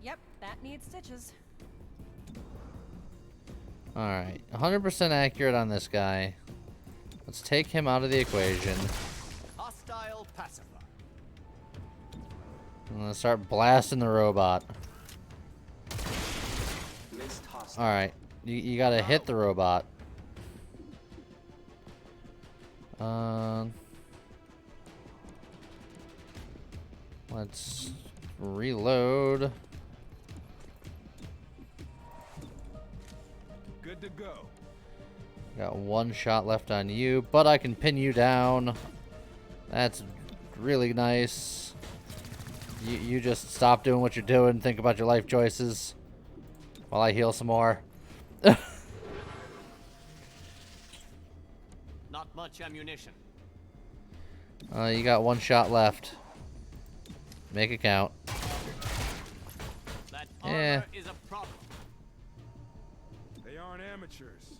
Yep, that needs stitches. All right, 100% accurate on this guy. Let's take him out of the equation. Hostile pacifier. I'm gonna start blasting the robot. Missed hostile. All right, you gotta hit the robot. Let's reload. Good to go. Got one shot left on you, but I can pin you down. That's really nice. You just stop doing what you're doing, think about your life choices while I heal some more. Not much ammunition. You got one shot left. Make it count. That armor is a problem. They aren't amateurs.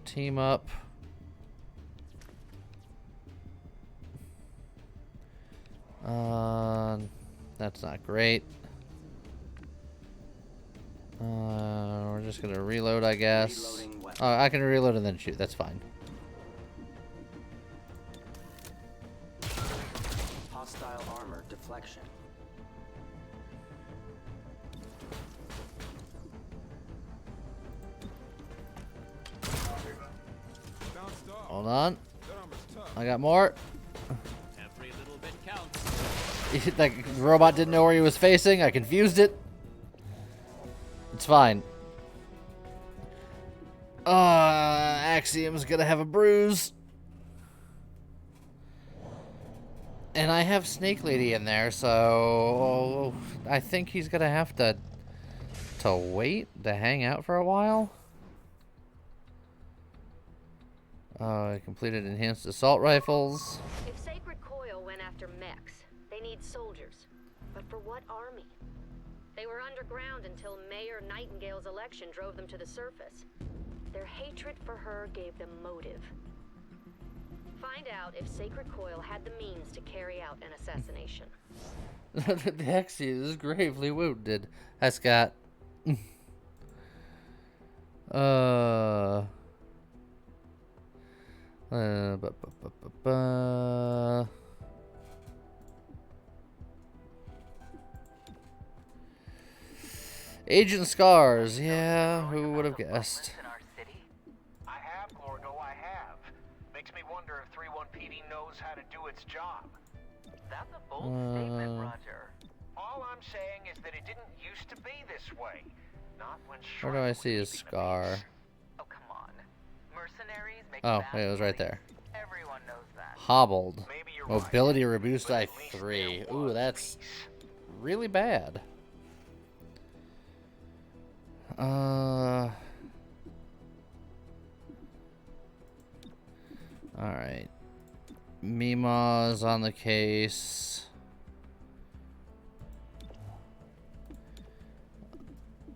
Team up. That's not great. We're just gonna reload, I guess. Reloading weapon. Oh, I can reload and then shoot. That's fine. Hostile armor deflection. Bounced off. Hold on. That armor's tough. I got more. Every little bit counts. The robot didn't know where he was facing. I confused it. It's fine. Axiom's gonna have a bruise. And I have Snake Lady in there, so I think he's gonna have to wait to hang out for a while. I completed enhanced assault rifles. If Sacred Coil went after mechs, they need soldiers. But for what army? They were underground until Mayor Nightingale's election drove them to the surface. Their hatred for her gave them motive. Find out if Sacred Coil had the means to carry out an assassination. The Axiom is gravely wounded. That's got... Agent Scars, yeah, who would have guessed? I have, Gorgo, I have. Makes me wonder if 3-1 PD knows how to do its job. That's a bold statement, Roger. All I'm saying is that it didn't used to be this way. Not when Where do I see his scar? Oh, come on. Mercenaries make Oh, bad wait, it was right police. there. Everyone knows that. Hobbled. Maybe you're Mobility right. reduced But by at least 3. there Ooh, was that's peace. really bad. Alright. Mima's on the case.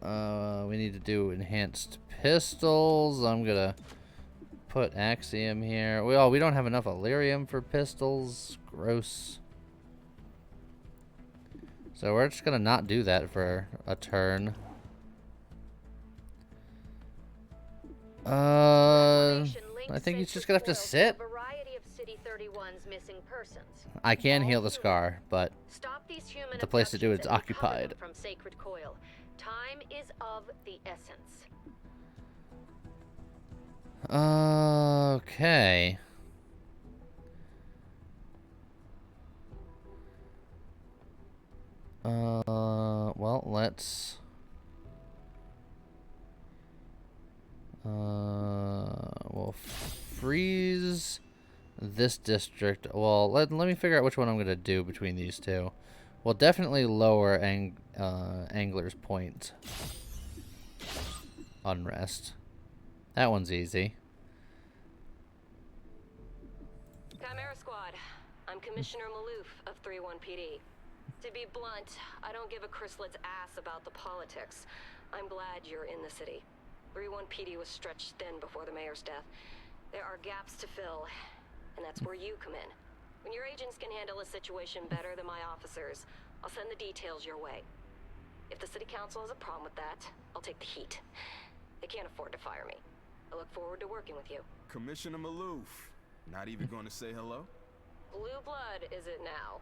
We need to do enhanced pistols. I'm gonna put Axiom here. We don't have enough Illyrium for pistols. Gross. So we're just gonna not do that for a turn. I think he's just gonna have to sit. I can heal the scar, but the place to do it's occupied. From Sacred Coil. Time is of the essence. Okay. Well, let's this district. Well, let me figure out which one I'm going to do between these two. Well, definitely lower Angler's Point unrest. That one's easy. Chimera Squad, I'm Commissioner Maloof of 3-1 PD. To be blunt, I don't give a Chrysalis ass about the politics. I'm glad you're in the city. 3-1 PD was stretched thin before the mayor's death. There are gaps to fill, and that's where you come in. When your agents can handle a situation better than my officers, I'll send the details your way. If the city council has a problem with that, I'll take the heat. They can't afford to fire me. I look forward to working with you. Commissioner Maloof. Not even going to say hello? Blue blood, is it now?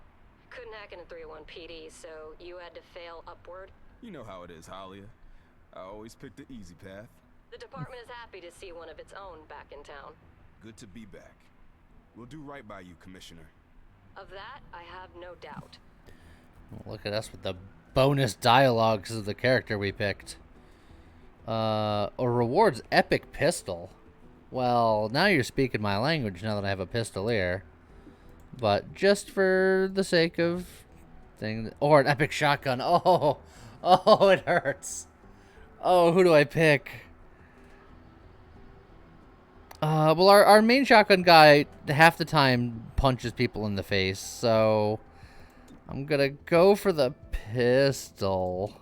Couldn't hack into 3-1 PD, so you had to fail upward? You know how it is, Halia. I always pick the easy path. The department is happy to see one of its own back in town. Good to be back. We'll do right by you, Commissioner. Of that, I have no doubt. Look at us with the bonus dialogue because of the character we picked. A rewards epic pistol. Well, now you're speaking my language now that I have a pistolier. But just for the sake of thing, or an epic shotgun. Oh, it hurts. Oh, who do I pick? Well, our main shotgun guy half the time punches people in the face, so I'm gonna go for the pistol.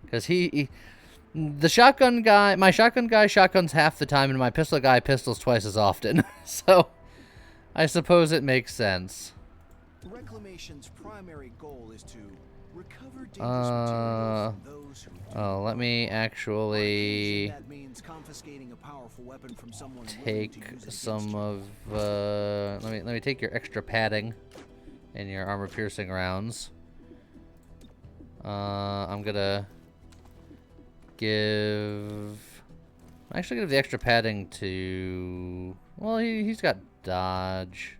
Because the shotgun guy, my shotgun guy shotguns half the time, and my pistol guy pistols twice as often. So I suppose it makes sense. Reclamation's primary goal is to recover dangerous materials from those who oh, let me actually that means confiscating a powerful weapon from someone take some of let me take your extra padding and your armor piercing rounds. I'm gonna I'm actually gonna give the extra padding to, well, he's got dodge.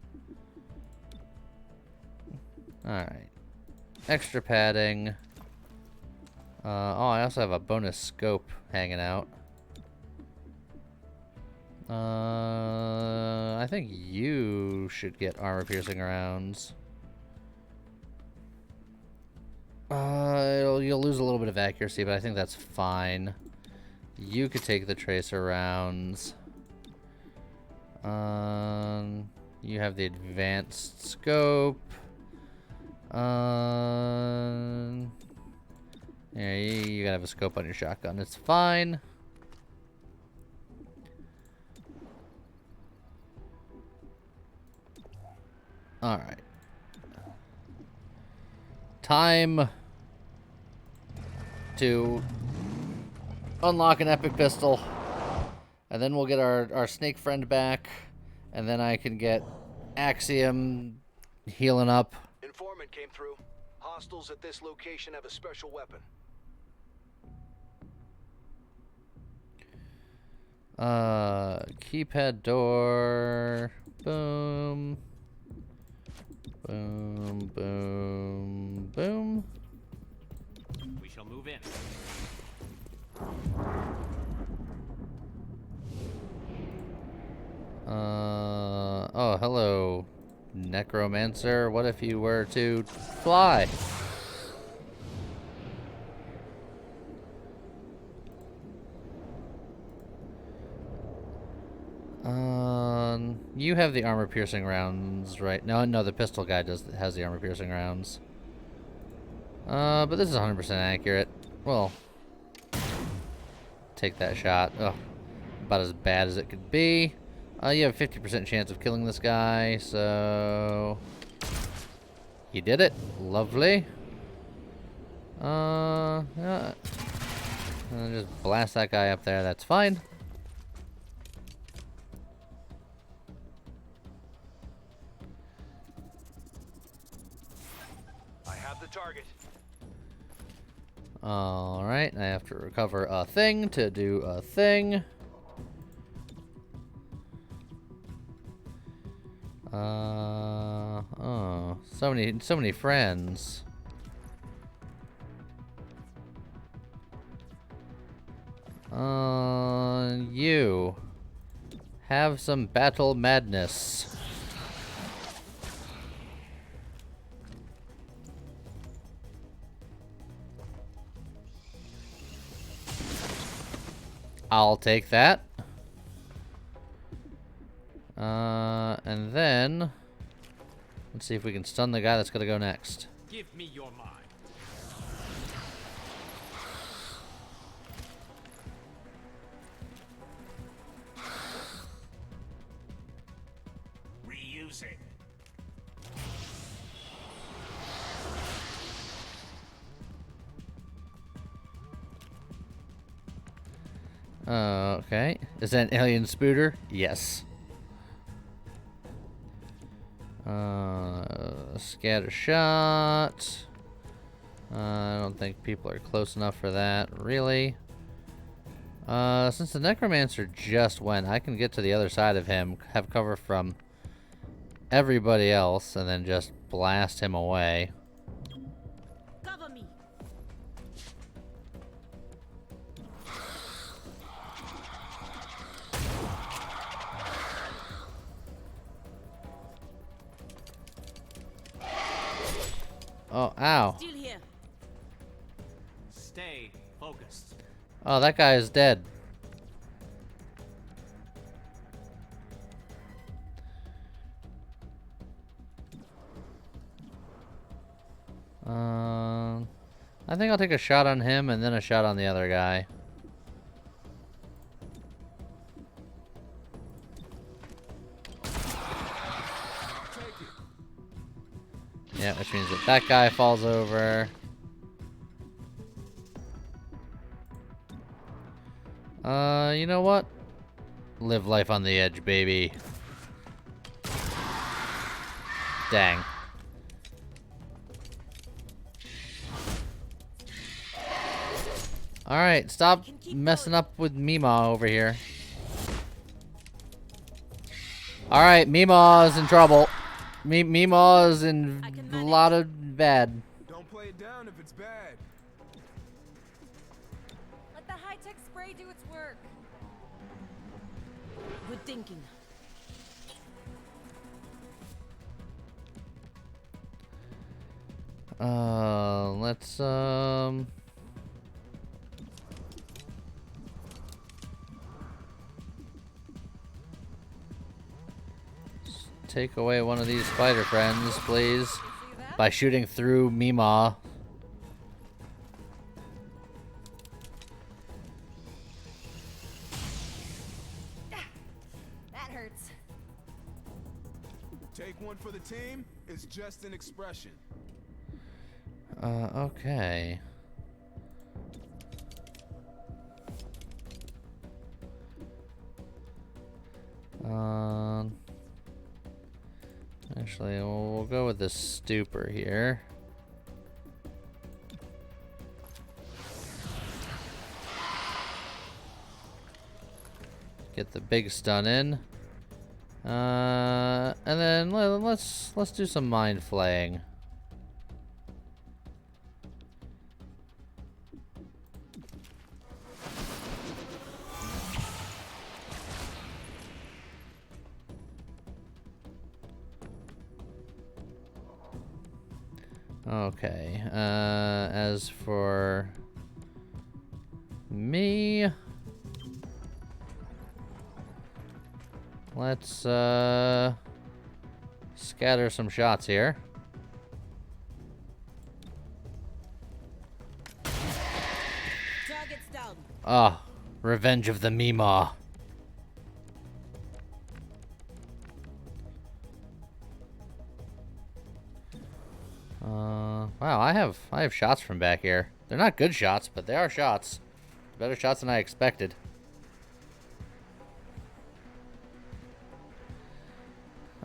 Alright. Extra padding. Oh, I also have a bonus scope hanging out. I think you should get armor piercing rounds. You'll lose a little bit of accuracy, but I think that's fine. You could take the tracer rounds. You have the advanced scope. Yeah, you gotta have a scope on your shotgun. It's fine. Alright. Time to unlock an epic pistol. And then we'll get our snake friend back. And then I can get Axiom healing up. Informant came through. Hostiles at this location have a special weapon. Keypad door. Boom. Boom, boom, boom. We shall move in. Oh, hello, Necromancer. What if you were to fly? You have the armor-piercing rounds, right? No, the pistol guy has the armor-piercing rounds. But this is 100% accurate. Well, take that shot. Ugh, about as bad as it could be. You have a 50% chance of killing this guy, so you did it. Lovely. Yeah. Just blast that guy up there. That's fine. I have the target. Alright, I have to recover a thing to do a thing. Oh, so many friends. You have some battle madness. I'll take that. And then let's see if we can stun the guy that's gonna go next. Give me your mind. Reusing. Okay. Is that an alien spooter? Yes. Scatter shot. I don't think people are close enough for that, really. Since the Necromancer just went, I can get to the other side of him, have cover from everybody else, and then just blast him away. Cover me. Oh, ow. Still here. Stay focused. Oh, that guy is dead. I think I'll take a shot on him and then a shot on the other guy. Yeah, which means that that guy falls over. You know what? Live life on the edge, baby. Dang. Alright, stop messing up with Meemaw over here. Alright, Meemaw's in trouble. Meemaw's in a lot of bad. Don't play it down if it's bad. Let the high-tech spray do its work. Good thinking. Let's take away one of these spider friends, please, by shooting through Meemaw. That hurts. Take one for the team is just an expression. Okay. Actually, we'll go with the stupor here. Get the big stun in. And then let's do some mind flaying. Okay, as for me, let's scatter some shots here. Target's down. Ah, Revenge of the Meemaw. Wow, I have shots from back here. They're not good shots, but they are shots. Better shots than I expected.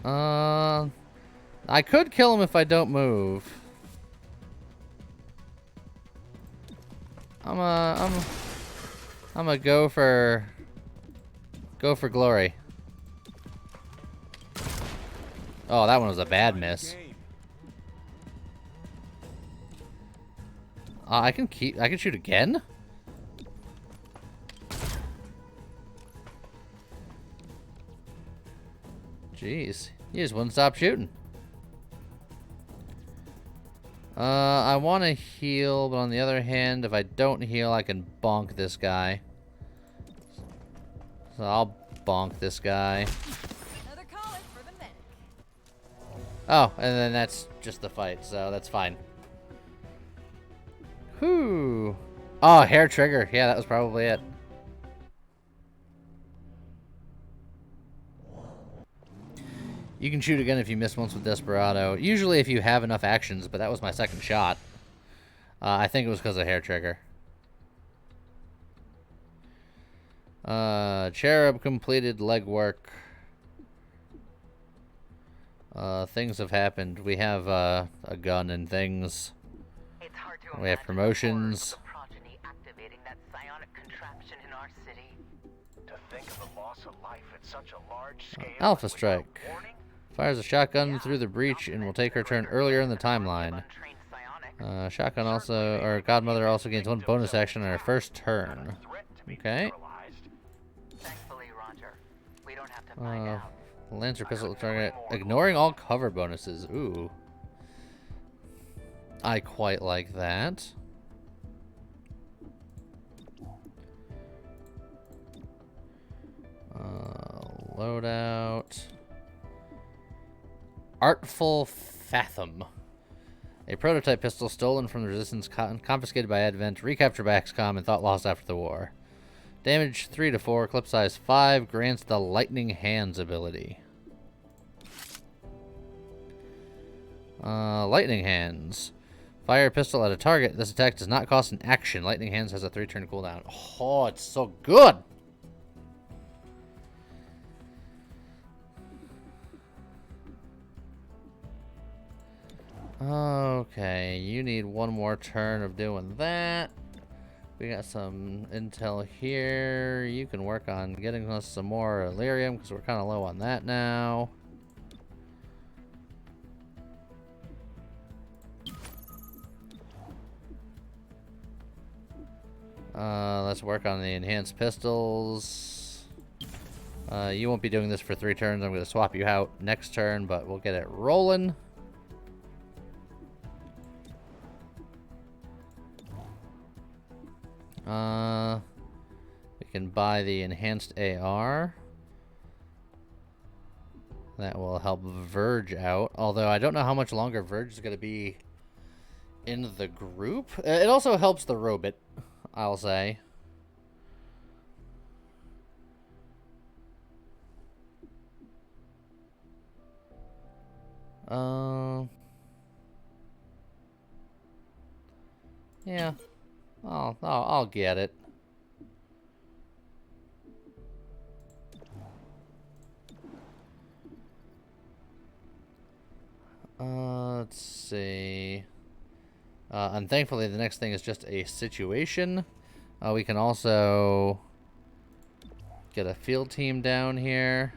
I could kill him if I don't move. I'm a go for glory. Oh, that one was a bad miss. I can shoot again? Jeez. You just wouldn't stop shooting. I want to heal, but on the other hand, if I don't heal, I can bonk this guy. So I'll bonk this guy. Another caller for the medic. Oh, and then that's just the fight, so that's fine. Whew. Oh, hair trigger. Yeah, that was probably it. You can shoot again if you miss once with Desperado. Usually if you have enough actions, but that was my second shot. I think it was because of hair trigger. Cherub completed legwork. Things have happened. We have a gun and things. We have promotions. Activating that psionic contraption in our city. To think of the loss of life at such a large scale. Alpha Strike. Fires a shotgun through the breach and will take her turn earlier in the timeline. Shotgun also, or Godmother also gains 1 bonus action on her first turn. Okay. Thankfully, Roger. We don't have to find out. Lancer pistol target. Ignoring all cover bonuses. Ooh. I quite like that. Loadout. Artful Fathom. A prototype pistol stolen from the Resistance, confiscated by Advent, recaptured by XCOM, and thought lost after the war. Damage 3 to 4, clip size 5, grants the Lightning Hands ability. Lightning Hands. Fire a pistol at a target. This attack does not cost an action. Lightning Hands has a 3-turn cooldown. Oh, it's so good! Okay, you need 1 more turn of doing that. We got some intel here. You can work on getting us some more Illyrium because we're kind of low on that now. Let's work on the enhanced pistols. You won't be doing this for 3 turns. I'm going to swap you out next turn, but we'll get it rolling. We can buy the enhanced AR. That will help Verge out. Although I don't know how much longer Verge is going to be in the group. It also helps the robot, I'll say. Yeah. I'll get it. Let's see. And thankfully, the next thing is just a situation. We can also get a field team down here.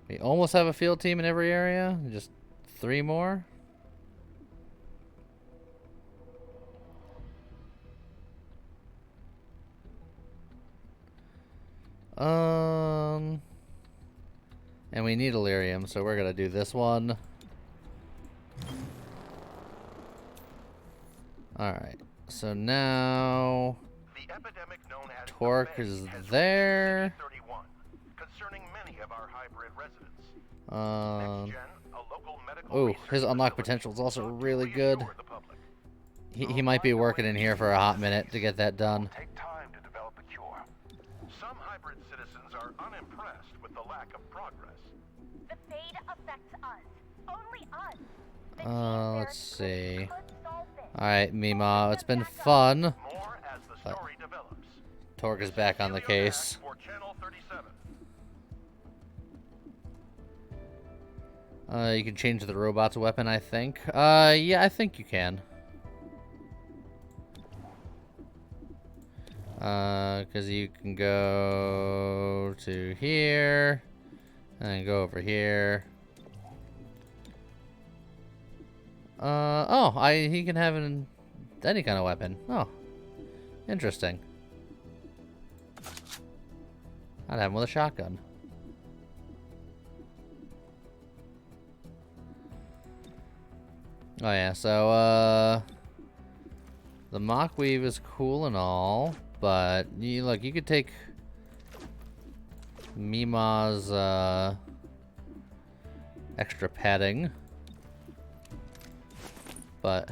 We almost have a field team in every area. Just 3 more. And we need Illyrium, so we're gonna do this one. Alright, so now The epidemic known as Torque is there. concerning many of our hybrid residents. Oh, his unlock potential is also really good. He might be working in here for a hot minute to get that done. Take time to develop a cure. Some hybrid citizens are unimpressed with the lack of progress. The fade affects us. Only us. Let's see. Alright, Mima, it's been fun. Torque is back on the case. You can change the robot's weapon, I think. Yeah, I think you can. Because you can go to here, and then go over here. He can have any kind of weapon. Oh, Interesting. I'd have him with a shotgun. Oh yeah, so the mock weave is cool and all, but you could take Mima's extra padding, but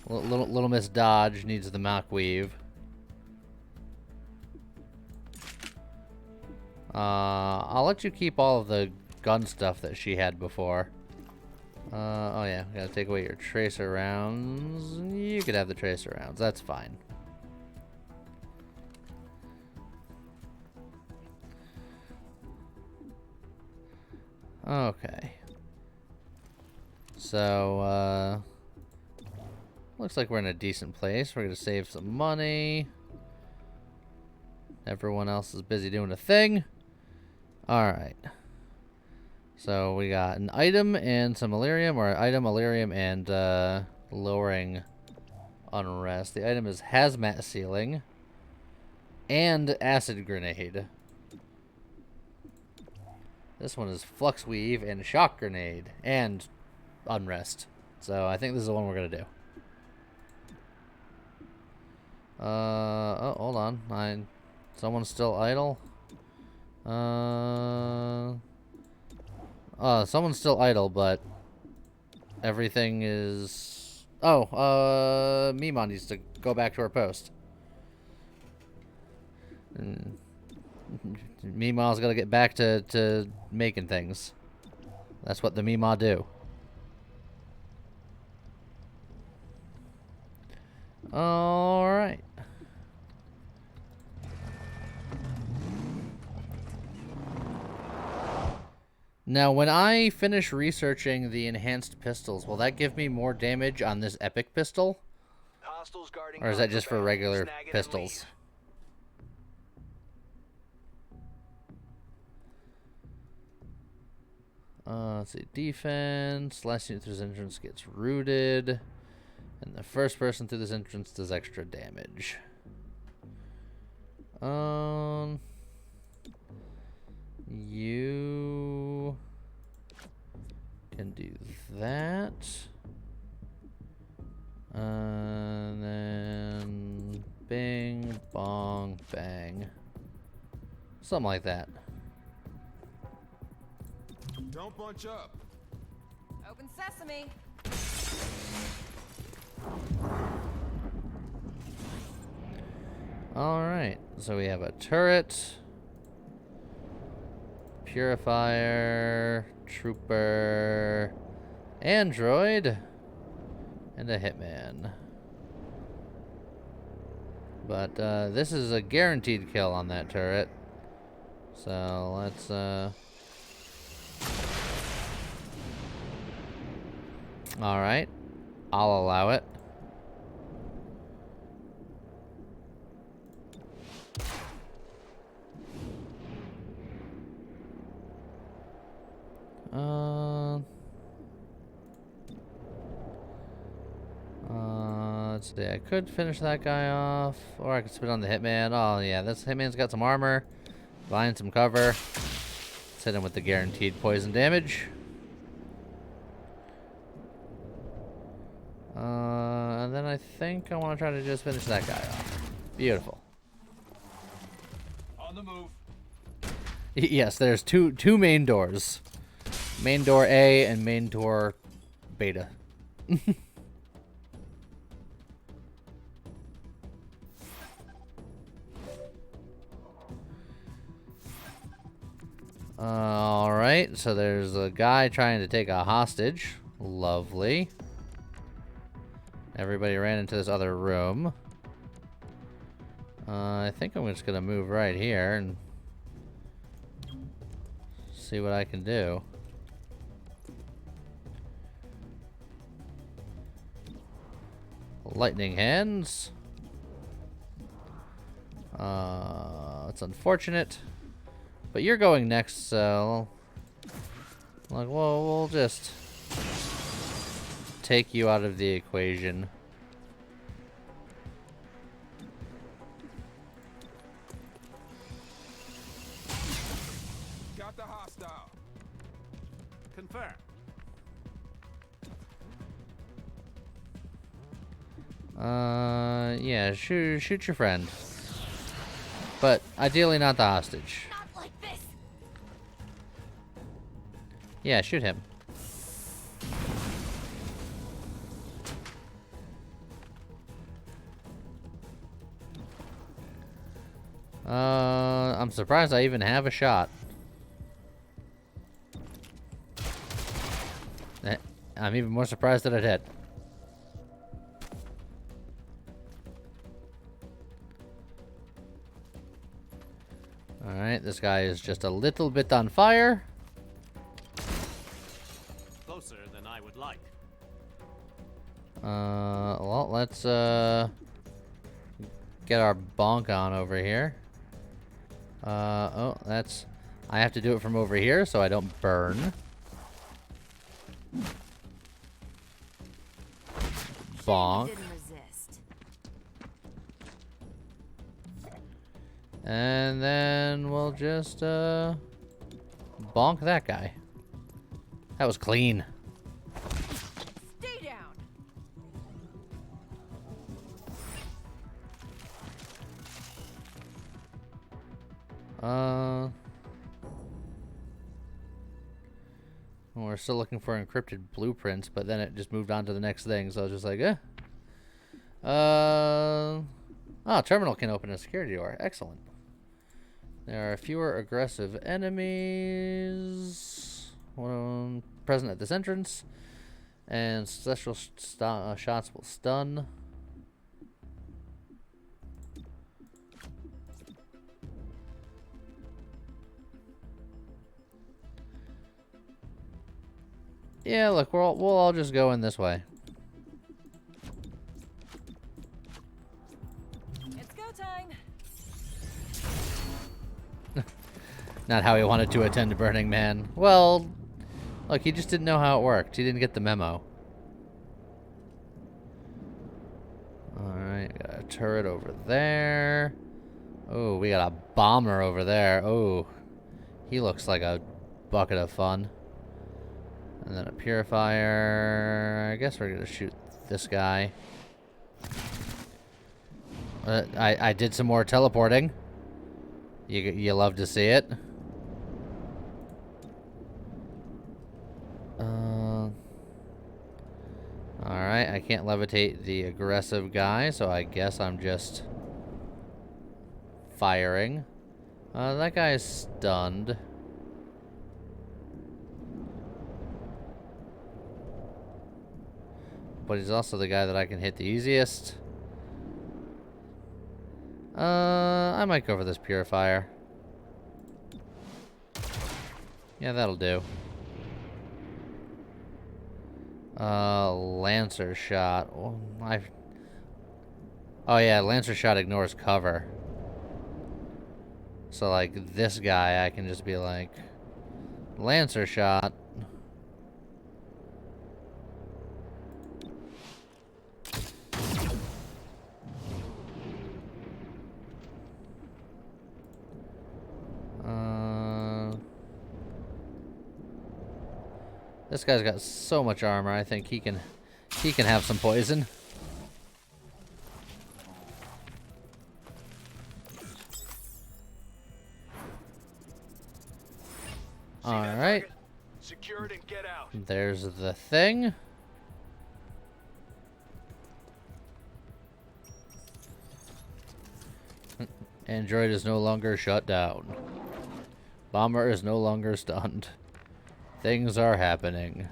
little Miss Dodge needs the mock weave. I'll let you keep all of the gun stuff that she had before. Oh yeah, gotta take away your tracer rounds. You could have the tracer rounds, that's fine. Okay. So, looks like we're in a decent place. We're gonna save some money. Everyone else is busy doing a thing. Alright. So we got an item and some Illyrium, or item, Illyrium, and lowering unrest. The item is hazmat ceiling and acid grenade. This one is flux weave and shock grenade and unrest. So I think this is the one we're gonna do. Oh, hold on. Someone's still idle. Someone's still idle, but everything is... Oh, Mima needs to go back to her post. Mima's got to get back to making things. That's what the Mima do. Alright. Now, when I finish researching the enhanced pistols, will that give me more damage on this epic pistol? Or is that just for regular pistols? Let's see. Defense. Last unit through this entrance gets rooted. And the first person through this entrance does extra damage. You can do that. And then bing, bong, bang. Something like that. Don't bunch up. Open sesame. Alright, so we have a turret, purifier, trooper, android, and a hitman. But this is a guaranteed kill on that turret. So let's alright, I'll allow it. Let's see, I could finish that guy off, or I could spit on the hitman. Oh yeah, this hitman's got some armor, find some cover. Let's hit him with the guaranteed poison damage. And then I think I want to try to just finish that guy off. Beautiful. On the move. Yes, there's two main doors. Main door A and main door beta. Alright, so there's a guy trying to take a hostage. Lovely. Everybody ran into this other room. I think I'm just gonna move right here and see what I can do. Lightning hands. It's unfortunate, but you're going next, so like, well, we'll just take you out of the equation. hostile. Confirm. Yeah, shoot your friend. But ideally not the hostage. Not like this. Yeah, shoot him. I'm surprised I even have a shot. I'm even more surprised that it hit. Alright, this guy is just a little bit on fire. Closer than I would like. Well, let's, get our bonk on over here. Oh, that's... I have to do it from over here so I don't burn. Bonk. Didn't resist. And then we'll just, bonk that guy. That was clean. Stay down. We're still looking for encrypted blueprints, but then it just moved on to the next thing, so I was just like, eh. Oh, terminal can open a security door. Excellent. There are fewer aggressive enemies present at this entrance, and special shots will stun. Yeah, look, we'll all just go in this way. It's go time. Not how he wanted to attend Burning Man. Well, look, he just didn't know how it worked. He didn't get the memo. Alright, got a turret over there. Oh, we got a bomber over there. Oh, he looks like a bucket of fun. And then a purifier. I guess we're gonna shoot this guy. I did some more teleporting. You love to see it. Alright, I can't levitate the aggressive guy, so I guess I'm just firing. That guy is stunned. But he's also the guy that I can hit the easiest. I might go for this purifier. Yeah, that'll do. Lancer shot. Oh yeah, Lancer shot ignores cover. So like this guy, I can just be like, Lancer shot. This guy's got so much armor. I think he can have some poison. All right. Secure it and get out. There's the thing. Android is no longer shut down. Bomber is no longer stunned. Things are happening.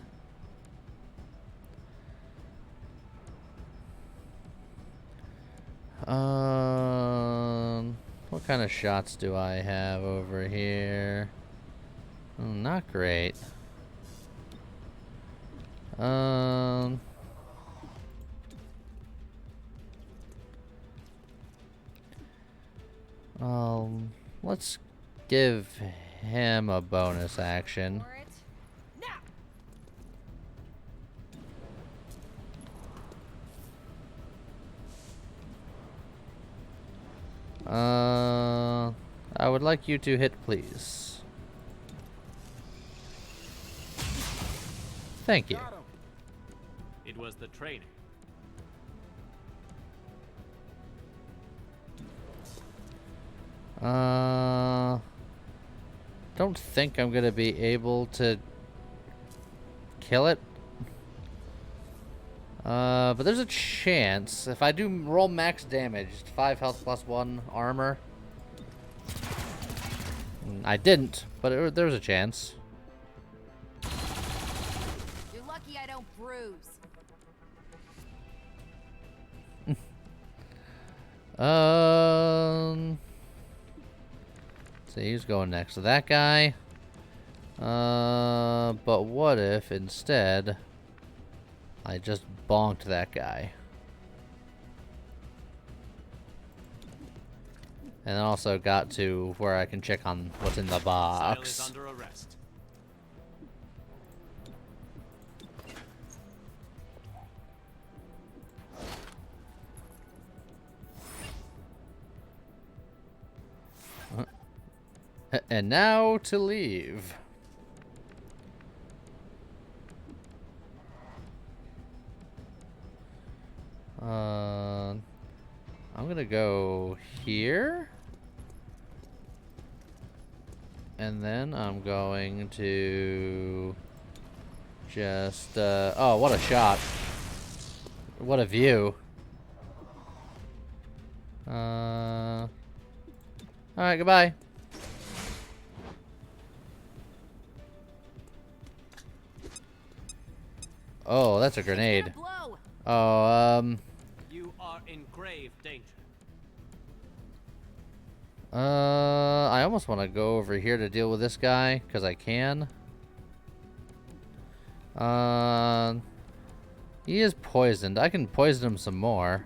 What kind of shots do I have over here? Not great. Let's give him a bonus action. I would like you to hit, please. Thank you. It was the training. Don't think I'm gonna be able to kill it. But there's a chance if I do roll max damage, 5 health plus 1 armor. I didn't, but there was a chance. You're lucky I don't bruise. So he's going next to that guy. But what if instead I just bonked that guy? And then also got to where I can check on what's in the box. Is under arrest. And now to leave. I'm gonna go here. And then I'm going to just, oh, what a shot. What a view. Alright, goodbye. Oh, that's a grenade. Oh, You are in grave danger. I almost want to go over here to deal with this guy, because I can. He is poisoned. I can poison him some more.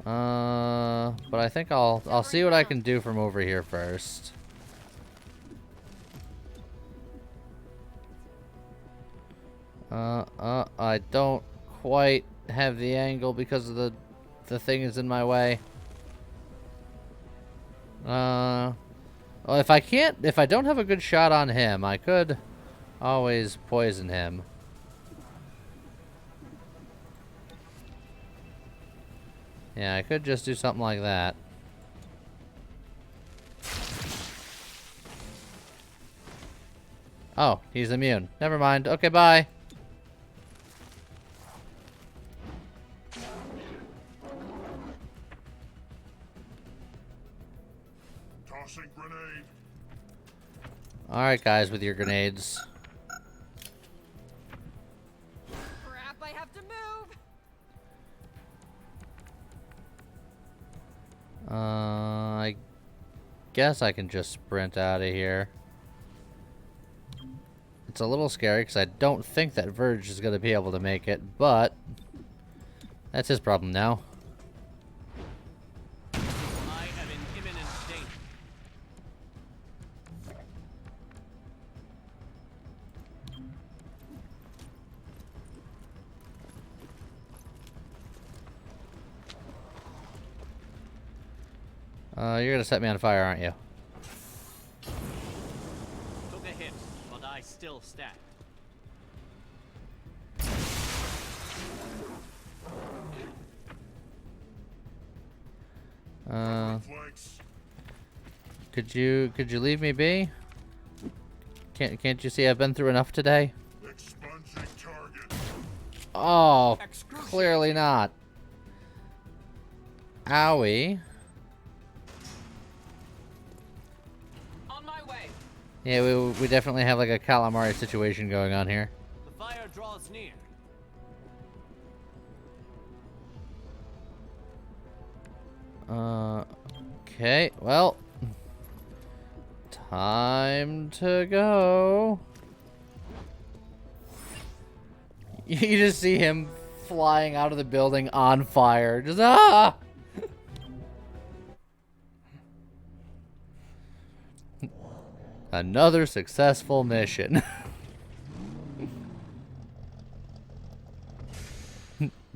But I think I'll see what I can do from over here first. I don't quite have the angle because of the thing is in my way. Well, if I don't have a good shot on him, I could always poison him. Yeah, I could just do something like that. Oh, he's immune. Never mind. Okay, bye. Tossing grenade. Alright, guys, with your grenades. Crap, I have to move! I guess I can just sprint out of here. It's a little scary because I don't think that Verge is going to be able to make it, but that's his problem now. I am in imminent danger. You're going to set me on fire, aren't you? Took a hit, but I still stand. Could you leave me be? Can't you see I've been through enough today? Expunging target. Oh, clearly not. Owie. On my way. Yeah, we definitely have like a calamari situation going on here. The fire draws near. Okay, well, time to go. You just see him flying out of the building on fire. Just, ah! Another successful mission.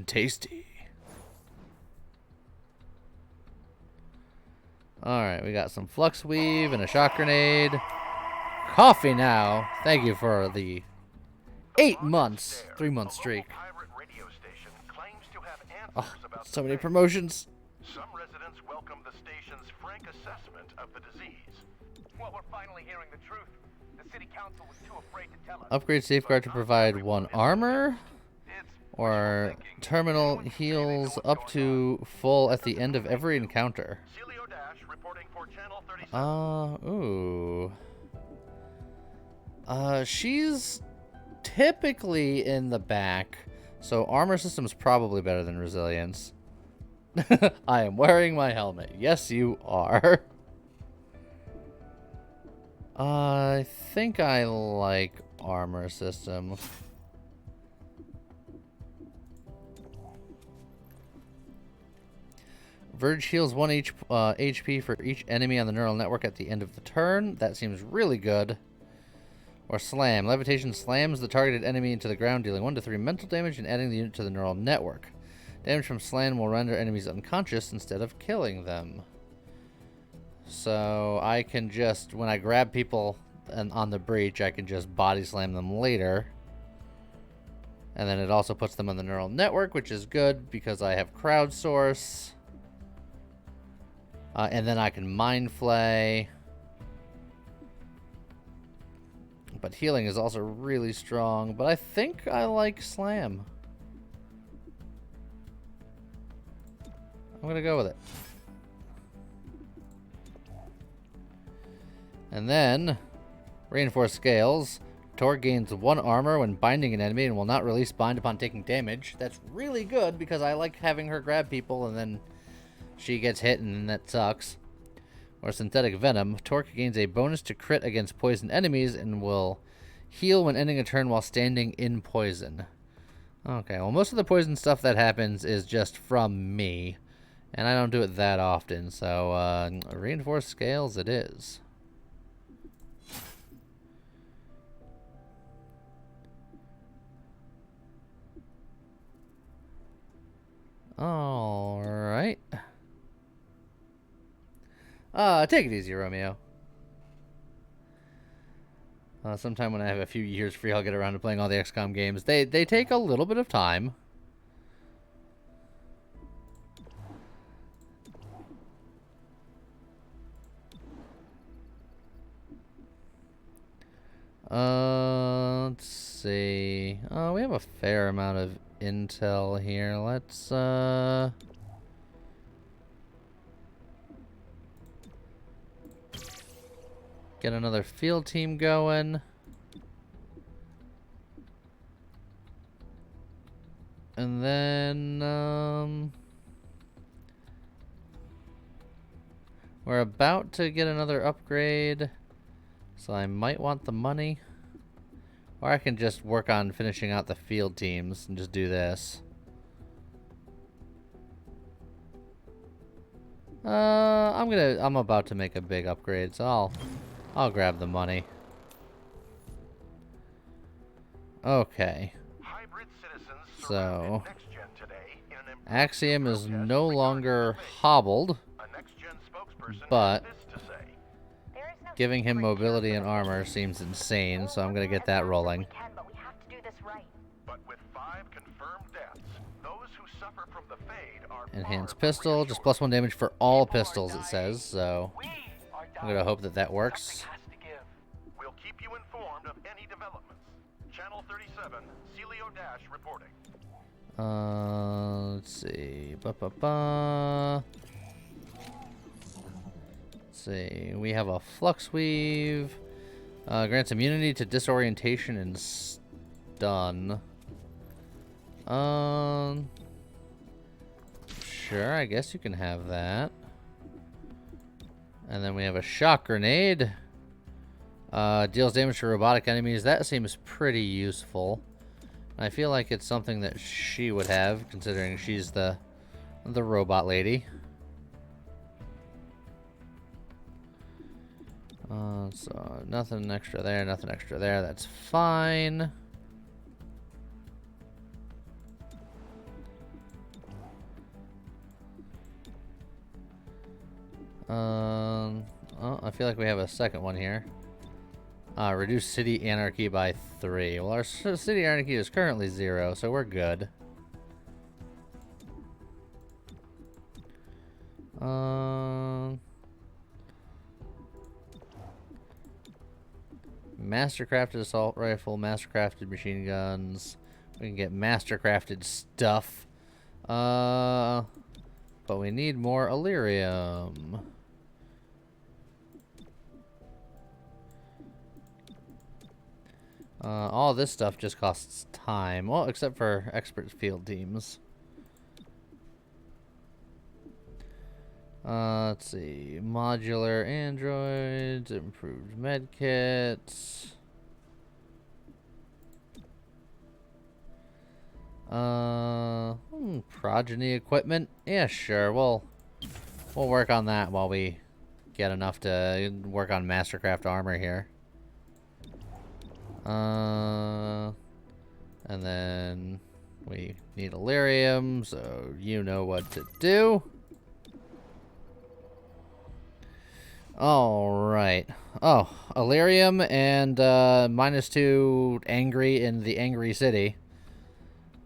Tasty. Alright, we got some flux weave and a shock grenade. coffee now. Thank you for the 8 months, 3-month streak. Oh, so many promotions. Some residents welcome the station's frank assessment of the disease. Well, we're finally hearing the truth. The city council was too afraid to tell us. Upgrade safeguard to provide 1 armor. Or terminal heals up to full at the end of every encounter. Ooh. She's typically in the back, so armor system's probably better than resilience. I am wearing my helmet. Yes, you are. I think I like armor system. Verge heals 1 HP for each enemy on the neural network at the end of the turn. That seems really good. Or Slam. Levitation slams the targeted enemy into the ground, dealing 1 to 3 mental damage and adding the unit to the neural network. Damage from Slam will render enemies unconscious instead of killing them. So I can just, when I grab people on the breach, I can just body slam them later. And then it also puts them on the neural network, which is good because I have crowdsource. And then I can mind flay. But healing is also really strong. But I think I like Slam. I'm going to go with it. And then, Reinforced Scales. Tor gains 1 armor when binding an enemy and will not release bind upon taking damage. That's really good because I like having her grab people and then she gets hit and that sucks. Or Synthetic Venom. Torque gains a bonus to crit against poison enemies and will heal when ending a turn while standing in poison. Okay, well most of the poison stuff that happens is just from me. And I don't do it that often, so Reinforced Scales it is. Alright. Take it easy, Romeo. Sometime when I have a few years free, I'll get around to playing all the XCOM games. They take a little bit of time. Let's see. We have a fair amount of intel here. Let's, get another field team going. And then, we're about to get another upgrade, so I might want the money. Or I can just work on finishing out the field teams and just do this. I'm about to make a big upgrade, so I'll grab the money. Okay. So Axiom is no longer hobbled, but giving him mobility and armor seems insane, so I'm gonna get that rolling. Enhanced pistol, just +1 damage for all pistols, it says, so I'm gonna hope that that works. We'll keep you informed of any developments. Channel 37, Celio Dash reporting. Let's see. Let's see. We have a Flux Weave. Grants immunity to disorientation and stun. Sure, I guess you can have that. And then we have a shock grenade. Deals damage to robotic enemies. That seems pretty useful. I feel like it's something that she would have, considering she's the robot lady. So nothing extra there, nothing extra there. That's fine. Oh, I feel like we have a second one here. Reduce city anarchy by 3. Well, our city anarchy is currently 0, so we're good. Mastercrafted assault rifle, mastercrafted machine guns. We can get mastercrafted stuff. But we need more Illyrium. All this stuff just costs time. Well, except for expert field teams. Let's see. Modular androids, improved medkits. Progeny equipment. Yeah, sure. We'll work on that while we get enough to work on Mastercraft armor here. And then we need Illyrium, so you know what to do. Alright. Oh, Illyrium and -2 angry in the angry city.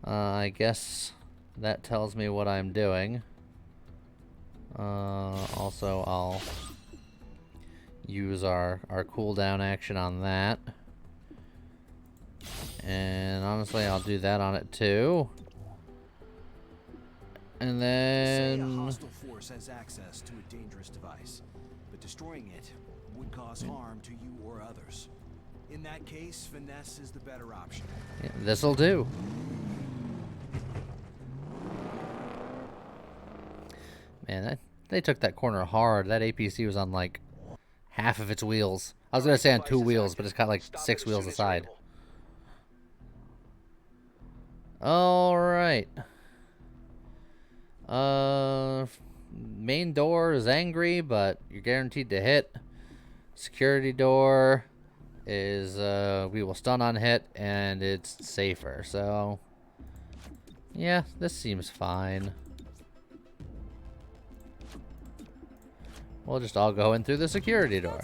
I guess that tells me what I'm doing. Also, I'll use our cooldown action on that. And honestly, I'll do that on it too. And then... Say a hostile force has access to a dangerous device, but destroying it would cause harm to you or others. In that case, finesse is the better option. Yeah, this'll do. Man, they took that corner hard. That APC was on like half of its wheels. I was gonna say on 2 wheels, but it's got like 6 wheels aside. Alright. Main door is angry, but you're guaranteed to hit. Security door is, we will stun on hit, and it's safer. So, yeah, this seems fine. We'll just all go in through the security door.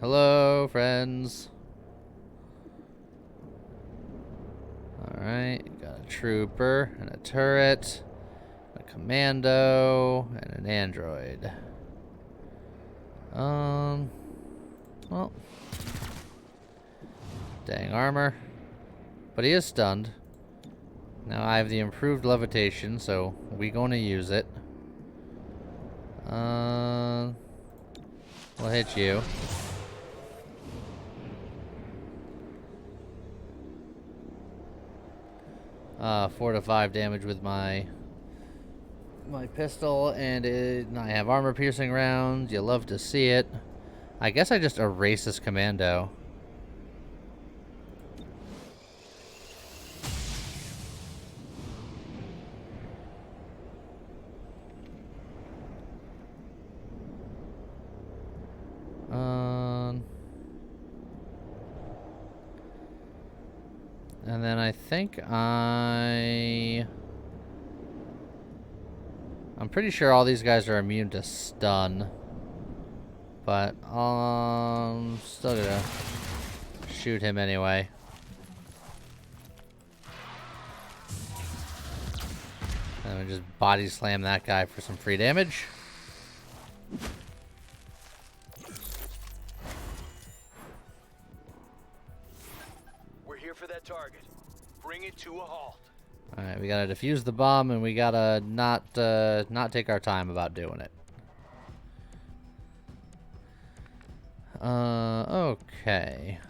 Hello, friends. Alright, got a trooper and a turret, a commando, and an android. Well, dang armor. But he is stunned. Now I have the improved levitation, so we gonna use it. We'll hit you. 4 to 5 damage with my pistol, and I have armor piercing rounds. You love to see it. I guess I just erase this commando. And then I think I'm pretty sure all these guys are immune to stun. But still gonna shoot him anyway. And we just body slam that guy for some free damage. For that target. Bring it to a halt. Alright, we gotta defuse the bomb, and we gotta not take our time about doing it. Okay.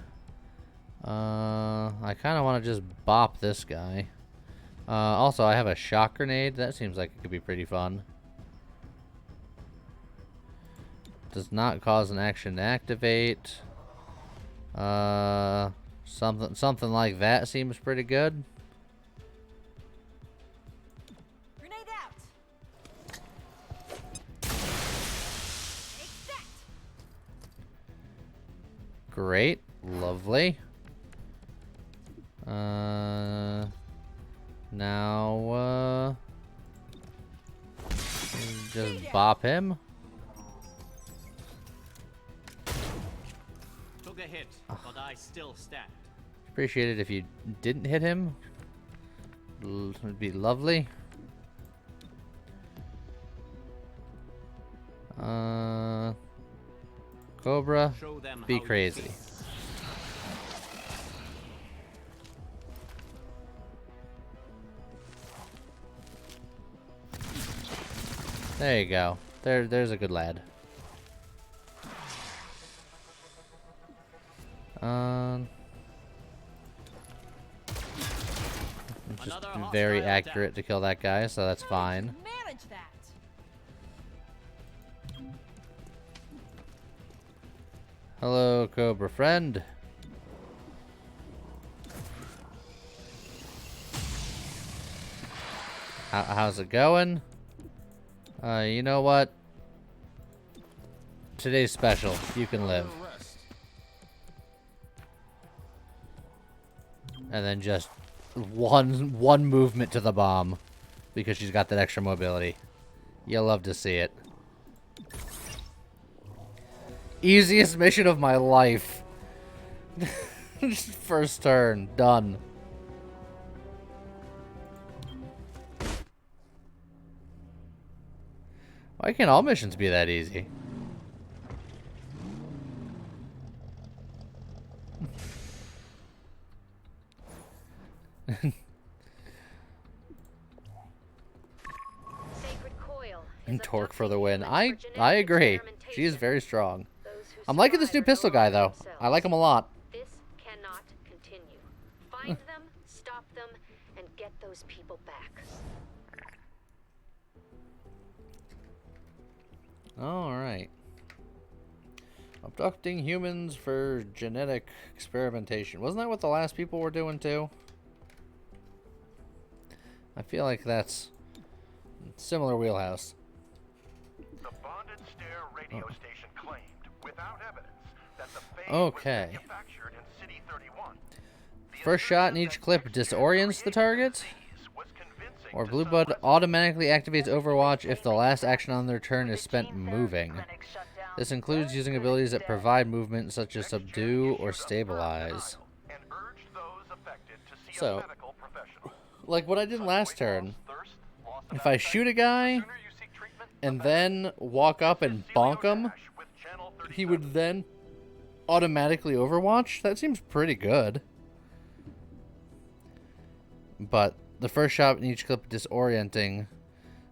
I kinda wanna just bop this guy. Also, I have a shock grenade. That seems like it could be pretty fun. Does not cause an action to activate. Something like that seems pretty good. Grenade out. Great, lovely. Now Just bop him. Took a hit, but I still stand. Appreciate it if you didn't hit him. Would be lovely. Cobra, be crazy. There you go. There's a good lad. Just very accurate to kill that guy, so that's fine. Manage that. Hello, Cobra friend. How's it going? You know what? Today's special. You can live. And then just one movement to the bomb because she's got that extra mobility. You'll love to see it. Easiest mission of my life. Just first turn, done. Why can't all missions be that easy? And torque for the win. I agree. She is very strong. I'm liking this new pistol guy though. I like him a lot. This cannot continue. Find them, stop them, and get those people back. Alright. Abducting humans for genetic experimentation. Wasn't that what the last people were doing too? I feel like that's similar wheelhouse. The bonded stair radio station claimed, without evidence, that the fade Okay. was manufactured in City 31. First shot in each clip disorients the target. Or Blue Bud automatically activates Overwatch if the last action on their turn is spent moving. This includes using abilities that provide movement such as Subdue or Stabilize. So, like what I did last turn, if I shoot a guy and then walk up and bonk him, he would then automatically Overwatch. That seems pretty good. But the first shot in each clip disorienting.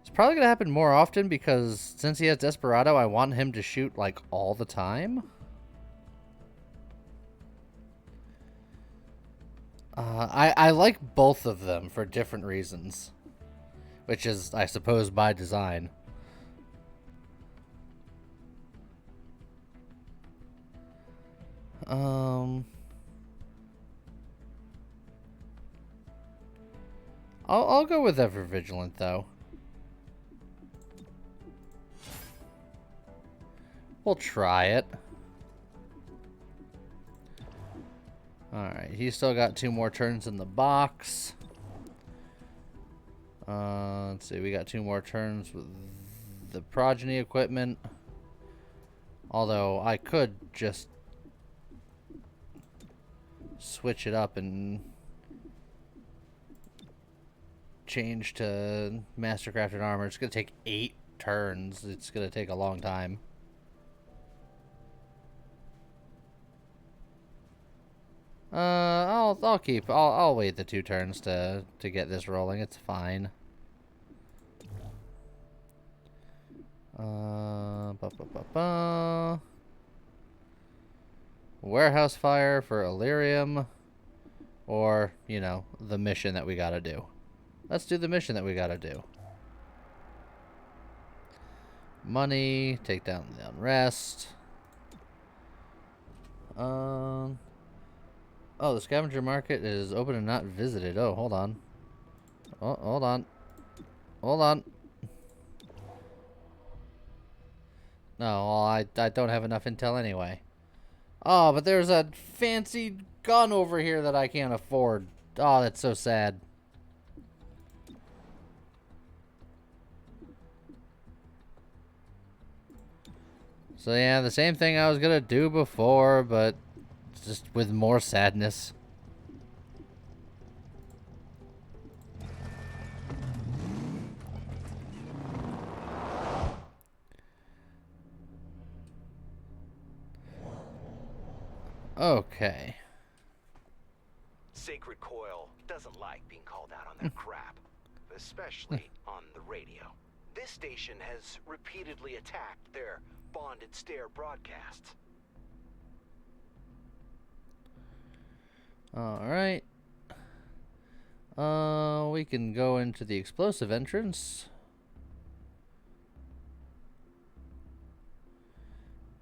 It's probably going to happen more often because since he has Desperado, I want him to shoot like all the time. I like both of them for different reasons. Which is, I suppose, by design. I'll go with Ever Vigilant, though. We'll try it. Alright, he's still got 2 more turns in the box. Let's see, we got 2 more turns with the progeny equipment. Although, I could just switch it up and change to Mastercrafted Armor. It's going to take 8 turns. It's going to take a long time. I'll wait the 2 turns to get this rolling. It's fine. Warehouse fire for Illyrium, or, you know, the mission that we gotta do. Let's do the mission that we gotta do. Money, take down the unrest. Oh, the scavenger market is open and not visited. Oh, hold on. Oh, hold on. Hold on. No, well, I don't have enough intel anyway. Oh, but there's a fancy gun over here that I can't afford. Oh, that's so sad. So yeah, the same thing I was gonna do before, but just with more sadness. Okay. Sacred Coil doesn't like being called out on their crap, especially on the radio. This station has repeatedly attacked their bonded stare broadcasts. Alright. We can go into the explosive entrance.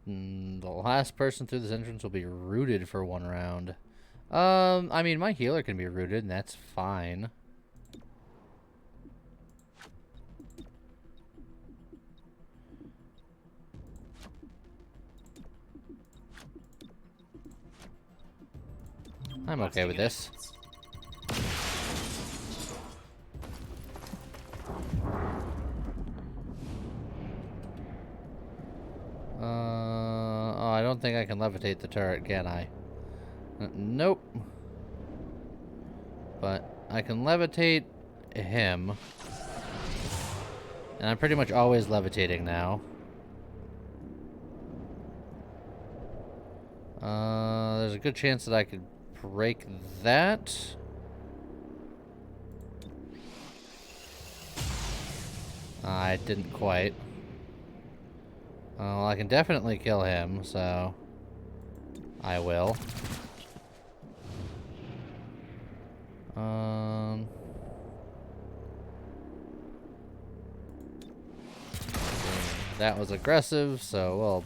The last person through this entrance will be rooted for 1 round. I mean, my healer can be rooted, and that's fine. I'm okay with this. Oh, I don't think I can levitate the turret, can I? Nope. But I can levitate him. And I'm pretty much always levitating now. There's a good chance that I could break that. I didn't quite. Well, I can definitely kill him, so I will. That was aggressive, so we'll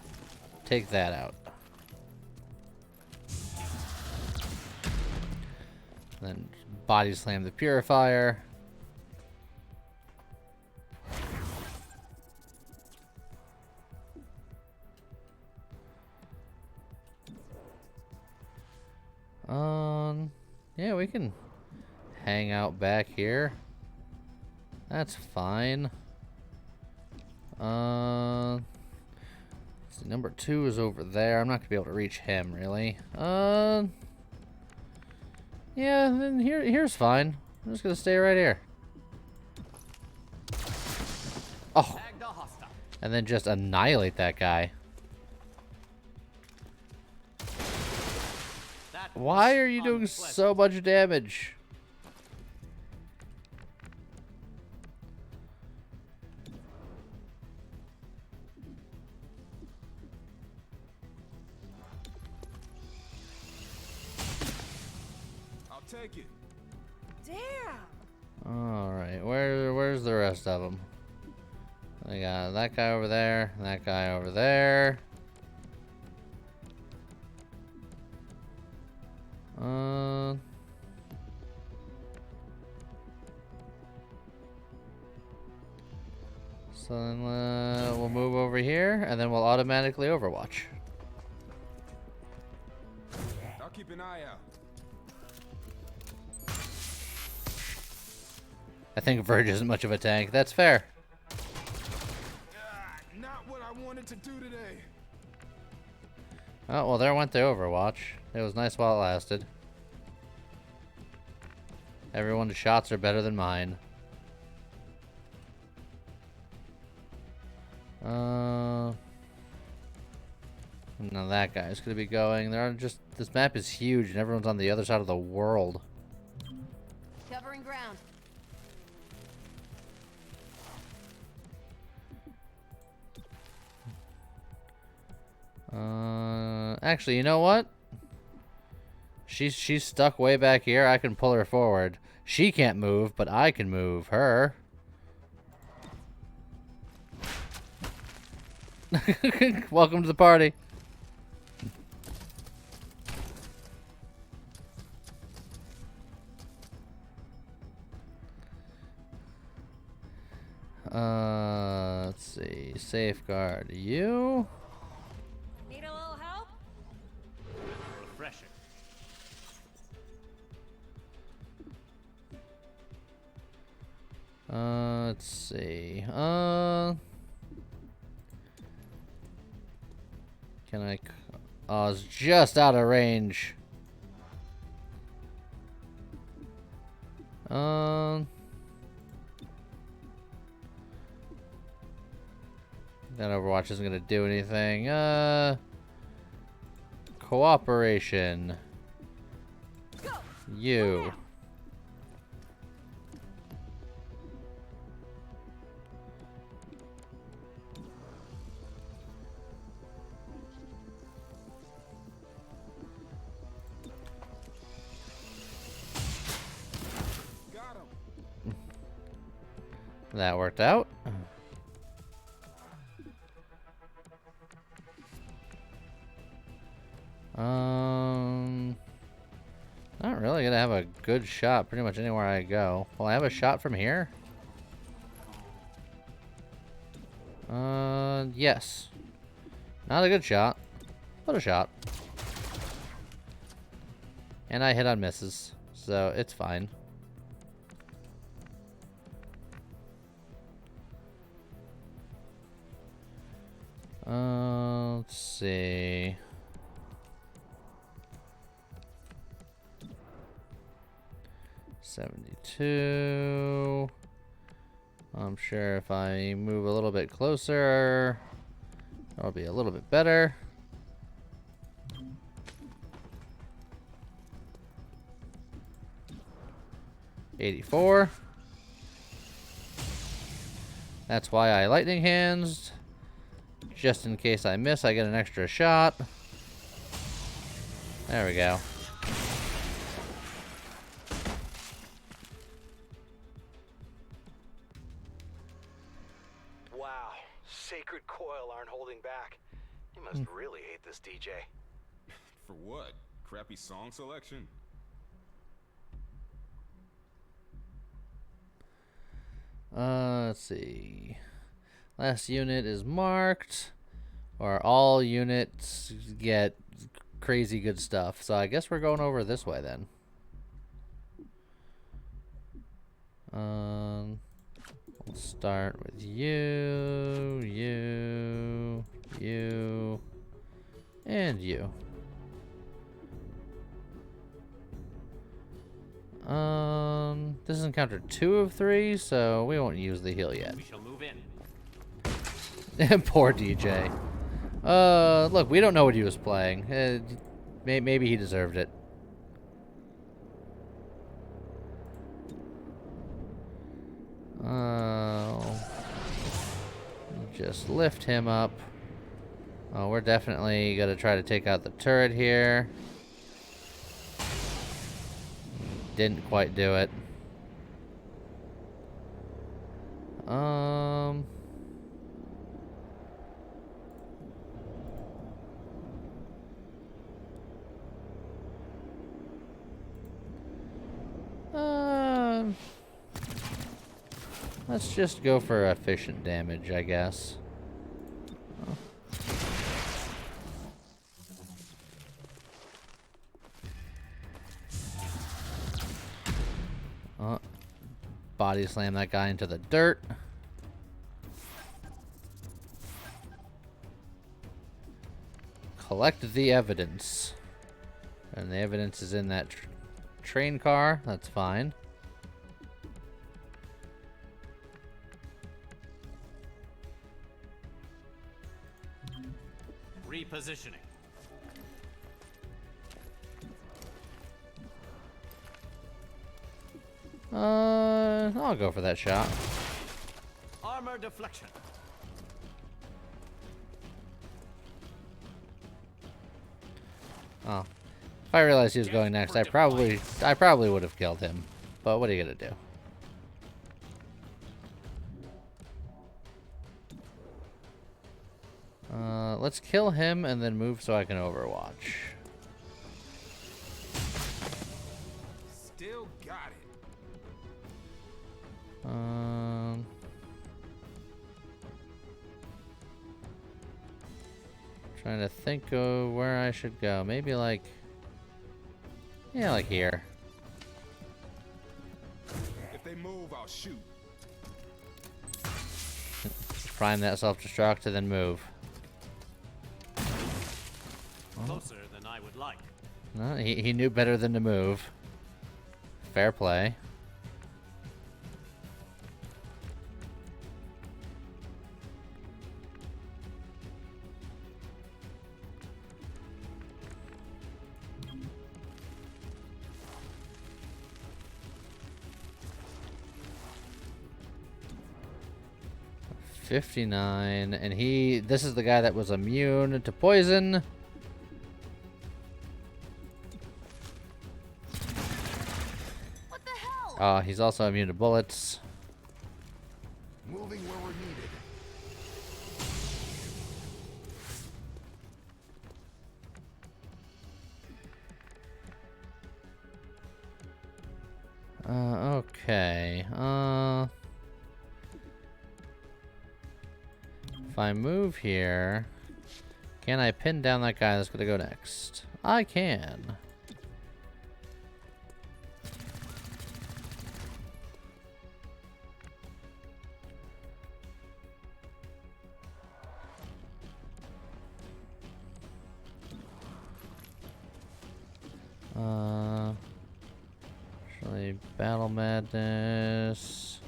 take that out. Then body slam the purifier. Yeah, we can hang out back here. That's fine. Let's see, number 2 is over there. I'm not gonna be able to reach him, really. Yeah, then here's fine. I'm just gonna stay right here. Oh, and then just annihilate that guy. Why are you doing so much damage? I'll take it. Damn. All right, where's the rest of them? I got that guy over there, and that guy over there. So then we'll move over here, and then we'll automatically overwatch. I'll keep an eye out. I think Verge isn't much of a tank. That's fair. Not what I wanted to do today. Oh, well, there went the overwatch. It was nice while it lasted. Everyone's shots are better than mine. Now that guy's gonna be going. This map is huge and everyone's on the other side of the world. Covering ground. Actually, you know what? She's stuck way back here. I can pull her forward. She can't move, but I can move her. Welcome to the party. Let's see. Safeguard you. Need a little help? Refreshing. Let's see. Can I... Oh, it's just out of range. That Overwatch isn't gonna do anything. Cooperation. You. That worked out. Not really gonna have a good shot pretty much anywhere I go. Will I have a shot from here? Yes. Not a good shot, but a shot. And I hit on misses, so it's fine. Let's see. $72. I'm sure if I move a little bit closer, that'll be a little bit better. $84. That's why I lightning hands. Just in case I miss, I get an extra shot. There we go. Wow, Sacred Coil aren't holding back. You must really hate this DJ. For what? Crappy song selection? Let's see. Last unit is marked, or all units get crazy good stuff. So I guess we're going over this way then. We'll start with you, and you. This is encounter 2 of 3, so we won't use the heal yet. We shall move in. Poor DJ. Look, we don't know what he was playing. Maybe he deserved it. Just lift him up. Oh, we're definitely gonna try to take out the turret here. Didn't quite do it. Let's just go for efficient damage, I guess. Body slam that guy into the dirt. Collect the evidence. And the evidence is in that train car. That's fine. Repositioning. I'll go for that shot. Armor deflection. Oh. If I realized he was going next, I probably would have killed him. But what are you gonna do? Let's kill him and then move so I can overwatch. Still got it. Trying to think of where I should go. Maybe like, yeah, like here. If they move, I'll shoot. Prime that self-destruct and then move. closer than I would like. No, he knew better than to move. Fair play. $59, and this is the guy that was immune to poison. What the hell? He's also immune to bullets. Moving where we're needed. Okay. If I move here, can I pin down that guy that's gonna go next? I can. Actually, Battle Madness.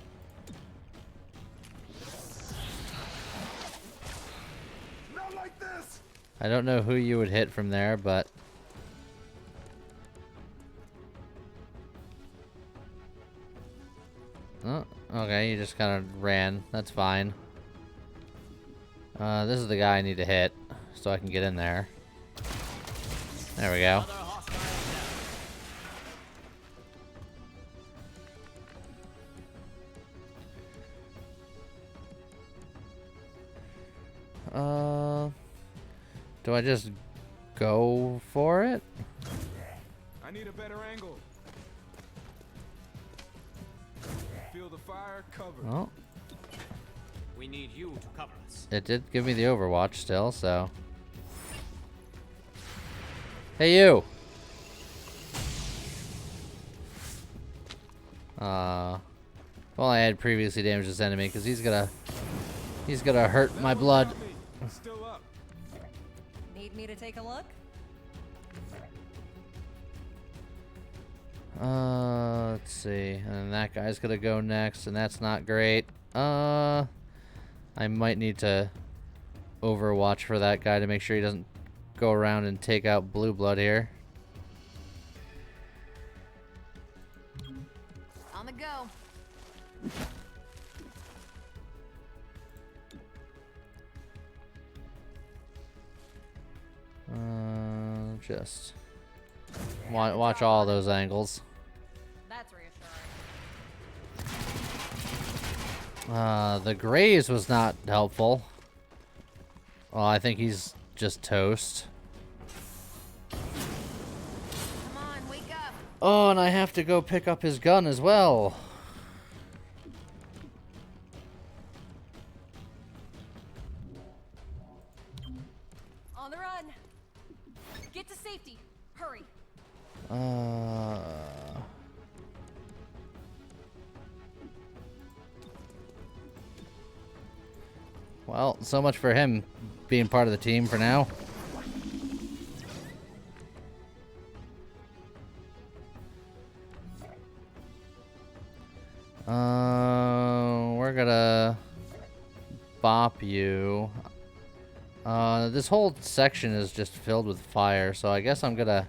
Not like this. I don't know who you would hit from there, but oh, okay, you just kind of ran. That's fine. This is the guy I need to hit so I can get in there. There we go. Do I just go for it? I need a better angle. Feel the fire cover. Well, We need you to cover us. it did give me the Overwatch still, so. Hey, you! Well, I had previously damaged this enemy because he's gonna hurt my blood. Still up. Need me to take a look? Let's see. And that guy's gonna go next, and that's not great. I might need to Overwatch for that guy to make sure he doesn't go around and take out blue blood here. On the go. Just watch all those angles. That's reassuring. The graze was not helpful. Well, I think he's just toast. Come on, wake up. Oh, and I have to go pick up his gun as well. On the run. Get to safety. Hurry. Well, so much for him being part of the team for now. We're gonna bop you. This whole section is just filled with fire, so I guess I'm gonna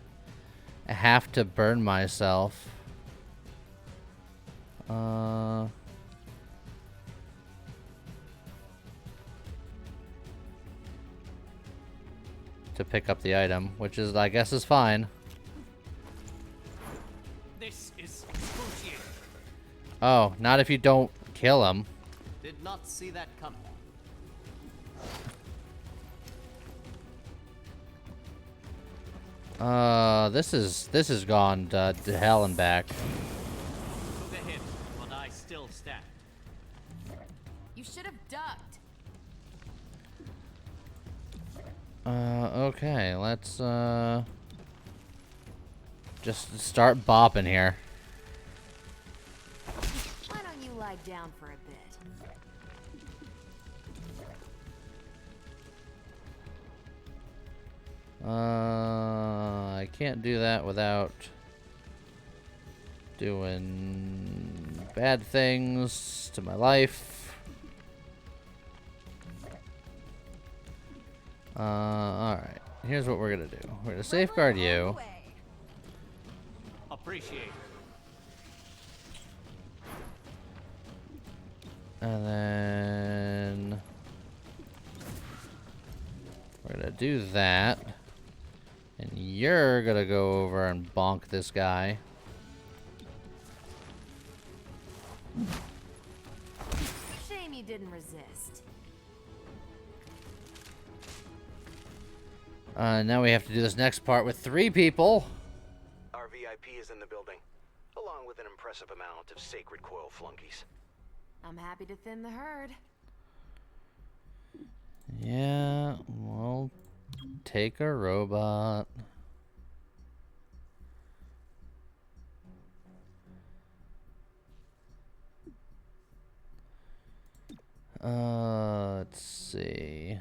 have to burn myself. To pick up the item, which is, I guess, is fine. This is excruciating. Oh, not if you don't kill him. Did not see that coming. This is gone to hell and back. Took a hit, but I still stand. You should have ducked. Okay, let's just start bopping here. Why don't you lie down for a bit? I can't do that without doing bad things to my life. Alright. Here's what we're gonna do. We're gonna safeguard you. Appreciate it. And then we're gonna do that. And you're gonna go over and bonk this guy. Shame you didn't resist. Now we have to do this next part with 3 people. Our VIP is in the building, along with an impressive amount of sacred coil flunkies. I'm happy to thin the herd. Yeah, we'll take a robot. Let's see.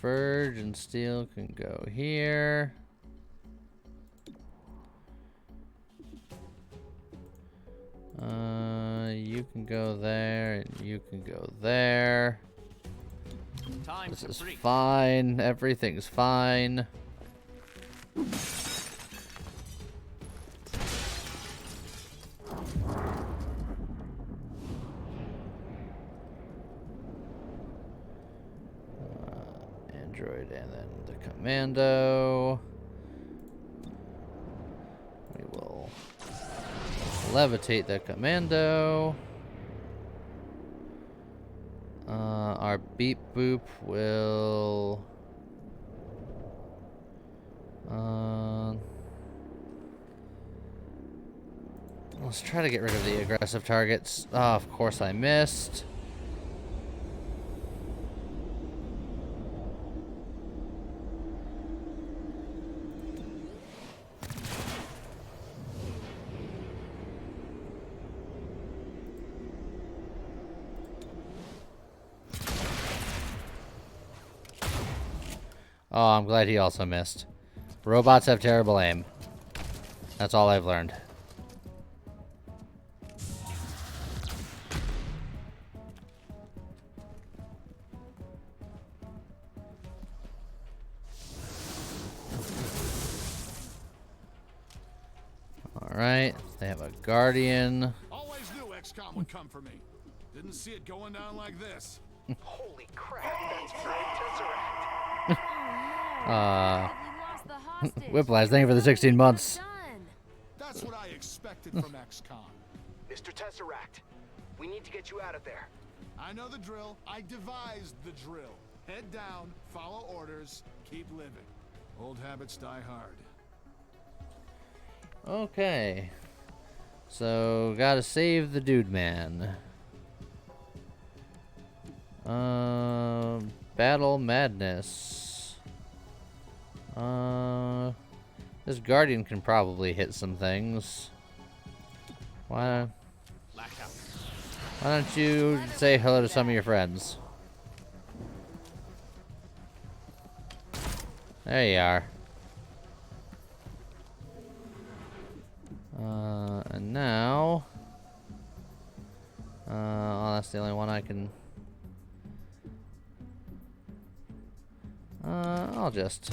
Verge and steel can go here. You can go there, and you can go there. This is fine. Everything's fine. Android and then the commando. We will levitate the commando. Our beep boop will let's try to get rid of the aggressive targets. Of course I missed. Oh, I'm glad he also missed. Robots have terrible aim. That's all I've learned. Alright, they have a guardian. Always knew XCOM would come for me. Didn't see it going down like this. Holy crap, that's Floyd Tesseract. Whiplash, thank you for the 16 months. That's what I expected from XCOM. Mr. Tesseract, we need to get you out of there. I know the drill. I devised the drill. Head down, follow orders, keep living. Old habits die hard. Okay. So, gotta save the dude man. Battle Madness. This Guardian can probably hit some things. Why don't you say hello to some of your friends? There you are. And now... well, that's the only one I can... I'll just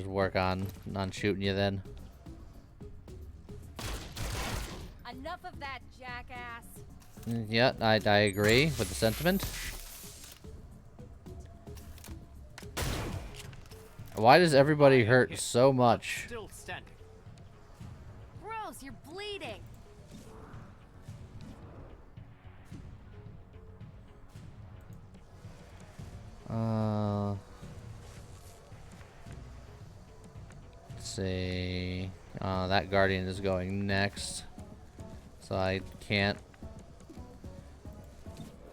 work on shooting you then. Enough of that, jackass. Yeah, I agree with the sentiment. Why does everybody hurt so much? Still standing. Gross, you're bleeding. Let's see. That Guardian is going next. So I can't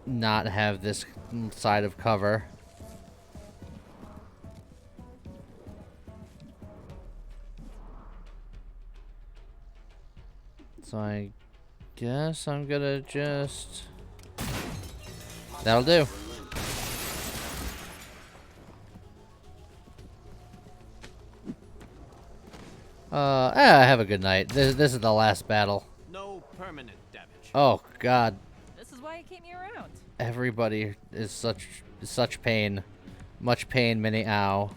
not have this side of cover. So I guess I'm gonna just That'll do. Have a good night. This is the last battle. No permanent damage. Oh God. This is why you keep me around. Everybody is such pain. Much pain, many ow.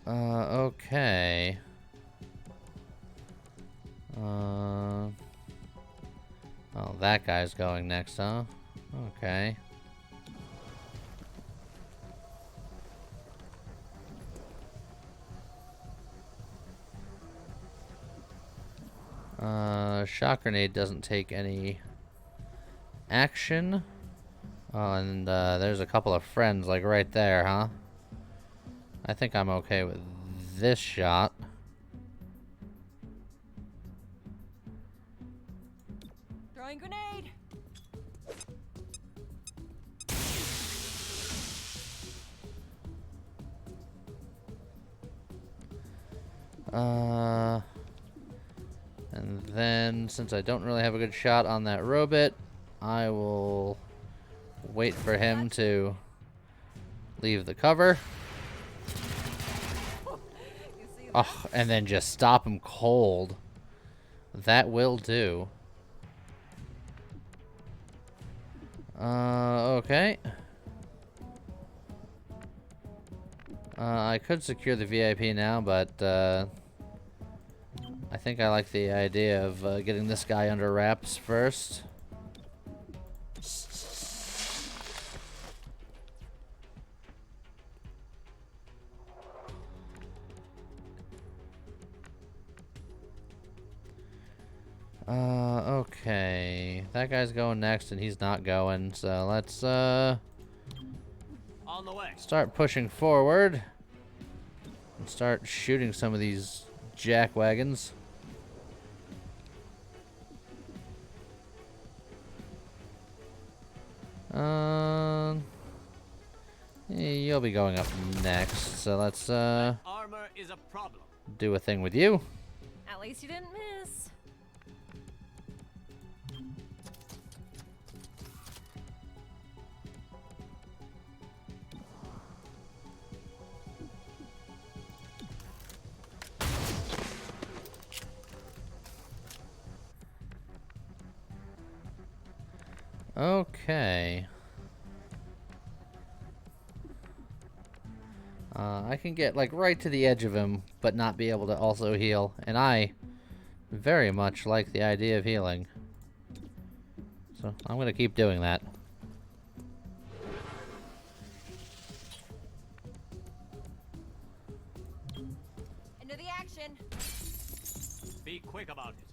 Okay. Oh, that guy's going next, huh? Okay. Shock grenade doesn't take any action. Oh, and there's a couple of friends, like right there, huh? I think I'm okay with this shot. Throwing grenade. And then, since I don't really have a good shot on that robot, I will wait for him to leave the cover. Oh, and then just stop him cold. That will do. Okay. I could secure the VIP now, but I think I like the idea of getting this guy under wraps first. Okay. That guy's going next, and he's not going, so let's, On the way. start pushing forward. And start shooting some of these jackwagons. You'll be going up next, so let's, Armor is a problem. do a thing with you. At least you didn't miss. Okay. I can get, like, right to the edge of him, but not be able to also heal. And I very much like the idea of healing. So, I'm gonna keep doing that. Into the action. Be quick about it.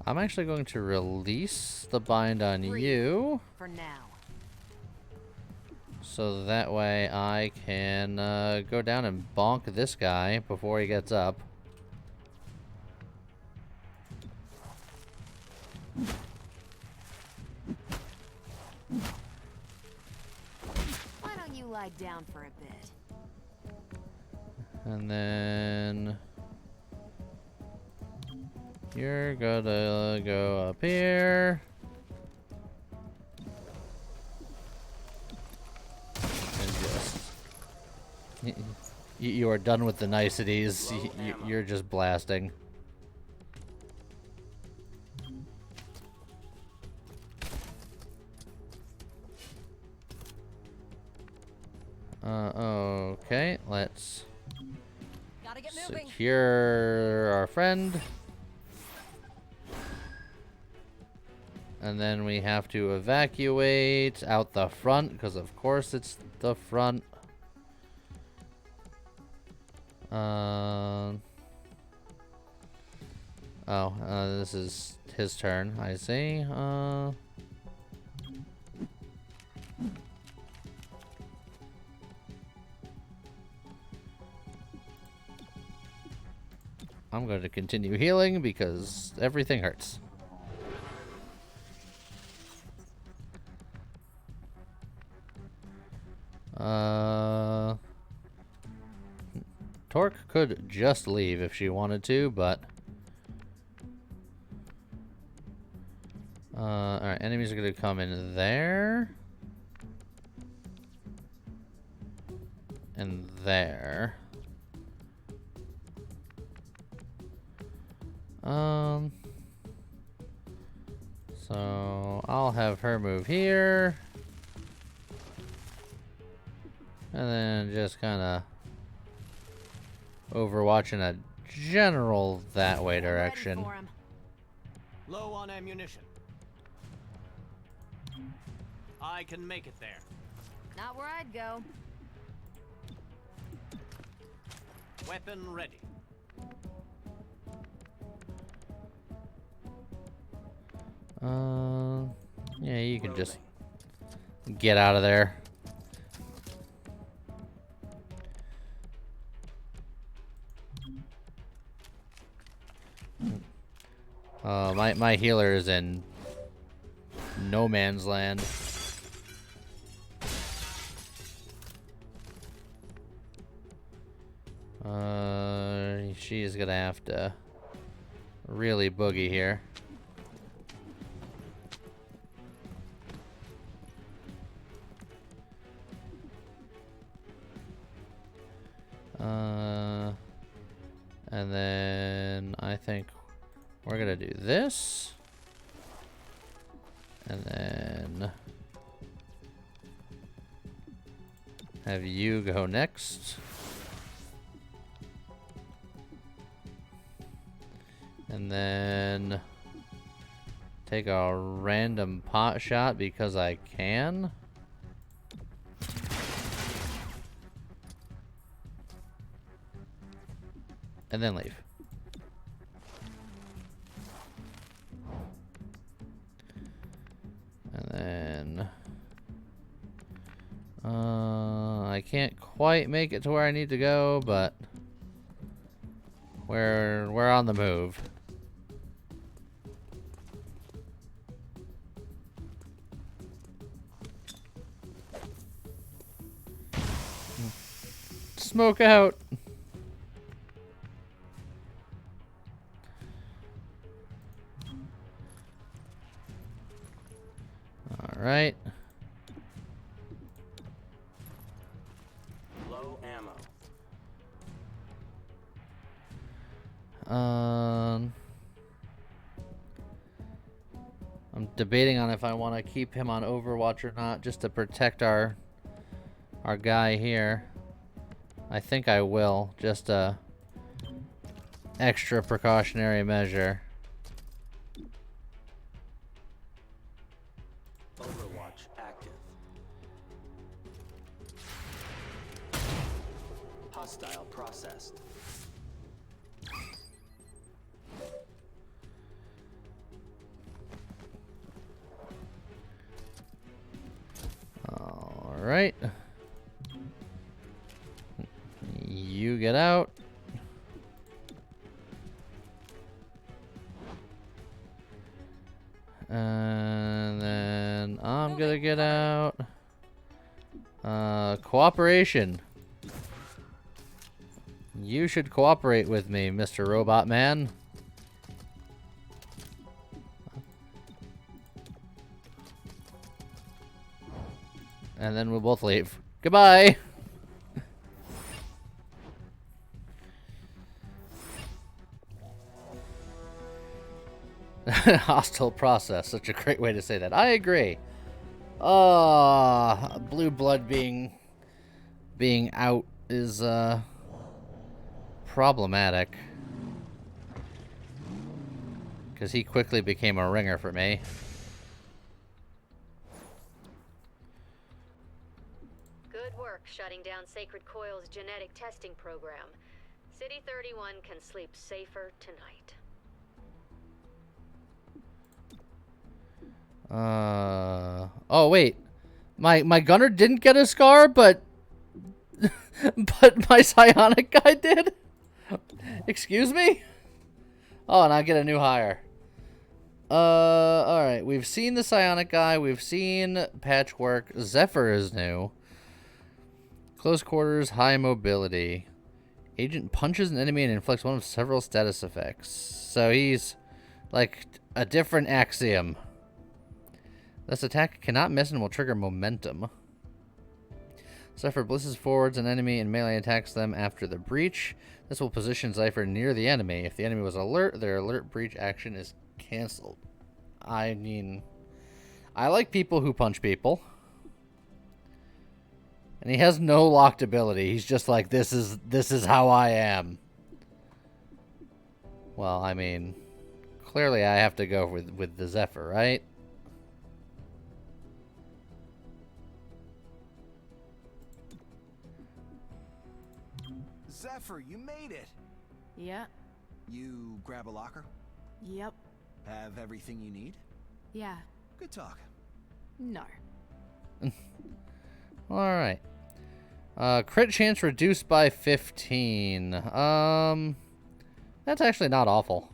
I'm actually going to release the bind on you. For now. So that way I can go down and bonk this guy before he gets up. Why don't you lie down for a bit? And then you're gonna go up here. And just... You are done with the niceties. You're just blasting. Okay, let's Gotta get moving. secure our friend. And then we have to evacuate out the front, because of course it's the front. This is his turn, I see. I'm going to continue healing because everything hurts. Torque could just leave if she wanted to, but... Alright, enemies are gonna come in there. And there. So I'll have her move here. And then just kinda overwatch in a general that way direction. Low on ammunition. I can make it there. Not where I'd go. Weapon ready. Yeah, you can just get out of there. My healer is in no man's land. She is gonna have to really boogie here. And then I think we're gonna do this. And then have you go next. And then take a random pot shot because I can. And then leave. And then I can't quite make it to where I need to go, but we're on the move. Smoke out. All right. Low ammo. I'm debating on if I want to keep him on Overwatch or not, just to protect our guy here. I think I will, just a extra precautionary measure. Overwatch active. Hostile processed. All right. You get out. And then I'm gonna get out. Cooperation. You should cooperate with me, Mr. Robot Man. And then we'll both leave. Goodbye. Hostile process. Such a great way to say that. I agree. Blue blood being out is problematic. Because he quickly became a ringer for me. Good work shutting down Sacred Coil's genetic testing program. City 31 can sleep safer tonight. Oh wait, my gunner didn't get a scar, but but my psionic guy did. Excuse me. Oh, and I get a new hire. All right, we've seen the psionic guy, we've seen Patchwork. Zephyr is new. Close quarters, high mobility. Agent punches an enemy and inflicts one of several status effects. So he's like a different Axiom. This attack cannot miss and will trigger momentum. Cypher blisses forwards an enemy and melee attacks them after the breach. This will position Cypher near the enemy. If the enemy was alert, their alert breach action is cancelled. I mean, I like people who punch people. And he has no locked ability. He's just like, this is how I am. Well, I mean, clearly I have to go with the Zephyr, right? Zephyr, you made it! Yeah. You grab a locker? Yep. Have everything you need? Yeah. Good talk. No. Alright. Crit chance reduced by 15. That's actually not awful.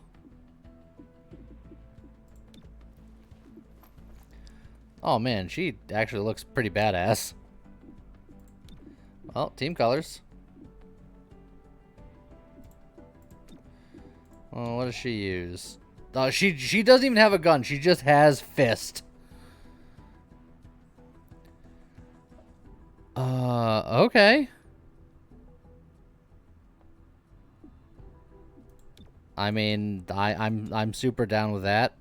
Oh man, she actually looks pretty badass. Well, team colors. Oh, what does she use? She doesn't even have a gun. She just has fist. Okay. I mean, I'm super down with that.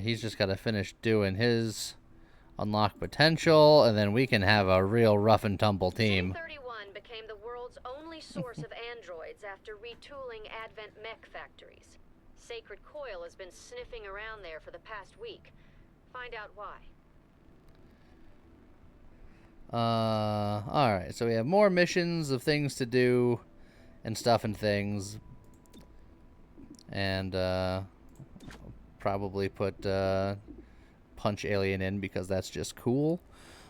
He's just got to finish doing his unlock potential, and then we can have a real rough and tumble team. 31 became the world's only source of androids after retooling Advent mech factories. Sacred Coil has been sniffing around there for the past week. Find out why. Alright, so we have more missions of things to do and stuff and things. And, probably put, Punch Alien in because that's just cool.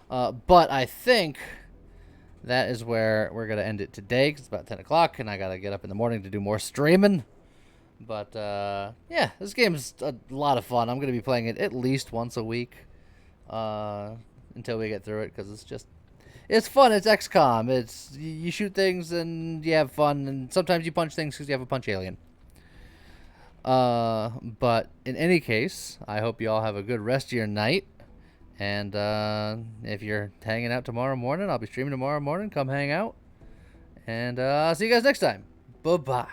But I think that is where we're going to end it today because it's about 10 o'clock and I got to get up in the morning to do more streaming. But, yeah, this game's a lot of fun. I'm going to be playing it at least once a week until we get through it because it's fun. It's XCOM. You shoot things and you have fun, and sometimes you punch things because you have a punch alien. But in any case, I hope you all have a good rest of your night. And if you're hanging out tomorrow morning, I'll be streaming tomorrow morning. Come hang out. And see you guys next time. Bye-bye.